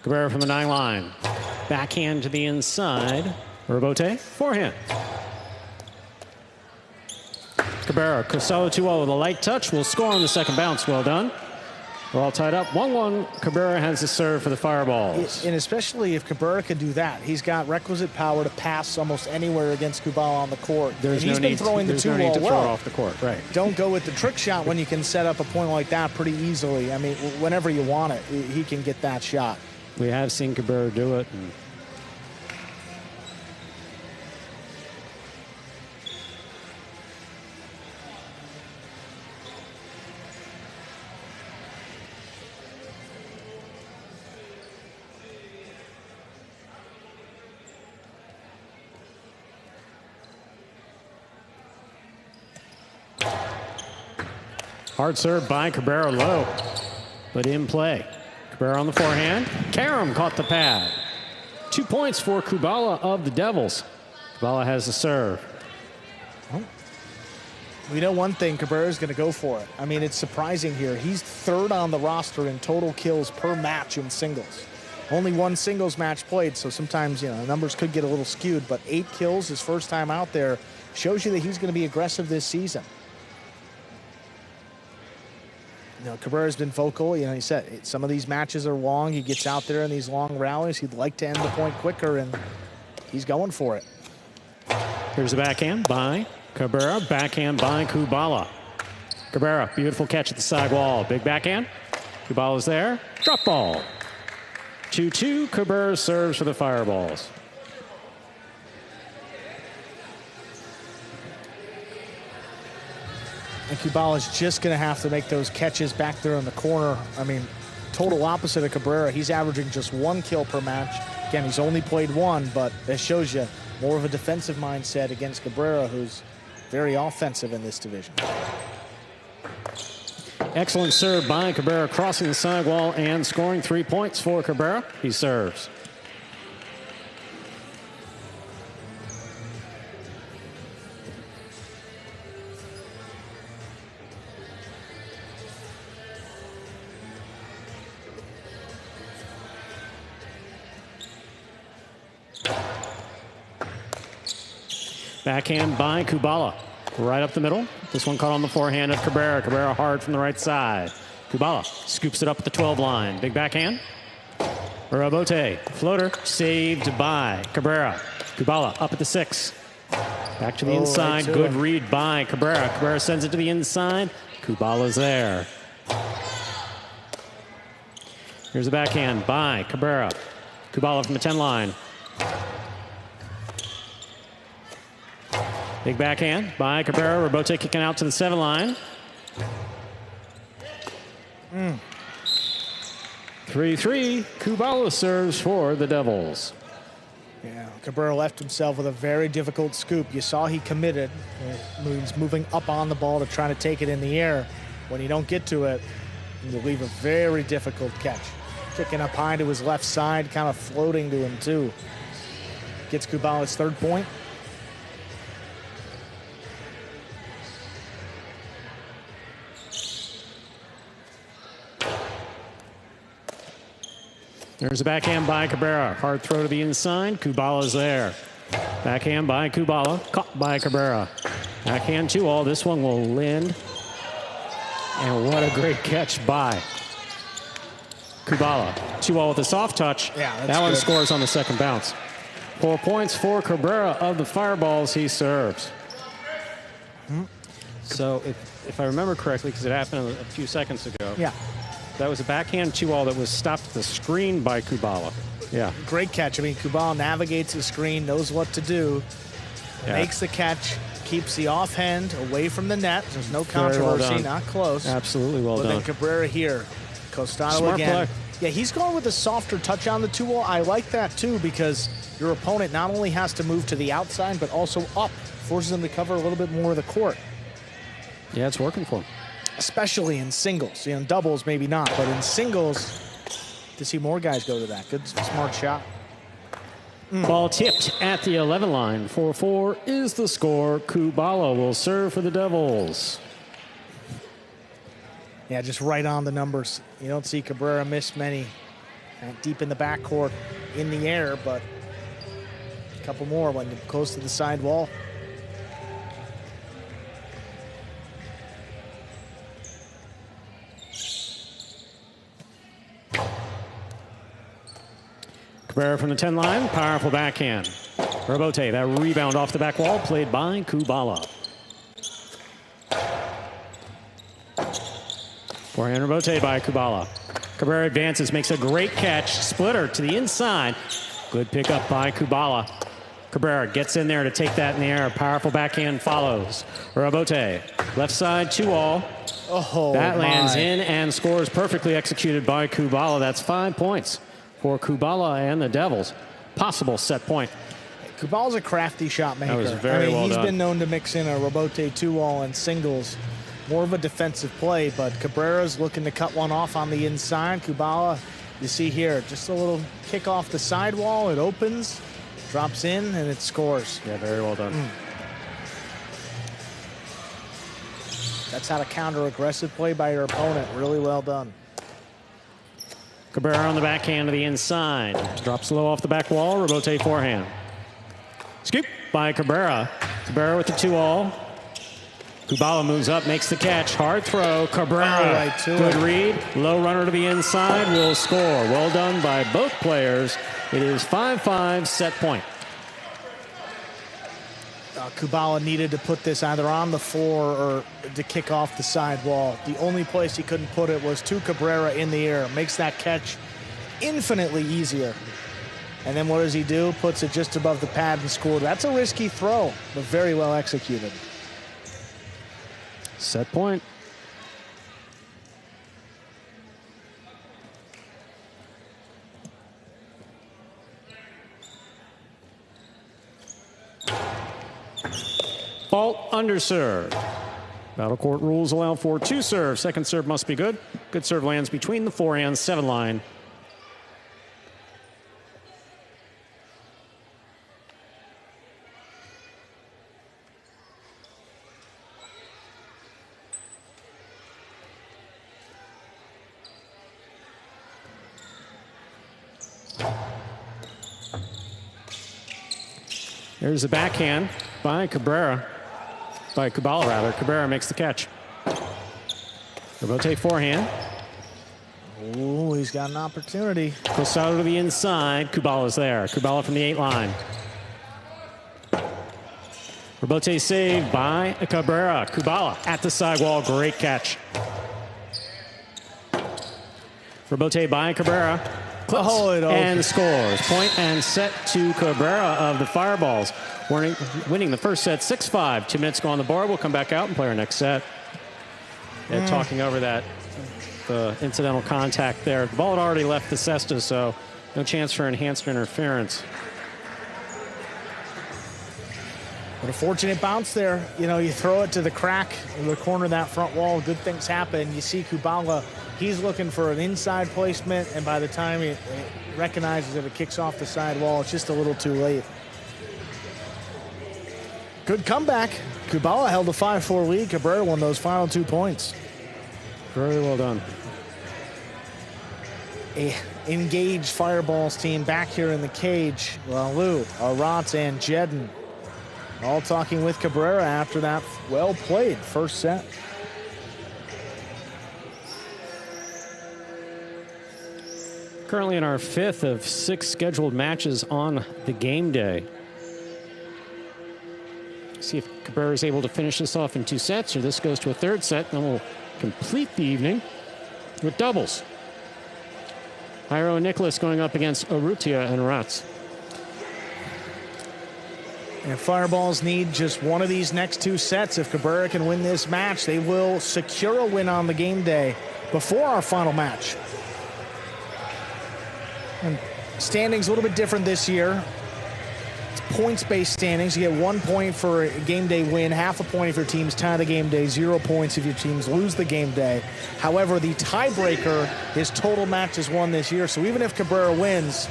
Cabrera from the 9 line. Backhand to the inside. Robote, forehand. Cabrera, Costello 2-0 with a light touch. Will score on the second bounce. Well done. We're all tied up. 1-1. Cabrera has the serve for the Fireballs. And especially if Cabrera can do that, he's got requisite power to pass almost anywhere against Kubala on the court. There's no need to throw it off the court. Right. Don't go with the trick shot when you can set up a point like that pretty easily. I mean, whenever you want it, he can get that shot. We have seen Cabrera do it. Hard serve by Cabrera, low, but in play. Cabrera on the forehand. Karam caught the pad. 2 points for Kubala of the Devils. Kubala has the serve. We know one thing, Cabrera's going to go for it. I mean, it's surprising here. He's 3rd on the roster in total kills per match in singles. Only 1 singles match played, so sometimes, you know, numbers could get a little skewed, but 8 kills his first time out there shows you that he's going to be aggressive this season. You know, Cabrera's been vocal. You know, he said some of these matches are long. He gets out there in these long rallies. He'd like to end the point quicker, and he's going for it. Here's a backhand by Cabrera. Backhand by Kubala. Cabrera, beautiful catch at the side wall. Big backhand. Kubala's there. Drop ball. 2-2. Cabrera serves for the Fireballs. And Kubala's just going to have to make those catches back there in the corner. I mean, total opposite of Cabrera. He's averaging just 1 kill per match. Again, he's only played 1, but that shows you more of a defensive mindset against Cabrera, who's very offensive in this division. Excellent serve by Cabrera, crossing the sidewall and scoring 3 points for Cabrera. He serves. Backhand by Kubala. Right up the middle. This one caught on the forehand of Cabrera. Cabrera hard from the right side. Kubala scoops it up at the 12 line. Big backhand. Robote. Floater saved by Cabrera. Kubala up at the 6. Back to the inside. Right, good read by Cabrera. Cabrera sends it to the inside. Kubala's there. Here's a backhand by Cabrera. Kubala from the 10 line. Big backhand by Cabrera. Robote kicking out to the 7 line. 3-3. Kubala serves for the Devils. Yeah, Cabrera left himself with a very difficult scoop. You saw he committed. He's moving up on the ball to try to take it in the air. When you don't get to it, you leave a very difficult catch. Kicking up high to his left side, kind of floating to him too. Gets Kubala's third point. There's a backhand by Cabrera. Hard throw to the inside. Kubala's there. Backhand by Kubala. Caught by Cabrera. Backhand 2-all. This one will land. And what a great catch by Kubala. 2-all with a soft touch. Yeah, that one good. scores on the second bounce. 4 points for Cabrera of the fireballs he serves. So if I remember correctly, because it happened a few seconds ago. Yeah. That was a backhand 2-all that was stopped at the screen by Kubala. Yeah. Great catch. I mean, Kubala navigates the screen, knows what to do, makes the catch, keeps the offhand away from the net. There's no controversy, not close. Absolutely well but done. Then Cabrera here. Costado Smart again. play. Yeah, he's going with a softer touch on the 2-all. I like that too, because your opponent not only has to move to the outside, but also up. Forces them to cover a little bit more of the court. Yeah, it's working for him. Especially in singles. In doubles, maybe not, but in singles, to see more guys go to that. Good, smart shot. Ball tipped at the 11 line. 4-4 is the score. Kubala will serve for the Devils. Yeah, just right on the numbers. You don't see Cabrera miss many deep in the backcourt in the air, but a couple more when close to the side wall. Cabrera from the 10 line, powerful backhand. Robote, that rebound off the back wall, played by Kubala. Forehand Robote by Kubala. Cabrera advances, makes a great catch, splitter to the inside. Good pickup by Kubala. Cabrera gets in there to take that in the air. Powerful backhand follows. Robote, left side 2-all. Oh, that lands in and scores perfectly executed by Kubala. That's 5 points for Kubala and the Devils. Possible set point. Kubala's a crafty shot maker. That was very well he's done. been known to mix in a Robote 2-all and singles. More of a defensive play, but Cabrera's looking to cut one off on the inside. Kubala, you see here, just a little kick off the sidewall. It opens, drops in, and it scores. Yeah, very well done. That's how to counter aggressive play by your opponent. Really well done. Cabrera on the backhand to the inside. Drops low off the back wall. Robote forehand. Scoop by Cabrera. Cabrera with the 2-all. Kubala moves up, makes the catch. Hard throw. Cabrera. Good read. Low runner to the inside. Will score. Well done by both players. It is 5-5 set point. Kubala needed to put this either on the floor or to kick off the sidewall. The only place he couldn't put it was to Cabrera in the air. Makes that catch infinitely easier. And then what does he do? Puts it just above the pad and scored. That's a risky throw, but very well executed. Set point. Fault underserve. Battle court rules allow for 2 serves. Second serve must be good. Good serve lands between the 4 and 7 line. There's a backhand by Cabrera. By Kubala, rather. Cabrera makes the catch. Robote forehand. Ooh, he's got an opportunity. Costado to the inside. Kubala's there. Kubala from the 8 line. Robote saved by Cabrera. Kubala at the sidewall. Great catch. Robote by Cabrera. Clips and scores. Point and set to Cabrera of the Fireballs. Winning the first set 6-5. 2 minutes go on the board. We'll come back out and play our next set. And talking over that incidental contact there. The ball had already left the cesta, so no chance for enhanced interference. But a fortunate bounce there. You know, you throw it to the crack in the corner of that front wall, good things happen. You see Kubala, he's looking for an inside placement, and by the time he recognizes that it kicks off the side wall, it's just a little too late. Good comeback. Kubala held a 5-4 lead. Cabrera won those final 2 points. Very well done. A engaged Fireballs team back here in the cage. Lalu, Arat, and Jedden all talking with Cabrera after that well-played first set. Currently in our 5th of 6 scheduled matches on the game day. See if Cabrera is able to finish this off in 2 sets, or this goes to a 3rd set, then we'll complete the evening with doubles. Jairo and Nicholas going up against Urrutia and Rats. And Fireballs need just one of these next 2 sets. If Cabrera can win this match, they will secure a win on the game day before our final match. And standings a little bit different this year. It's points-based standings. You get 1 point for a game day win, half a point if your teams tie the game day, 0 points if your teams lose the game day. However, the tiebreaker is total matches won this year. So even if Cabrera wins,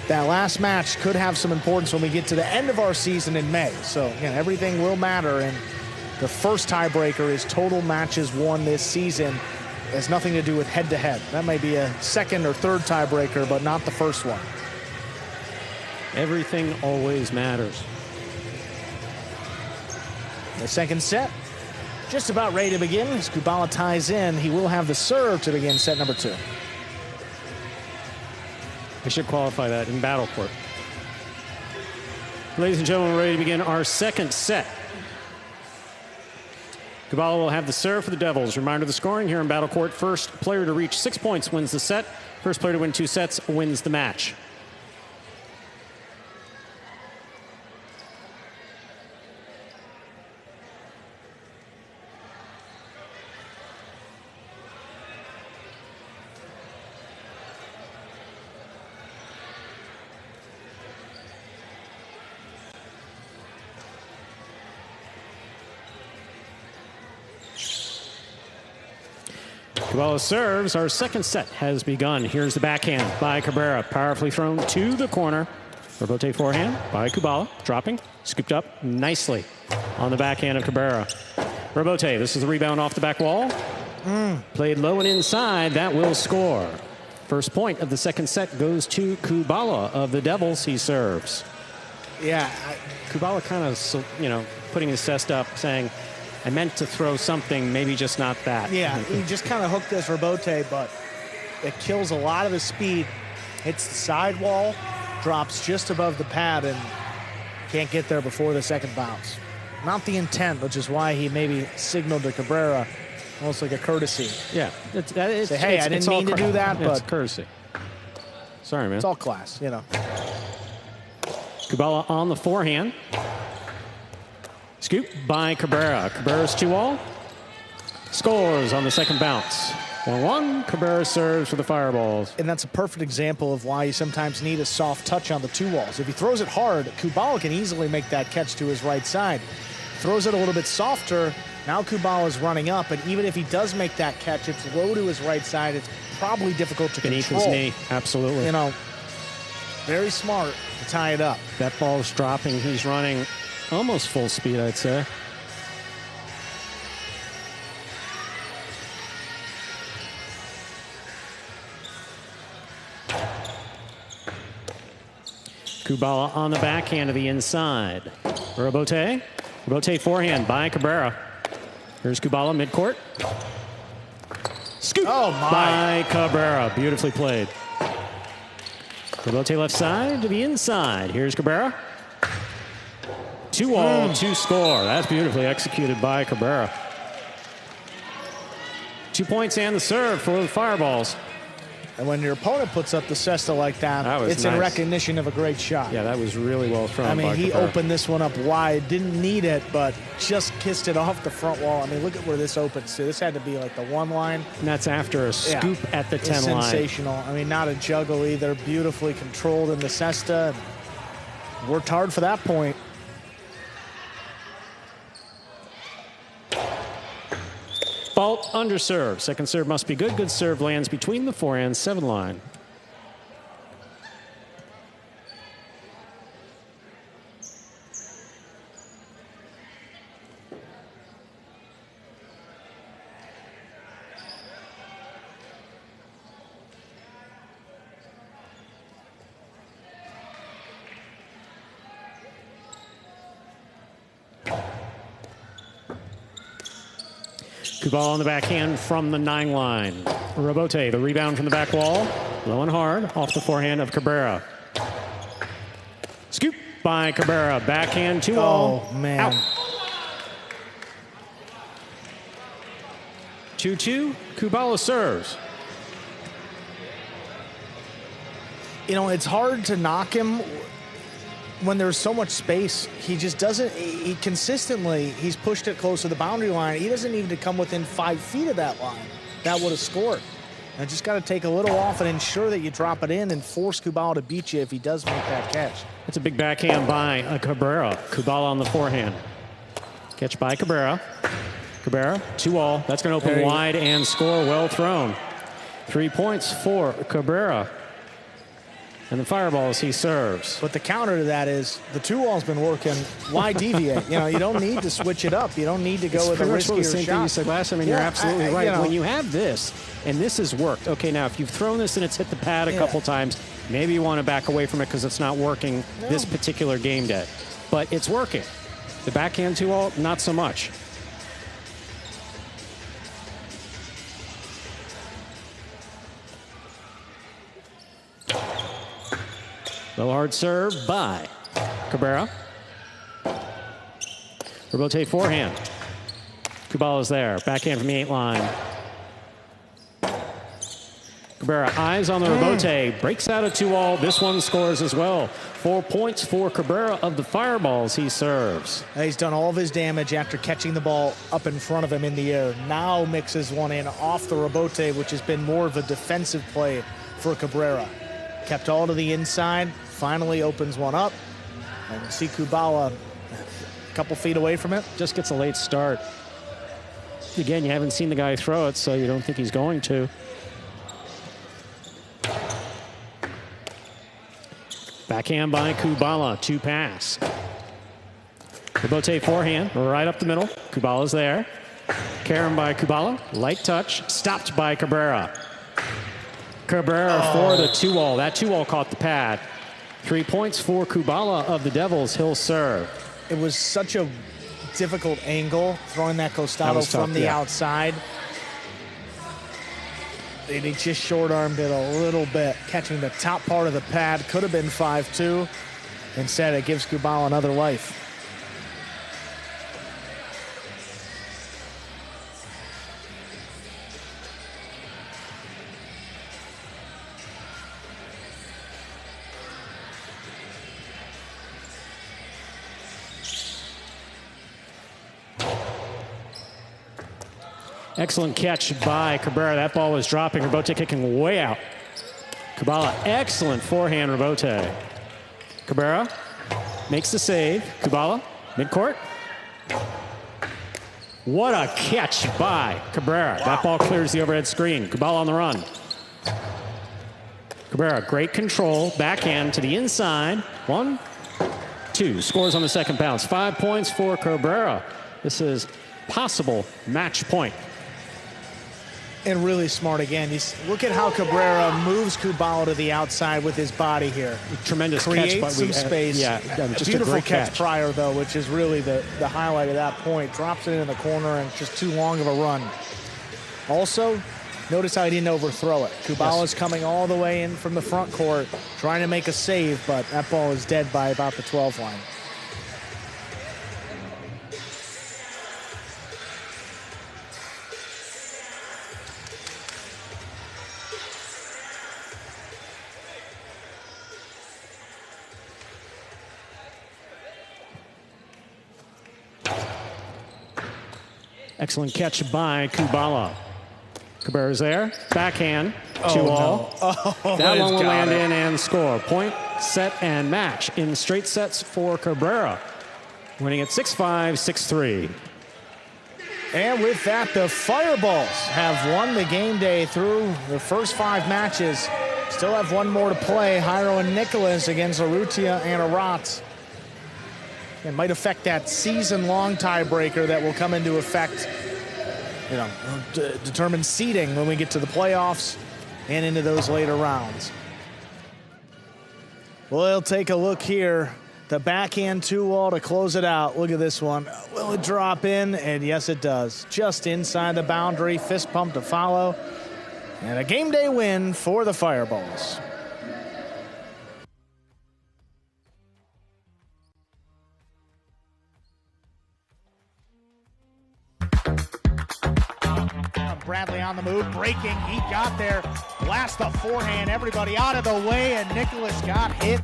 that last match could have some importance when we get to the end of our season in May. So again, everything will matter, and the first tiebreaker is total matches won this season. It has nothing to do with head-to-head. That may be a 2nd or 3rd tiebreaker, but not the first one. Everything always matters. The 2nd set, just about ready to begin. As Kubala ties in, he will have the serve to begin set number 2. I should qualify that in battle court. Ladies and gentlemen, we're ready to begin our 2nd set. Kubala will have the serve for the Devils. Reminder of the scoring here in battle court. First player to reach 6 points wins the set. First player to win 2 sets wins the match. Kubala serves. Our 2nd set has begun. Here's the backhand by Cabrera. Powerfully thrown to the corner. Rebote forehand by Kubala. Dropping. Scooped up nicely on the backhand of Cabrera. Rebote. This is the rebound off the back wall. Played low and inside. That will score. First point of the 2nd set goes to Kubala of the Devils. He serves. Yeah. Kubala kind of, putting his chest up, saying, I meant to throw something, maybe just not that. Yeah, he just kind of hooked this Rebote, but it kills a lot of his speed. Hits the sidewall, drops just above the pad, and can't get there before the 2nd bounce. Not the intent, which is why he maybe signaled to Cabrera, almost like a courtesy. Yeah. Say, hey, I didn't mean to do that, but it's courtesy. Sorry, man. It's all class, Kubala on the forehand. Scoop by Cabrera. Cabrera's 2-all. Scores on the 2nd bounce. 1-1. Cabrera serves for the Fireballs. And that's a perfect example of why you sometimes need a soft touch on the 2-walls. If he throws it hard, Kubala can easily make that catch to his right side. Throws it a little bit softer. Now Kubala's running up, and even if he does make that catch, it's low to his right side. It's probably difficult to beneath control. His knee, absolutely. Very smart to tie it up. That ball's dropping. He's running almost full speed, I'd say. Kubala on the backhand to the inside. Rebote. Rebote forehand by Cabrera. Here's Kubala midcourt. Scoop by Cabrera. Beautifully played. Rebote left side to the inside. Here's Cabrera. 2-all, 2 score. That's beautifully executed by Cabrera. 2 points and the serve for the Fireballs. And when your opponent puts up the cesta like that it's nice. in recognition of a great shot. Yeah, that was really well thrown. I mean, by he Cabrera. opened this one up wide, didn't need it, but just kissed it off the front wall. I mean, look at where this opens to. This had to be like the 1 line. And that's after a scoop at the 10 line. Sensational. I mean, not a juggle either. Beautifully controlled in the cesta. Worked hard for that point. Fault underserve. Second serve must be good. Good serve lands between the 4 and 7 line. Kubala on the backhand from the 9 line. Robote, the rebound from the back wall. Low and hard off the forehand of Cabrera. Scoop by Cabrera. Backhand 2-all. Oh, man. Out. 2-2. Kubala serves. You know, it's hard to knock him when there's so much space. He just doesn't, he consistently, he's pushed it close to the boundary line. He doesn't need to come within 5 feet of that line. That would have scored. And just got to take a little off and ensure that you drop it in and force Kubala to beat you if he does make that catch. That's a big backhand by Cabrera. Kubala on the forehand. Catch by Cabrera. Cabrera, 2-all. That's going to open wide and score. Well thrown. 3 points for Cabrera. And the fireballs he serves. But the counter to that is the 2-all's been working. Why deviate? You know, you don't need to switch it up. You don't need to go with a riskier the same shot. thing you said last time, and Yeah, you're absolutely right. you know, when you have this, and this has worked. Okay, now if you've thrown this and it's hit the pad a couple times, maybe you want to back away from it because it's not working this particular game day. But it's working. The backhand 2-all, not so much. Low hard serve by Cabrera. Robote forehand. Kubala's there. Backhand from the 8 line. Cabrera eyes on the Robote. Breaks out a 2-all. This one scores as well. 4 points for Cabrera of the fireballs he serves. He's done all of his damage after catching the ball up in front of him in the air. Now mixes one in off the Robote, which has been more of a defensive play for Cabrera. Kept all to the inside. Finally opens one up, and see Kubala a couple feet away from it. Just gets a late start. Again, you haven't seen the guy throw it, so you don't think he's going to. Backhand by Kubala, 2 pass. Robote forehand, right up the middle. Kubala's there. Karen by Kubala, light touch, stopped by Cabrera. Cabrera for the 2-all. That 2-all caught the pad. 3 points for Kubala of the Devils. He'll serve. It was such a difficult angle, throwing that costado from the outside. And he just short-armed it a little bit, catching the top part of the pad. Could have been 5-2. Instead, it gives Kubala another life. Excellent catch by Cabrera. That ball was dropping. Robote kicking way out. Kubala, excellent forehand Robote. Cabrera makes the save. Kubala, midcourt. What a catch by Cabrera. Wow. That ball clears the overhead screen. Kubala on the run. Cabrera, great control. Backhand to the inside. 1, 2. Scores on the second bounce. 5 points for Cabrera. This is possible match point. And really smart again. Look at how Cabrera moves Kubala to the outside with his body here. Tremendous Creates catch. some space. Just a beautiful great catch prior, though, which is really the highlight of that point. Drops it in the corner and just too long of a run. Also, notice how he didn't overthrow it. Kubala's coming all the way in from the front court, trying to make a save, but that ball is dead by about the 12 line. Excellent catch by Kubala. Cabrera's there. Backhand. 2-all. No. That one will land in and score. Point, set, and match in straight sets for Cabrera. Winning at 6-5, 6-3. And with that, the Fireballs have won the game day through the first 5 matches. Still have one more to play. Jairo and Nicholas against Urrutia and Arat. It might affect that season-long tiebreaker that will come into effect, determine seeding when we get to the playoffs and into those later rounds. We'll take a look here. The backhand 2-wall to close it out. Look at this one. Will it drop in? And yes, it does. Just inside the boundary. Fist pump to follow. And a game day win for the Fireballs. Bradley on the move, breaking. He got there. Blast the forehand. Everybody out of the way, and Nicholas got hit.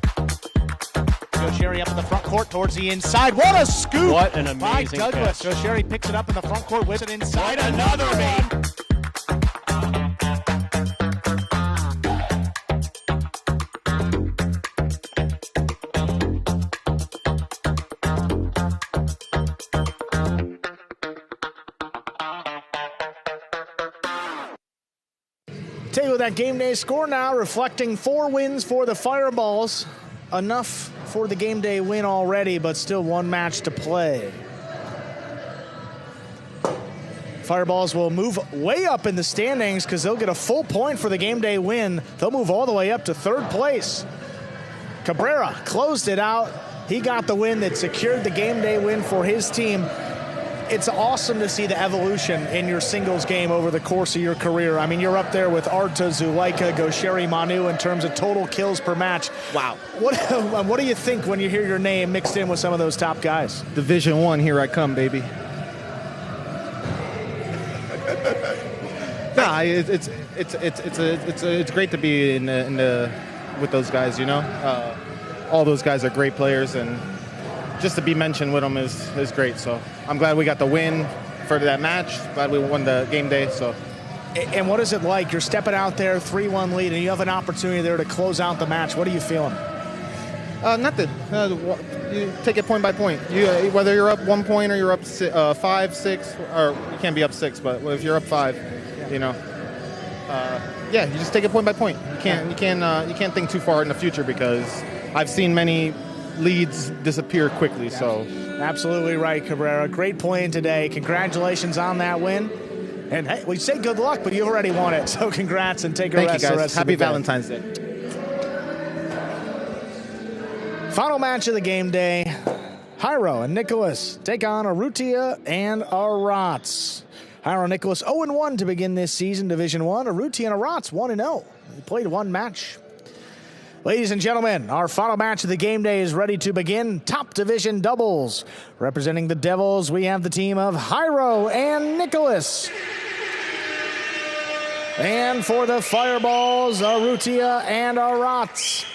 Sherry up in the front court towards the inside. What a scoop! What an amazing by Douglas. catch. Sherry picks it up in the front court with it inside. Another one. Take a look at that game day score now, reflecting 4 wins for the Fireballs. Enough for the game day win already, but still 1 match to play. Fireballs will move way up in the standings because they'll get a full point for the game day win. They'll move all the way up to 3rd place. Cabrera closed it out. He got the win that secured the game day win for his team. It's awesome to see the evolution in your singles game over the course of your career. I mean, you're up there with Arta, Zuleika, Gosheri, Manu in terms of total kills per match. Wow. What do you think when you hear your name mixed in with some of those top guys? Division 1, here I come, baby. Nah, it's great to be in the with those guys. All those guys are great players, and just to be mentioned with them is great. So I'm glad we got the win for that match. Glad we won the game day. So. And what is it like? You're stepping out there, 3-1 lead, and you have an opportunity there to close out the match. What are you feeling? Nothing. You take it point by point. Whether you're up 1 point or you're up 5, 6, or you can't be up 6, but if you're up 5, you just take it point by point. You can't think too far in the future because I've seen many leads disappear quickly. So absolutely right, Cabrera. Great playing today. Congratulations on that win. And hey, we say good luck, but you already won it. So congrats and take a rest. Thank you, guys. The rest Happy of the Valentine's Day. Final match of the game day. Jairo and Nicholas take on Urrutia and Arats. Jairo and Nicholas 0-1 to begin this season, Division 1. Urrutia and Arats 1-0. They played 1 match. Ladies and gentlemen, our final match of the game day is ready to begin. Top Division doubles. Representing the Devils, we have the team of Jairo and Nicholas. And for the Fireballs, Urrutia and Arats.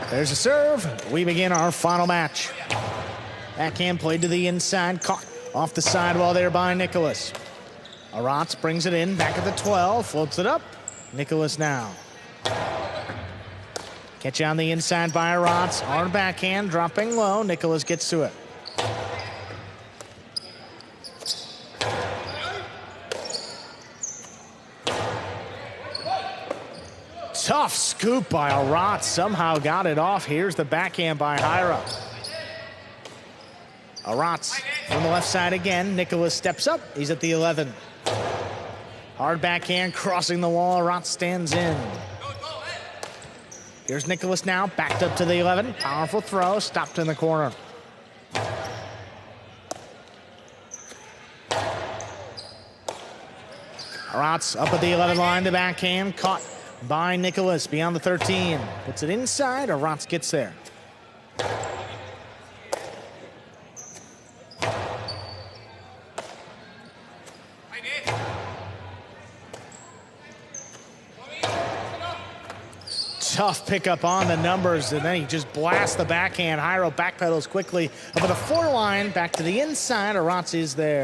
There's a serve. We begin our final match. Backhand played to the inside, caught off the sidewall there by Nicholas. Arats brings it in, back at the 12, floats it up. Nicholas now. Catch on the inside by Arats. Hard backhand, dropping low. Nicholas gets to it. Tough scoop by Arats. Somehow got it off. Here's the backhand by Jairo. Arats from the left side again. Nicholas steps up. He's at the 11. Hard backhand crossing the wall. Arats stands in. Here's Nicholas now. Backed up to the 11. Powerful throw. Stopped in the corner. Arats up at the 11 line to backhand. Caught by Nicholas beyond the 13. Puts it inside. Arats gets there. Tough pickup on the numbers, and then he just blasts the backhand. Jairo backpedals quickly over the 4 line, back to the inside. Arats is there.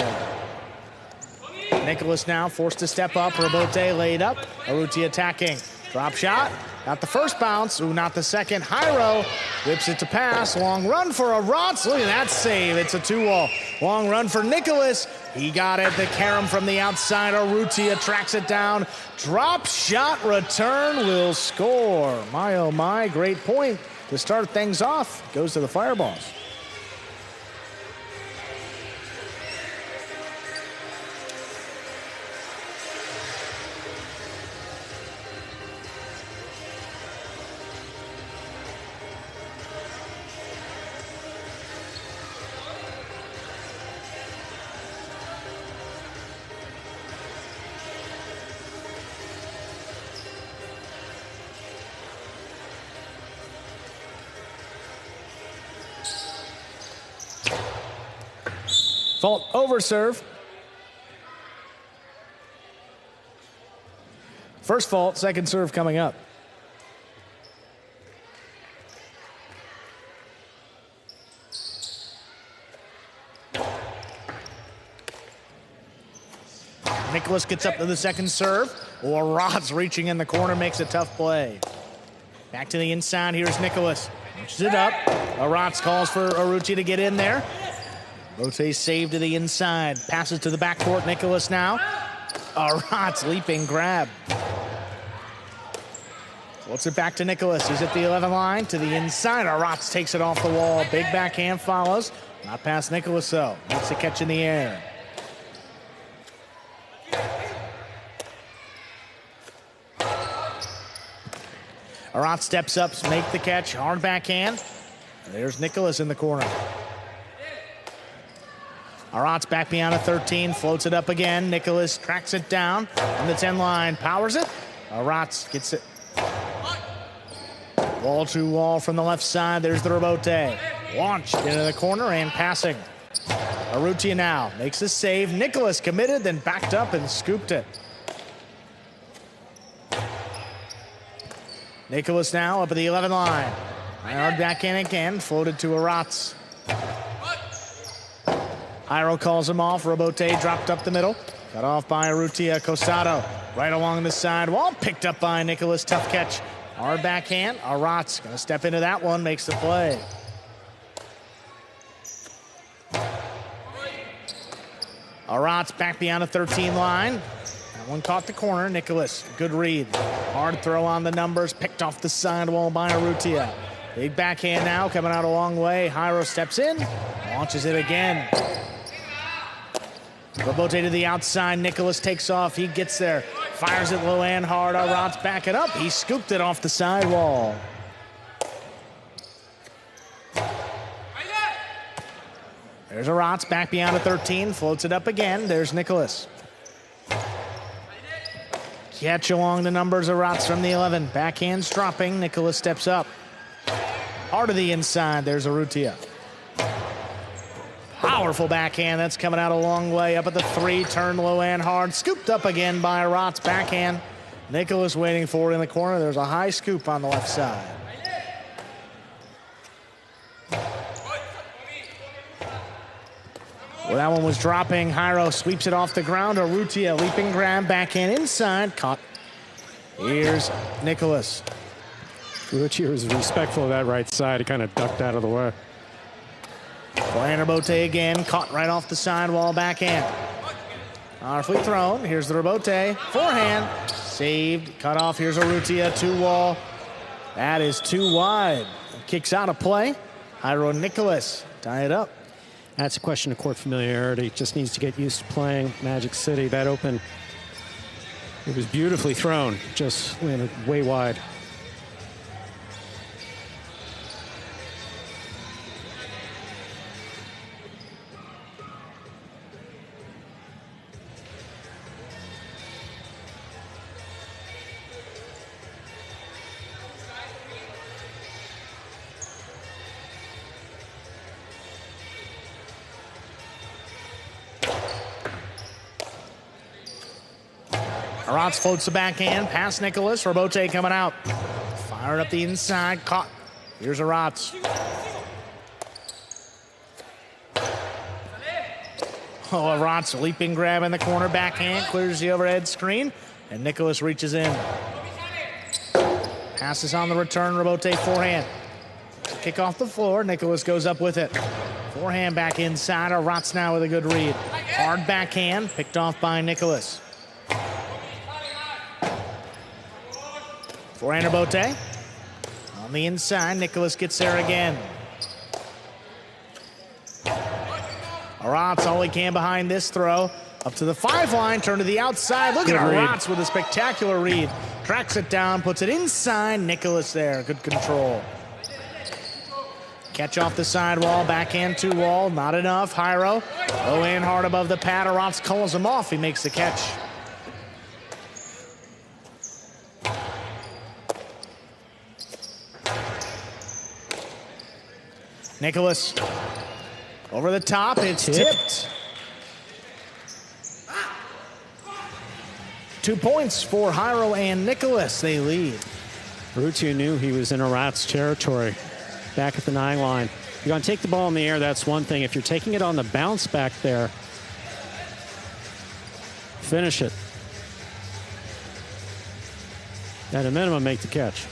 Nicholas now forced to step up. Robote laid up. Urrutia attacking. Drop shot. Got the first bounce. Ooh, not the second. Jairo whips it to pass. Long run for Arats. Look at that save. It's a 2-wall. Long run for Nicholas. He got it. The carom from the outside. Urrutia tracks it down. Drop shot return will score. My, oh my. Great point to start things off. Goes to the Fireballs. Fault over serve. First fault, second serve coming up. Nicholas gets up to the second serve. Or Rod's reaching in the corner, makes a tough play. Back to the inside, here's Nicholas. Pushes it up. Arats calls for Urrutia to get in there. Rote save to the inside. Passes to the backcourt. Nicholas now. Arats leaping grab. Floats it back to Nicholas. He's at the 11 line. To the inside. Arats takes it off the wall. Big backhand follows. Not past Nicholas though. Makes a catch in the air. Arats steps up, make the catch. Hard backhand. There's Nicholas in the corner. Arats back beyond a 13, floats it up again. Nicholas tracks it down on the 10 line, powers it. Arats gets it. Wall to wall from the left side. There's the Robote. Launched into the corner and passing. Urrutia now makes a save. Nicholas committed, then backed up and scooped it. Nicholas now up at the 11 line. Hard backhand again, floated to Arats. Jairo calls him off. Robote dropped up the middle. Cut off by Urrutia. Cosado right along the side wall. Picked up by Nicholas. Tough catch. Hard backhand. Arats going to step into that one. Makes the play. Arats back beyond a 13 line. That one caught the corner. Nicholas, good read. Hard throw on the numbers. Picked off the sidewall by Urrutia. Big backhand now coming out a long way. Jairo steps in. Launches it again. Robote to the outside. Nicholas takes off. He gets there. Fires it low and hard. Arats back it up. He scooped it off the sidewall. There's Arats back beyond a 13. Floats it up again. There's Nicholas. Catch along the numbers. Arats from the 11. Backhand's dropping. Nicholas steps up. Hard to the inside. There's Urrutia. Powerful backhand. That's coming out a long way. Up at the 3. Turned low and hard. Scooped up again by Arats. Backhand. Nicholas waiting for it in the corner. There's a high scoop on the left side. Well, that one was dropping. Jairo sweeps it off the ground. Urrutia leaping grab. Backhand inside. Caught. Here's Nicholas. Urrutia was respectful of that right side. He kind of ducked out of the way. Robote again, caught right off the sidewall, backhand. Powerfully thrown. Here's the Robote. Forehand. Saved. Cut off. Here's Urrutia. 2 wall. That is too wide. Kicks out of play. Jairo Nicholas tie it up. That's a question of court familiarity. Just needs to get used to playing Magic City. That open, it was beautifully thrown. Just landed way wide. Arats floats the backhand, past Nicholas. Robote coming out. Fired up the inside, caught. Here's Arats. Oh, Rotz leaping grab in the corner, backhand, clears the overhead screen, and Nicholas reaches in. Passes on the return, Rabote forehand. Kick off the floor, Nicholas goes up with it. Forehand back inside, Rotz now with a good read. Hard backhand, picked off by Nicholas. Forehand Rabote. On the inside, Nicholas gets there again. Rotz all he can behind this throw. Up to the 5 line, turn to the outside. Look at Rotz with a spectacular read. Tracks it down, puts it inside. Nicholas there, good control. Catch off the sidewall, backhand 2-wall, not enough. Jairo, low and hard above the pad. Rotz calls him off, he makes the catch. Nicholas over the top, it's tipped. 2 points for Jairo and Nicholas, they lead. Urrutia knew he was in Rotz territory back at the 9 line. You're going to take the ball in the air, that's one thing. If you're taking it on the bounce back there, finish it. At a minimum, make the catch.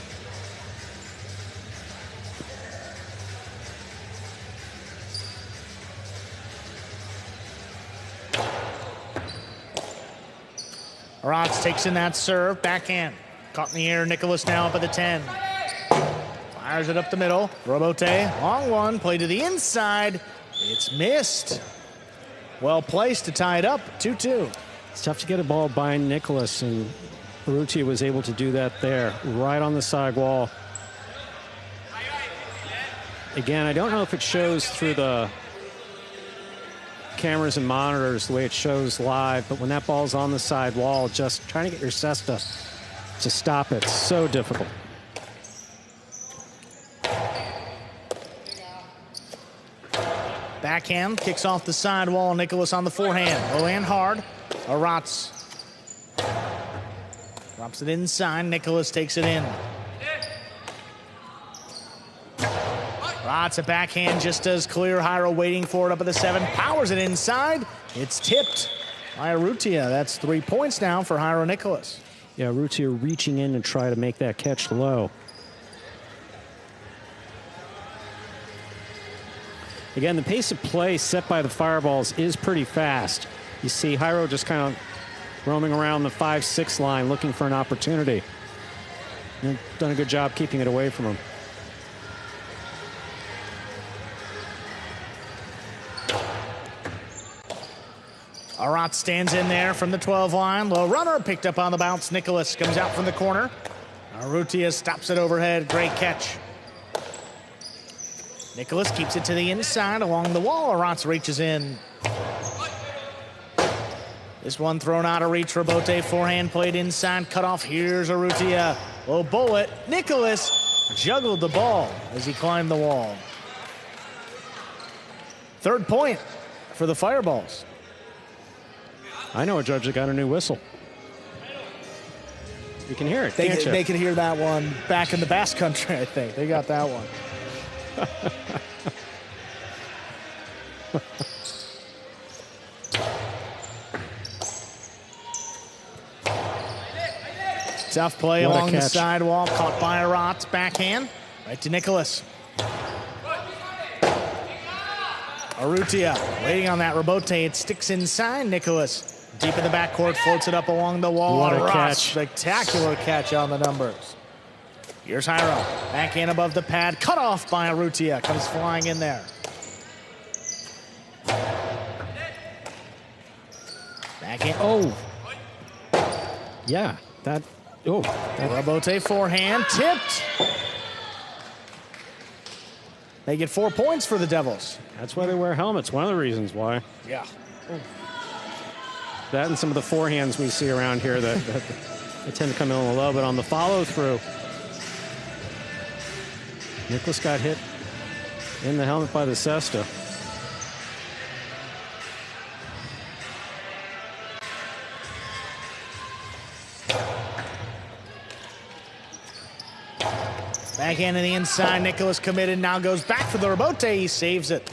Rotz takes in that serve, backhand. Caught in the air, Nicholas now up at the 10. Fires it up the middle. Rabote, long one, play to the inside. It's missed. Well placed to tie it up, 2-2. It's tough to get a ball by Nicholas, and Urrutia was able to do that there, right on the side wall. Again, I don't know if it shows through the cameras and monitors the way it shows live, but when that ball's on the side wall, just trying to get your cesta to stop it, so difficult. Backhand kicks off the side wall. Nicholas on the forehand. Low and hard. Rotz drops it inside. Nicholas takes it in. Rotz a backhand just as clear. Jairo waiting for it up at the 7. Powers it inside. It's tipped by Urrutia. That's 3 points now for Jairo Nicholas. Yeah, Urrutia reaching in to try to make that catch low. Again, the pace of play set by the Fireballs is pretty fast. You see Jairo just kind of roaming around the 5-6 line looking for an opportunity. And done a good job keeping it away from him. Rotz stands in there from the 12 line. Low runner picked up on the bounce. Nicholas comes out from the corner. Urrutia stops it overhead. Great catch. Nicholas keeps it to the inside along the wall. Rotz reaches in. This one thrown out of reach. Rabote forehand played inside. Cut off. Here's Urrutia. Low bullet. Nicholas juggled the ball as he climbed the wall. 3rd point for the Fireballs. I know a judge that got a new whistle. You can hear it, can't you? They can hear that one back in the Basque Country, I think. They got that one. Tough play along the sidewall. Caught by Rotz. Backhand. Right to Nicholas. Urrutia waiting on that Rabote. It sticks inside. Nicholas deep in the backcourt, floats it up along the wall. What a catch. Spectacular catch on the numbers. Here's Jairo. Backhand above the pad. Cut off by Urrutia. Comes flying in there. Backhand. Oh. Yeah. That. Oh. Rabote forehand. Tipped. They get 4 points for the Devils. That's why they wear helmets. One of the reasons why. Yeah. That and some of the forehands we see around here that they tend to come in a little bit on the follow through. Nicholas got hit in the helmet by the cesta. Backhand to the inside. Nicholas committed. Now goes back for the Rabote. He saves it.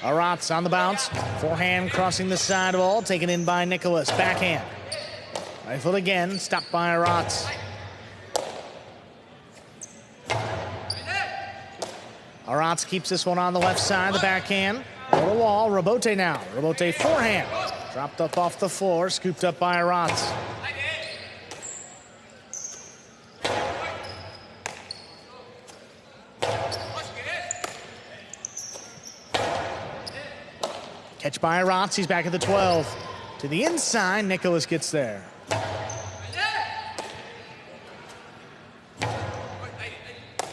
Aratz on the bounce. Forehand crossing the sidewall, taken in by Nicholas. Backhand. Rifled again, stopped by Aratz. Aratz keeps this one on the left side, the backhand. Over the wall, Robote now. Robote forehand. Dropped up off the floor, scooped up by Aratz. Catch by Aratz, he's back at the 12. To the inside, Nicholas gets there.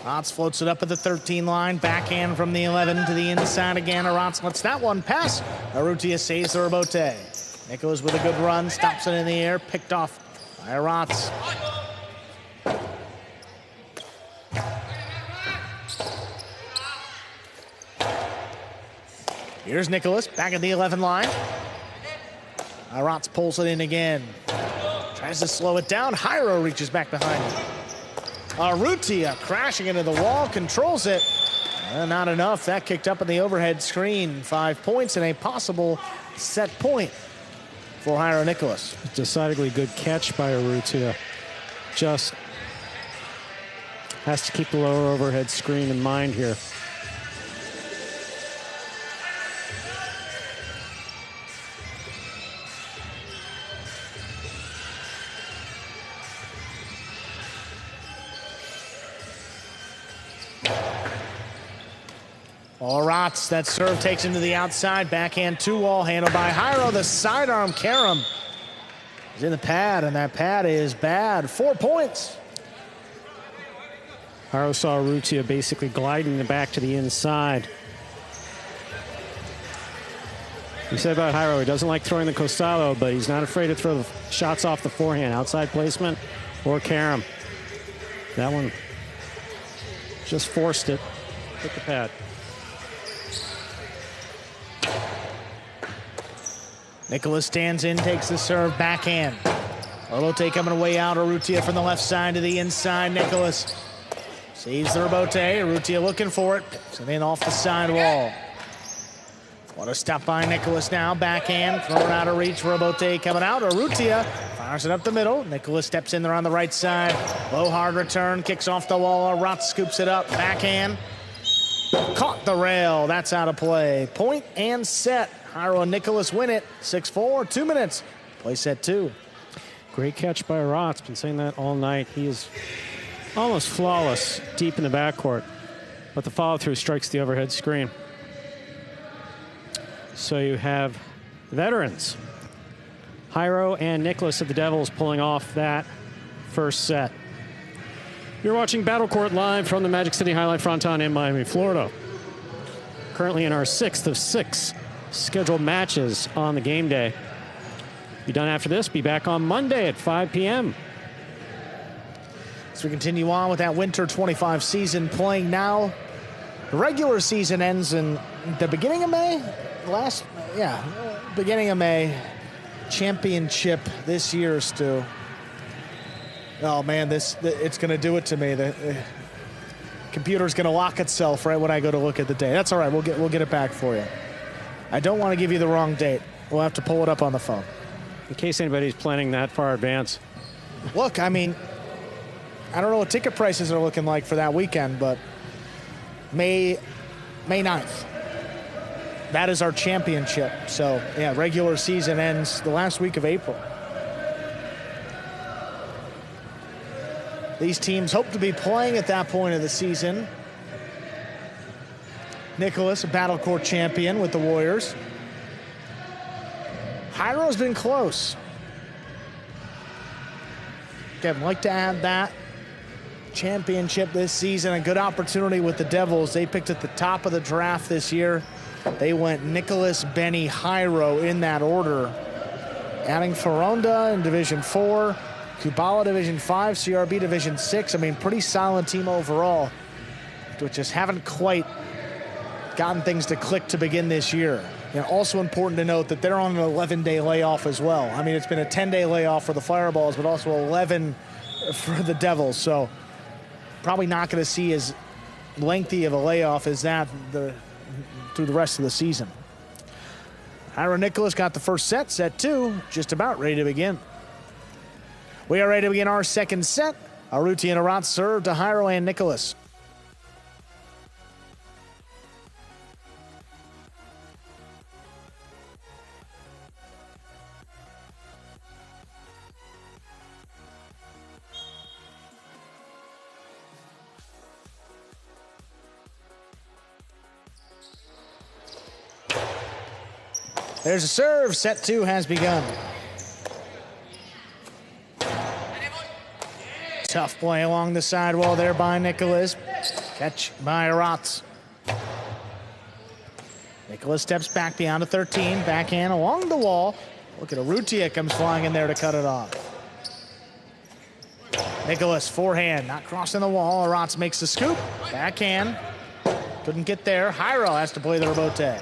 Aratz floats it up at the 13 line. Backhand from the 11 to the inside again. Aratz lets that one pass. Urrutia saves the Robote. Nicholas with a good run, stops it in the air, picked off by Aratz. Here's Nicholas, back at the 11 line. Aratz pulls it in again. Tries to slow it down. Jairo reaches back behind him. Urrutia crashing into the wall, controls it. Not enough. That kicked up in the overhead screen. 5 points and a possible set point for Jairo Nicholas. Decidedly good catch by Urrutia. Just has to keep the lower overhead screen in mind here. Aratz, that serve takes him to the outside. Backhand two-wall handled by Jairo. The sidearm carom is in the pad, and that pad is bad. 4 points. Jairo saw Urrutia basically gliding the back to the inside. You said about Jairo, he doesn't like throwing the costado, but he's not afraid to throw the shots off the forehand, outside placement or carom. That one just forced it. Hit the pad. Nicholas stands in, takes the serve, backhand. Robote coming away out. Urrutia from the left side to the inside. Nicholas saves the Robote. Urrutia looking for it. Picks it in off the sidewall. What a stop by Nicholas now. Backhand, thrown out of reach. Robote coming out. Urrutia fires it up the middle. Nicholas steps in there on the right side. Low hard return, kicks off the wall. Aratz scoops it up. Backhand. Caught the rail. That's out of play. Point and set. Jairo and Nicholas win it. 6-4, 2 minutes. Play set 2. Great catch by Aratz. Been saying that all night. He is almost flawless deep in the backcourt, but the follow-through strikes the overhead screen. So you have veterans, Jairo and Nicholas of the Devils, pulling off that first set. You're watching Battle Court live from the Magic City Highlight Fronton in Miami, Florida. Currently in our 6th of 6 scheduled matches on the game day. Be done after this. Be back on Monday at 5 p.m. As we continue on with that Winter 25 season playing now. The regular season ends in the beginning of May? Beginning of May. Championship this year, Stu. Oh man, it's going to do it to me. The computer's going to lock itself right when I go to look at the day. That's all right. We'll get it back for you. I don't want to give you the wrong date. We'll have to pull it up on the phone. In case anybody's planning that far advance. Look, I mean, I don't know what ticket prices are looking like for that weekend, but May 9th. That is our championship. So, yeah, regular season ends the last week of April. These teams hope to be playing at that point of the season. Nicholas, a Battle Court champion with the Warriors. Jairo's been close. Again, like to add that championship this season, a good opportunity with the Devils. They picked at the top of the draft this year. They went Nicholas, Benny, Jairo in that order. Adding Ferronda in Division 4, Kubala Division 5, CRB Division 6. I mean, pretty solid team overall, but just haven't quite gotten things to click to begin this year. And also important to note that they're on an 11-day layoff as well. I mean, it's been a 10-day layoff for the Fireballs, but also 11 for the Devils. So probably not going to see as lengthy of a layoff as that. The through the rest of the season. Jairo Nicholas got the first set, set 2, just about ready to begin. We are ready to begin our second set. Urrutia and Arat serve to Jairo and Nicholas. There's a serve. Set 2 has begun. Tough play along the sidewall there by Nicholas. Catch by Arat. Nicholas steps back beyond a 13. Backhand along the wall. Look at Urrutia comes flying in there to cut it off. Nicholas, forehand, not crossing the wall. Arat makes the scoop. Backhand. Couldn't get there. Jairo has to play the rebote.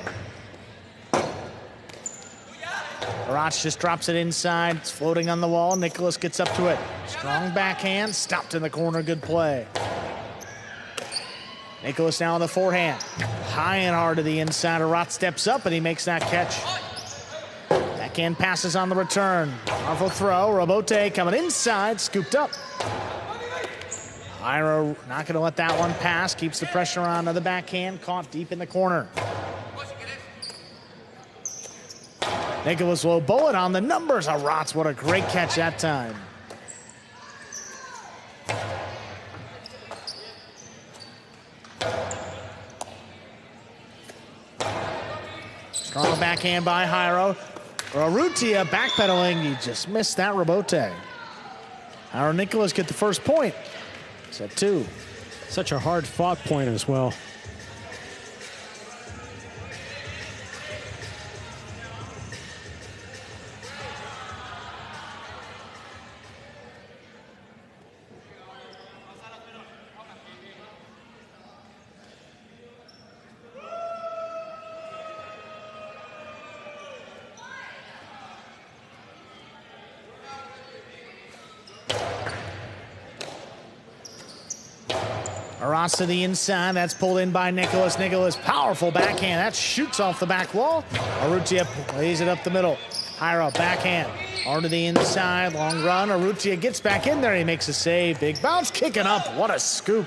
Arat just drops it inside. It's floating on the wall. Nicholas gets up to it. Strong backhand. Stopped in the corner. Good play. Nicholas now on the forehand. High and hard to the inside. Arat steps up and he makes that catch. Backhand passes on the return. Powerful throw. Rebote coming inside. Scooped up. Jairo not going to let that one pass. Keeps the pressure on the backhand. Caught deep in the corner. Nicholas low bullet on the numbers. Arat, what a great catch that time. Strong backhand by Jairo. Urrutia backpedaling. He just missed that rebote. Jairo Nicholas get the first point. Set 2. Such a hard-fought point as well. Arat to the inside. That's pulled in by Nicholas. Nicholas, powerful backhand. That shoots off the back wall. Urrutia plays it up the middle. Jairo, backhand. Onto the inside. Long run. Urrutia gets back in there. He makes a save. Big bounce. Kicking up. What a scoop.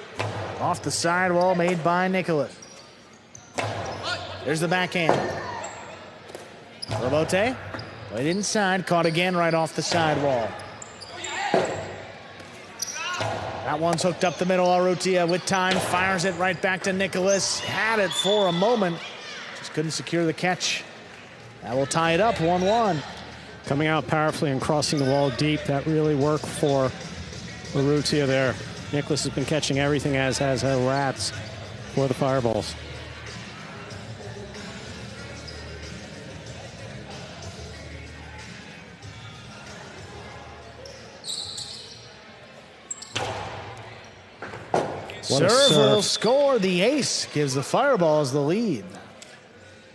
Off the sidewall made by Nicholas. There's the backhand. Rebote. Played inside. Caught again right off the sidewall. That one's hooked up the middle. Urrutia with time fires it right back to Nicholas. Had it for a moment. Just couldn't secure the catch. That will tie it up 1-1. Coming out powerfully and crossing the wall deep. That really worked for Urrutia there. Nicholas has been catching everything, as has Arat for the fireballs. Serve will score. The ace gives the Fireballs the lead.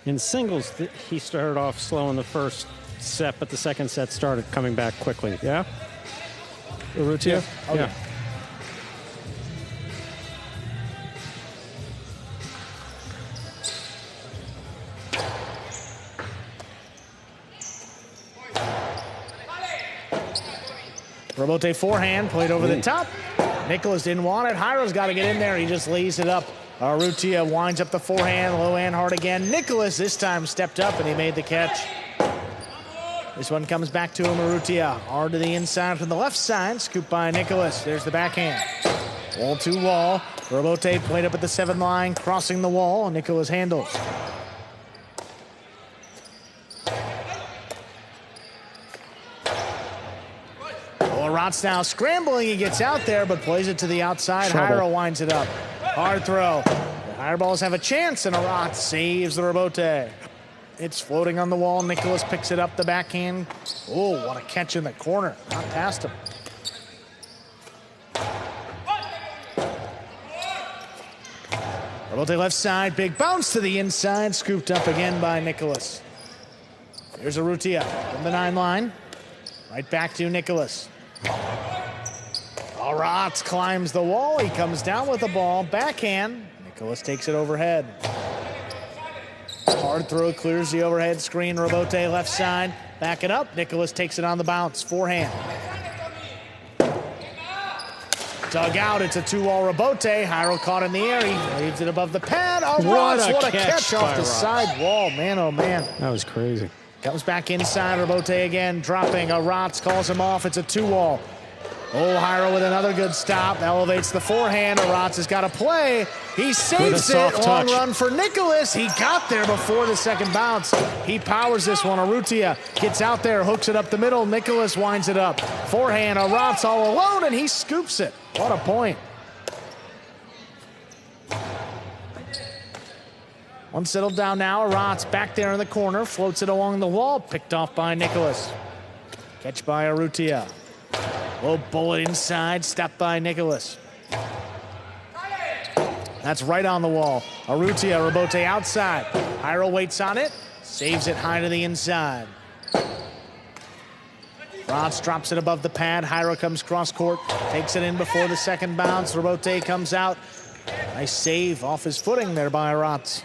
In singles, he started off slow in the first set, but the second set started coming back quickly. Yeah? Urrutia? Yeah. Okay. Yeah. Rebote forehand, played over the top. Nicholas didn't want it. Jairo's got to get in there. He just lays it up. Urrutia winds up the forehand, low and hard again. Nicholas this time stepped up and he made the catch. This one comes back to him. Urrutia hard to the inside from the left side. Scooped by Nicholas. There's the backhand. Wall to wall. Rebote played up at the 7 line, crossing the wall. Nicholas handles. Arat's now scrambling. He gets out there, but plays it to the outside. Jairo winds it up. Hard throw. The Fireballs have a chance, and Arat saves the rebote. It's floating on the wall. Nicholas picks it up the backhand. Oh, what a catch in the corner. Not past him. Rebote left side. Big bounce to the inside. Scooped up again by Nicholas. Here's Urrutia from the 9 line. Right back to Nicholas. Arat climbs the wall. He comes down with the ball. Backhand. Nicholas takes it overhead. Hard throw, clears the overhead screen. Robote left side, back it up. Nicholas takes it on the bounce, forehand. Dug out, it's a two-wall Robote. Jairo caught in the air, he leaves it above the pad. What a catch off the side wall. Man, oh man. That was crazy. Comes back inside, Robote again, dropping. Arats calls him off, it's a two-wall. Oh, Jairo with another good stop, elevates the forehand. Arats has got to play. He saves it, long run for Nicholas. He got there before the second bounce. He powers this one. Urrutia gets out there, hooks it up the middle. Nicholas winds it up. Forehand, Arats all alone, and he scoops it. What a point. One settled down now. Arats back there in the corner, floats it along the wall, picked off by Nicholas. Catch by Urrutia. Low bullet inside, stepped by Nicholas. That's right on the wall. Urrutia, Robote outside. Jairo waits on it, saves it high to the inside. Rotz drops it above the pad. Jairo comes cross court, takes it in before the second bounce. Robote comes out. Nice save off his footing there by Rotz.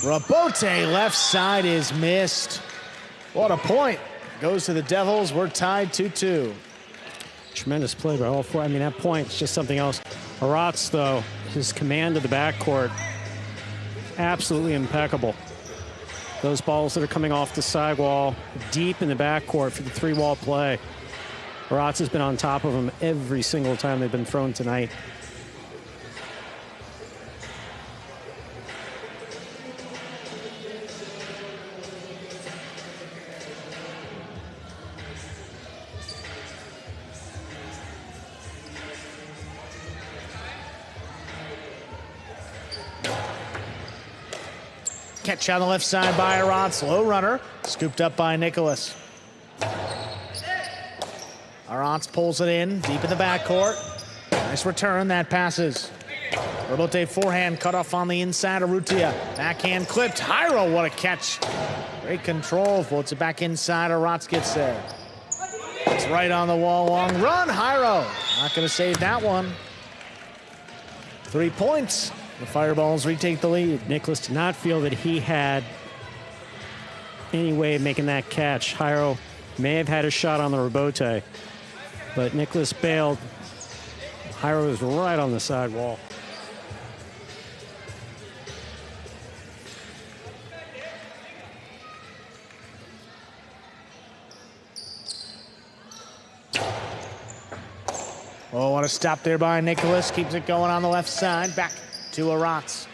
Robote left side is missed. What a point. Goes to the Devils. We're tied 2-2. Tremendous play by all four. I mean, that point's just something else. Arats, though, his command of the backcourt, absolutely impeccable. Those balls that are coming off the sidewall, deep in the backcourt for the three-wall play. Arats has been on top of them every single time they've been thrown tonight. Catch on the left side by Arats. Low runner. Scooped up by Nicholas. Arats pulls it in. Deep in the backcourt. Nice return. That passes. Robote forehand cut off on the inside. Urrutia. Backhand clipped. Jairo, what a catch. Great control. Floats it back inside. Arats gets there. It's right on the wall. Long run. Jairo. Not going to save that one. 3 points. The Fireballs retake the lead. Nicholas did not feel that he had any way of making that catch. Jairo may have had a shot on the Robote, but Nicholas bailed. Jairo was right on the side wall. Oh, what a stop there by Nicholas. Keeps it going on the left side. Back to Arats.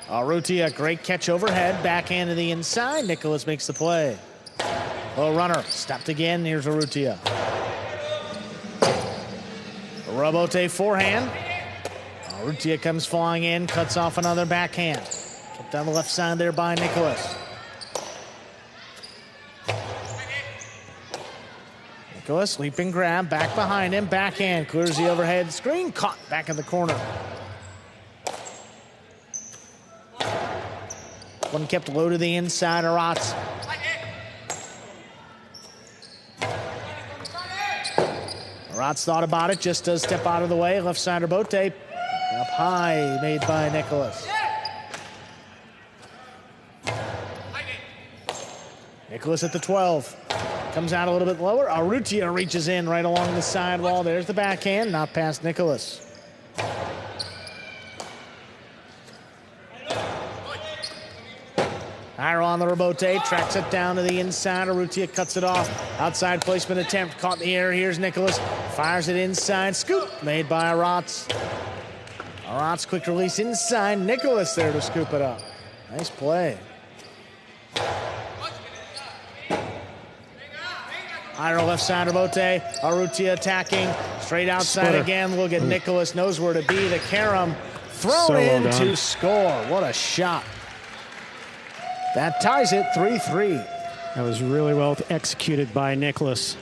Urrutia, great catch overhead. Backhand to the inside. Nicholas makes the play. Low runner. Stopped again. Here's Urrutia. Robote forehand. Urrutia comes flying in. Cuts off another backhand. Kept on the left side there by Nicholas. Nicholas, leaping grab, back behind him, backhand, clears the overhead screen, caught back in the corner. One kept low to the inside, Arats. Arats thought about it, just does step out of the way, left side Robote, up high, made by Nicholas. Nicholas at the 12. Comes out a little bit lower. Urrutia reaches in right along the side wall. There's the backhand, not past Nicholas. Jairo on the Robote, tracks it down to the inside. Urrutia cuts it off. Outside placement attempt, caught in the air. Here's Nicholas, fires it inside. Scoop, made by Arats. Arats, quick release inside. Nicholas there to scoop it up. Nice play. Jairo left side Robote. Urrutia attacking. Straight outside again. Look at Nicholas. Knows where to be. The carom thrown in to score. What a shot. That ties it 3-3. That was really well executed by Nicholas.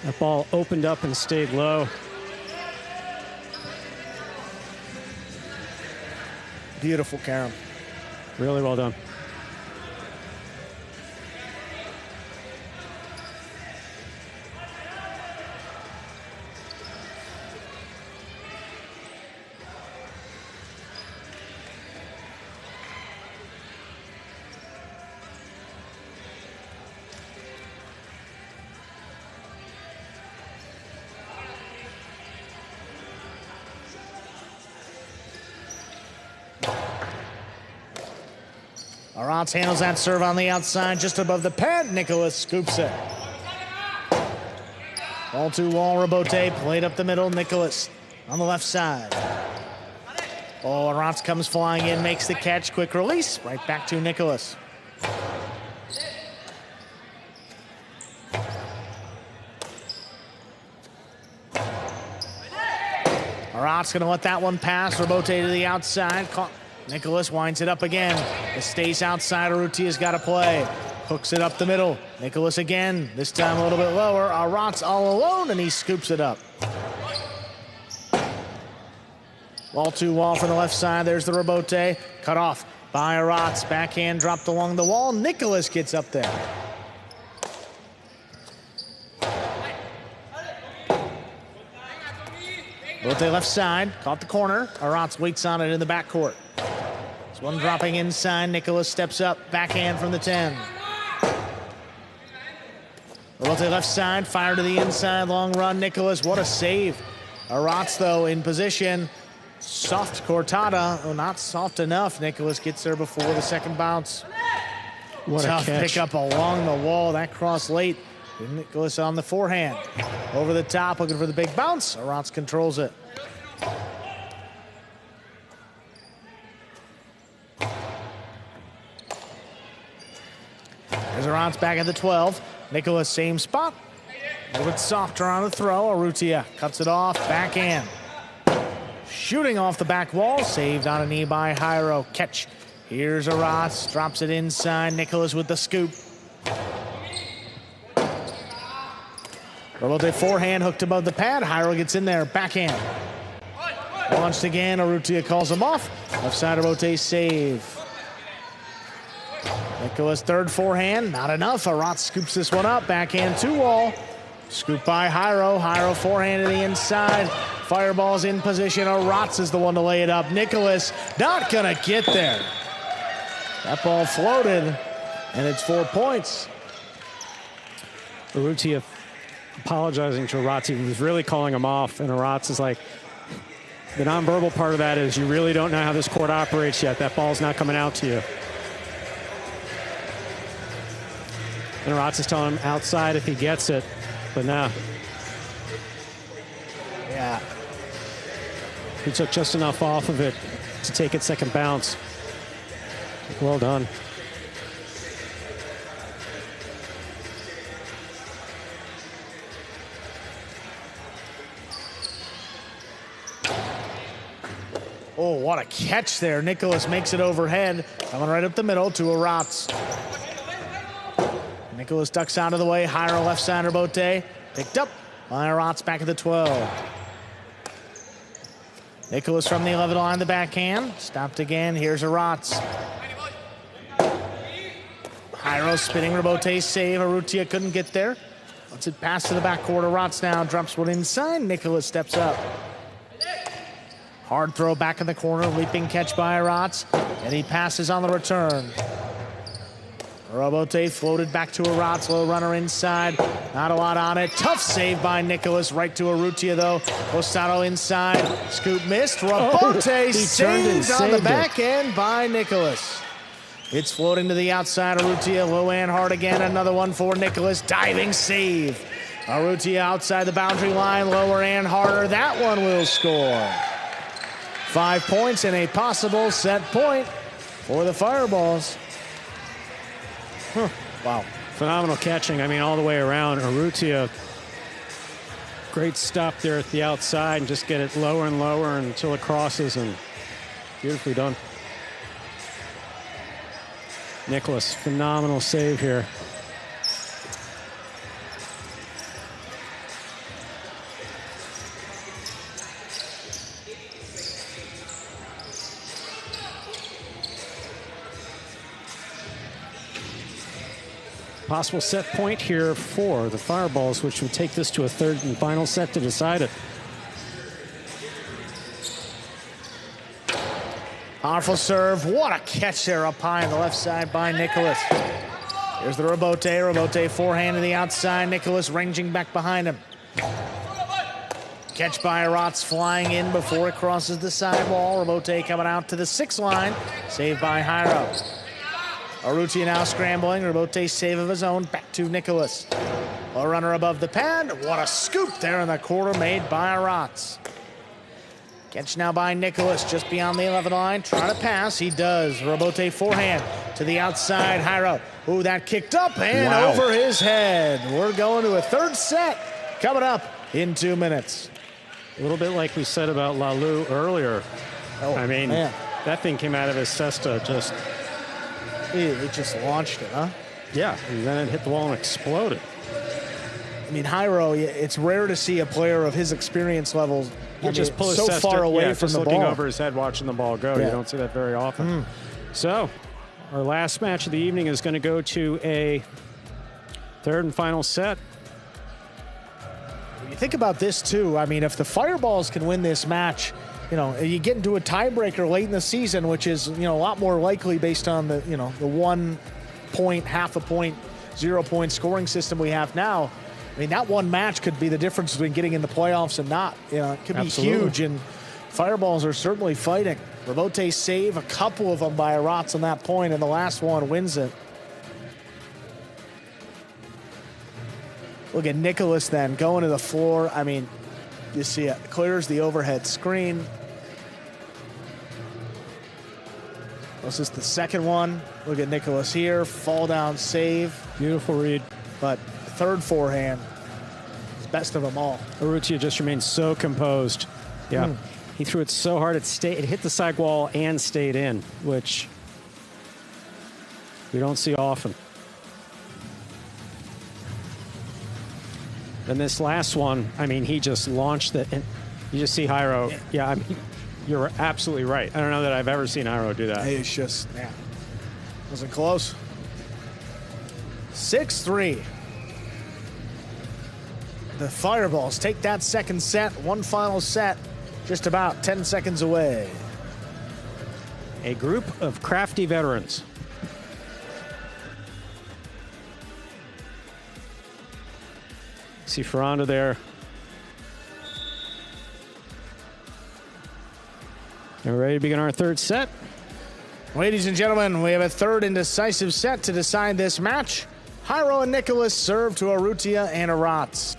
That ball opened up and stayed low. Beautiful carom. Really well done. Arantz handles that serve on the outside, just above the pad. Nicholas scoops it. Ball to wall, Rabote played up the middle. Nicholas on the left side. Oh, Arantz comes flying in, makes the catch. Quick release, right back to Nicholas. Arantz gonna let that one pass. Rabote to the outside. Nicholas winds it up again. It stays outside. Urrutia's got to play. Hooks it up the middle. Nicholas again. This time a little bit lower. Arantz all alone, and he scoops it up. Wall to wall from the left side. There's the Rabote. Cut off by Arantz. Backhand dropped along the wall. Nicholas gets up there. Rabote left side. Caught the corner. Arantz waits on it in the backcourt. This one dropping inside. Nicholas steps up. Backhand from the 10. Rabote left side. Fire to the inside. Long run. Nicholas. What a save. Arantz, though, in position. Soft cortada. Oh, not soft enough. Nicholas gets there before the second bounce. What Tough a catch. pickup along the wall. That cross late. Nicholas on the forehand. Over the top, looking for the big bounce. Arantz controls it. There's Arantz back at the 12. Nicholas, same spot. A little bit softer on the throw. Urrutia cuts it off. Backhand. Shooting off the back wall. Saved on a knee by Jairo. Catch. Here's Arantz. Drops it inside. Nicholas with the scoop. Rabote forehand hooked above the pad. Jairo gets in there. Backhand. Launched again. Urrutia calls him off. Left side Rabote save. Nicholas third forehand. Not enough. Arantz scoops this one up. Backhand two wall. Scoop by Jairo. Jairo forehand to the inside. Fireball's in position. Arantz is the one to lay it up. Nicholas not gonna get there. That ball floated, and it's 4 points. Urrutia apologizing to Arantz. He was really calling him off, and Arantz is like, the nonverbal part of that is you really don't know how this court operates yet. That ball's not coming out to you. And Arantz is telling him outside if he gets it, but no. Yeah. He took just enough off of it to take its second bounce. Well done. Oh, what a catch there. Nicholas makes it overhead. Coming right up the middle to Arantz. Nicholas ducks out of the way. Jairo left side Rabote. Picked up by Arantz back at the 12. Nicholas from the 11 line, the backhand. Stopped again. Here's Arantz. Jairo spinning Rabote's save. Urrutia couldn't get there. Lets it pass to the backcourt. Arantz now drops one inside. Nicholas steps up. Hard throw back in the corner. Leaping catch by Arantz. And he passes on the return. Rabote floated back to Arantz. Low runner inside. Not a lot on it. Tough save by Nicholas. Right to Urrutia, though. Rosado inside. Scoop missed. Rabote saved on the back end by Nicholas. It's floating to the outside. Urrutia low and hard again. Another one for Nicholas. Diving save. Urrutia outside the boundary line. Lower and harder. That one will score. 5 points and a possible set point for the Fireballs. Huh. Wow. Phenomenal catching. I mean, all the way around. Urrutia, great stop there at the outside and just get it lower and lower until it crosses, and beautifully done. Nicholas, phenomenal save here. Possible set point here for the Fireballs, which would take this to a third and final set to decide it. Powerful serve. What a catch there up high on the left side by Nicholas. Here's the Rabote. Rabote forehand to the outside. Nicholas ranging back behind him. Catch by Arantz flying in before it crosses the sidewall. Rabote coming out to the 6 line. Saved by Jairo. Urrutia now scrambling. Rebote save of his own. Back to Nicholas. A runner above the pad. What a scoop there in the corner made by Aratz. Catch now by Nicholas just beyond the 11 line. Trying to pass. He does. Rebote forehand to the outside. Jairo. Ooh, that kicked up and over his head. We're going to a third set coming up in 2 minutes. A little bit like we said about Lalu earlier. Oh, I mean, man. that thing came out of his cesta just... It just launched it, huh? Yeah, and then it hit the wall and exploded. I mean, Jairo, it's rare to see a player of his experience levels just pull his so cesta, far away from just the looking ball. over his head, watching the ball go. Yeah. You don't see that very often. So, our last match of the evening is going to go to a third and final set. You think about this, too. I mean, if the Fireballs can win this match, you know, you get into a tiebreaker late in the season, which is, you know, a lot more likely based on the, you know, the 1 point, half a point, 0 point scoring system we have now. I mean, that one match could be the difference between getting in the playoffs and not. You know, it could be huge, and Fireballs are certainly fighting. Rebote save, a couple of them by Aratz on that point, and the last one wins it. Look at Nicholas then going to the floor. I mean, you see it clears the overhead screen. This is the second one. Look at Nicholas here, fall down save. Beautiful read. But third forehand, it's best of them all. Urrutia just remains so composed. Yeah, he threw it so hard it hit the side wall and stayed in, which we don't see often. And this last one, I mean, he just launched it, and you just see Jairo. Yeah, I mean, you're absolutely right. I don't know that I've ever seen Jairo do that. It's just, man, wasn't close. 6-3. The Fireballs take that second set, one final set, just about 10 seconds away. A group of crafty veterans. See Ferrando there. And we're ready to begin our third set. Ladies and gentlemen, we have a third and decisive set to decide this match. Jairo and Nicholas serve to Urrutia and Aratz.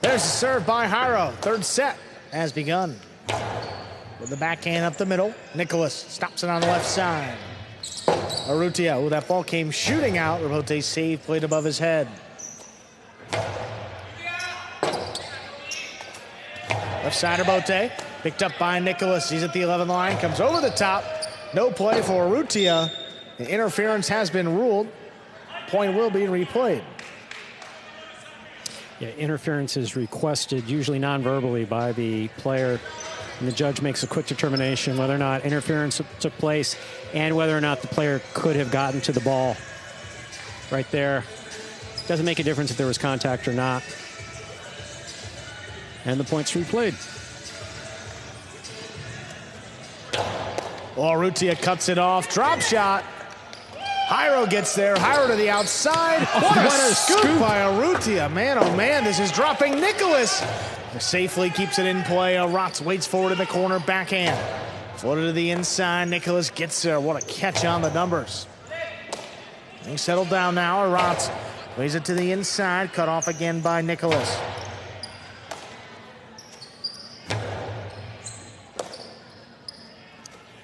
There's a serve by Jairo. Third set has begun. With the backhand up the middle. Nicholas stops it on the left side. Urrutia, oh, that ball came shooting out. Rebote save, played above his head. Left side Rebote, picked up by Nicholas. He's at the 11 line, comes over the top. No play for Urrutia. The interference has been ruled. Point will be replayed. Yeah, interference is requested, usually non-verbally, by the player, and the judge makes a quick determination whether or not interference took place and whether or not the player could have gotten to the ball. Right there. Doesn't make a difference if there was contact or not. And the point's replayed. Well, Urrutia cuts it off. Drop shot. Jairo gets there. Jairo to the outside. What a scoop by Urrutia. Man, oh man, this is dropping Nicholas. Safely keeps it in play. Aratz waits forward in the corner. Backhand. Floated to the inside. Nicholas gets there. What a catch on the numbers. They settled down now. Aratz lays it to the inside. Cut off again by Nicholas.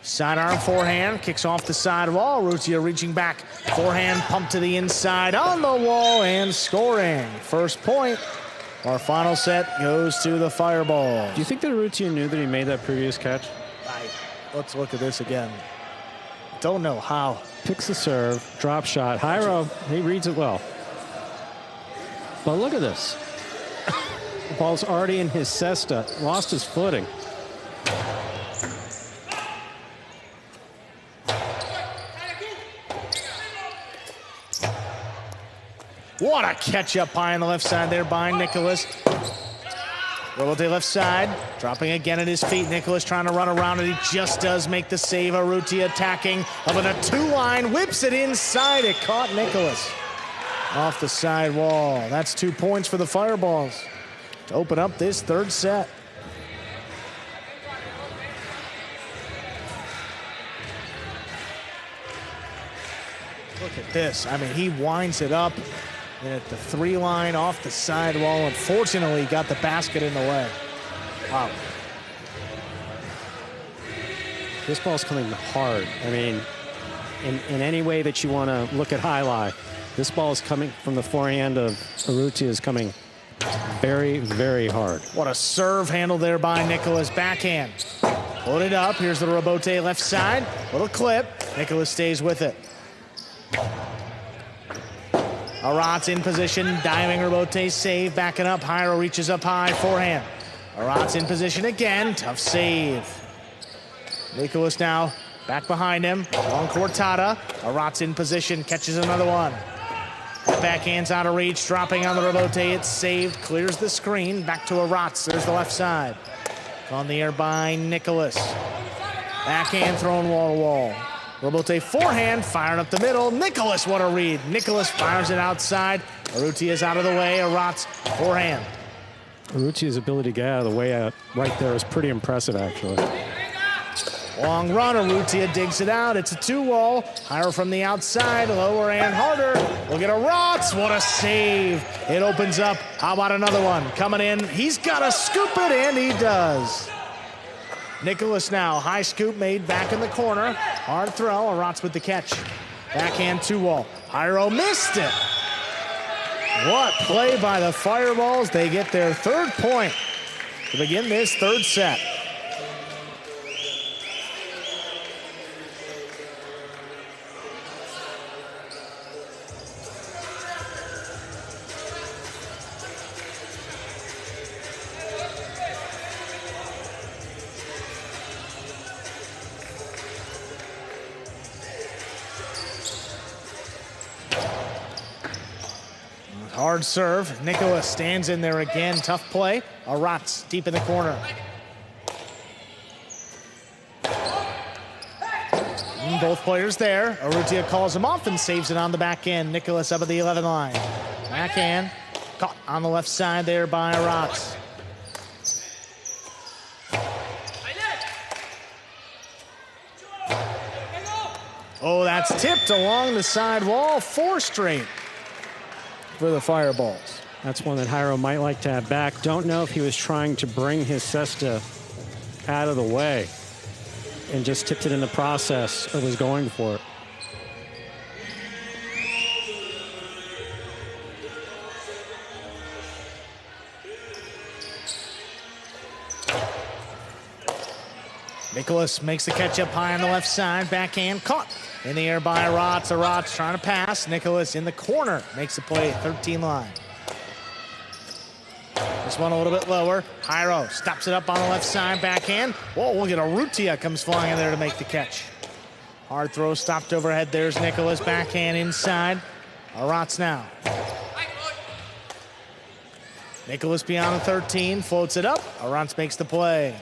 Sidearm forehand, kicks off the side wall. Urrutia reaching back. Forehand pumped to the inside on the wall and scoring. First point. Our final set goes to the Fireballs. Do you think that Urrutia knew that he made that previous catch? Let's look at this again. Don't know how. picks the serve, drop shot. Jairo, he reads it well. But look at this. The ball's already in his cesta, lost his footing. What a catch up high on the left side there by Nicholas. Robote left side, dropping again at his feet. Nicholas trying to run around it. He just does make the save. Urrutia attacking up in a two-line, whips it inside. It caught Nicholas off the side wall. That's 2 points for the Fireballs to open up this third set. Look at this. I mean, he winds it up. And at the 3-line off the sidewall, unfortunately got the basket in the way. Wow. This ball's coming hard. I mean, in any way that you want to look at Jai Alai, this ball is coming from the forehand of Urrutia is coming very, very hard. What a serve handle there by Nicholas. Backhand. Loaded up. Here's the Robote left side. Little clip. Nicholas stays with it. Arat's in position, diving Robote save, backing up. Jairo reaches up high, forehand. Arat's in position again, tough save. Nicholas now back behind him, long Cortada. Arat's in position, catches another one. Backhand's out of reach, dropping on the Robote, it's saved, clears the screen, back to Arat's, there's the left side. On the air by Nicholas. Backhand thrown wall to wall. Robote forehand, firing up the middle. Nicholas, what a read. Nicholas fires it outside. Urrutia is out of the way. Arat's forehand. Urrutia's ability to get out of the way right there is pretty impressive, actually. Long run, Urrutia digs it out. It's a 2-wall. Jairo from the outside, lower and harder. Look at Arat's, what a save. It opens up. How about another one? Coming in, he's got to scoop it, and he does. Nicholas now, high scoop made back in the corner. Hard throw, Arat's with the catch. Backhand 2-wall. Jairo missed it. What play by the Fireballs. They get their 3rd point to begin this 3rd set. Hard serve. Nicholas stands in there again. Tough play. Arat's deep in the corner. Both players there. Urrutia calls him off and saves it on the back end. Nicholas up at the 11 line. Backhand. Caught on the left side there by Arat's. Oh, that's tipped along the side wall. 4 straight for the Fireballs. That's one that Jairo might like to have back. Don't know if he was trying to bring his cesta out of the way and just tipped it in the process or was going for it. Nicholas makes the catch up high on the left side. Backhand caught in the air by Arat's. Arat's trying to pass. Nicholas in the corner makes the play at 13 line. This one a little bit lower. Jairo stops it up on the left side. Backhand. Whoa, look at Urrutia comes flying in there to make the catch. Hard throw stopped overhead. There's Nicholas. Backhand inside. Arat's now. Nicholas beyond the 13. Floats it up. Arat's makes the play.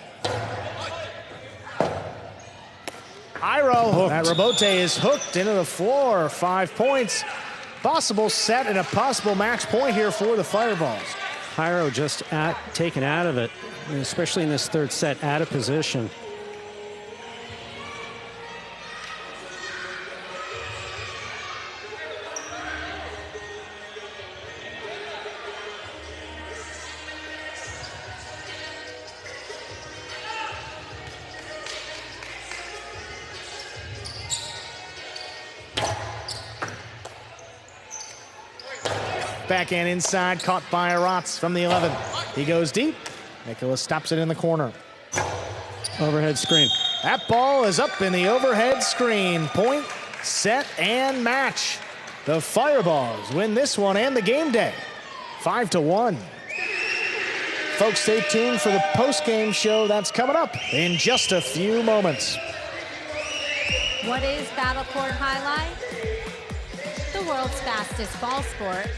Jairo, that Robote is hooked into the floor. 5 points. Possible set and a possible match point here for the Fireballs. Jairo just taken out of it, and especially in this 3rd set, out of position. Backhand inside, caught by Arat's from the 11. He goes deep. Nicholas stops it in the corner. Overhead screen. That ball is up in the overhead screen. Point set, and match. The Fireballs win this one and the game day, 5-1. Folks, stay tuned for the post-game show that's coming up in just a few moments. What is Battle Court Highlight? The world's fastest ball sport,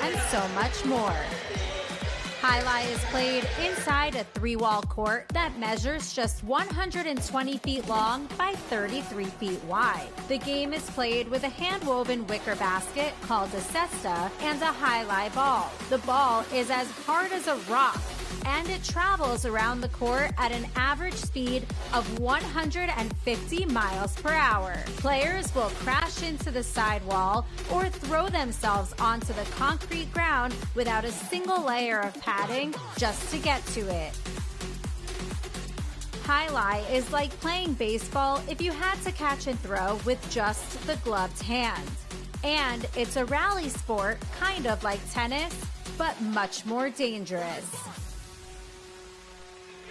and so much more. Highlight is played inside a 3-wall court that measures just 120 feet long by 33 feet wide. The game is played with a hand-woven wicker basket called a cesta and a highlight ball. The ball is as hard as a rock, and it travels around the court at an average speed of 150 miles per hour. Players will crash into the sidewall or throw themselves onto the concrete ground without a single layer of padding just to get to it. Highlight is like playing baseball if you had to catch and throw with just the gloved hand. And it's a rally sport, kind of like tennis, but much more dangerous.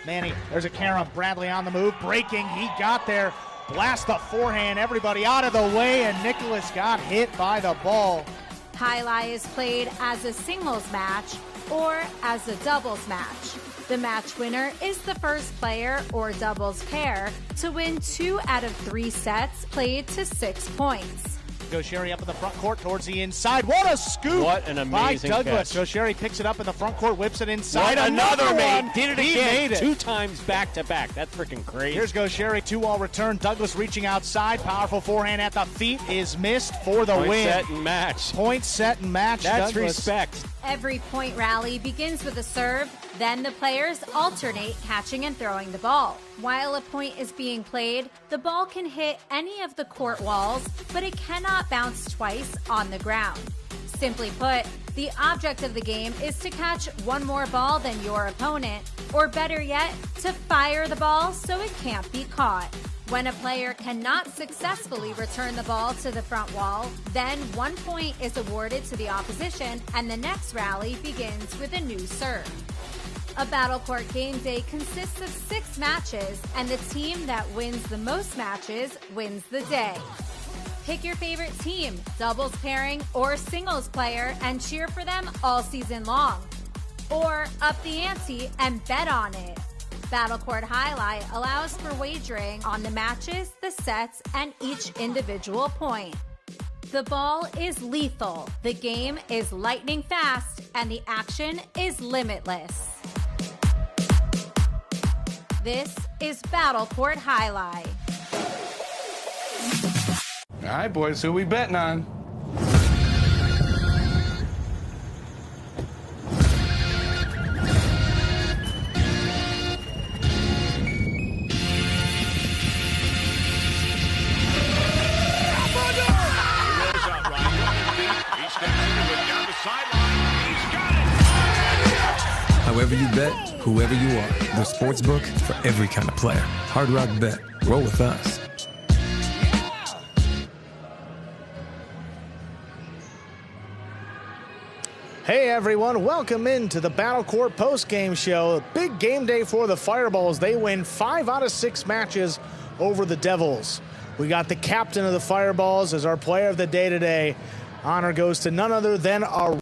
Manny, there's a carom. Bradley on the move, breaking. He got there. Blast the forehand. Everybody out of the way, and Nicholas got hit by the ball. Highlight is played as a singles match or as a doubles match. The match winner is the first player or doubles pair to win 2 out of 3 sets played to 6 points. Gaucheri up in the front court towards the inside. What a scoop! What an amazing by Douglas. catch. Gaucheri picks it up in the front court, whips it inside. What another one. mate. Did it He again. made it. 2 times back to back. That's freaking crazy. Here's Gaucheri, 2-wall return. Douglas reaching outside. Powerful forehand at the feet is missed for the Point, win. set, and match. Point, set, and match. That's Douglas. respect. Every point rally begins with a serve, then the players alternate catching and throwing the ball. While a point is being played, the ball can hit any of the court walls, but it cannot bounce twice on the ground. Simply put, the object of the game is to catch one more ball than your opponent, or better yet, to fire the ball so it can't be caught. When a player cannot successfully return the ball to the front wall, then 1 point is awarded to the opposition and the next rally begins with a new serve. A Battle Court game day consists of 6 matches, and the team that wins the most matches wins the day. Pick your favorite team, doubles pairing, or singles player, and cheer for them all season long. Or up the ante and bet on it. Battle Court Highlight allows for wagering on the matches, the sets, and each individual point. The ball is lethal, the game is lightning fast, and the action is limitless. This is Battle Court Highlight. All right, boys, who we betting on? However you bet, whoever you are, the sportsbook for every kind of player. Hard Rock Bet. Roll with us. Hey everyone, welcome into the Battle Court post-game show. Big game day for the Fireballs. They win 5 out of 6 matches over the Devils. We got the captain of the Fireballs as our player of the day today. Honor goes to none other than our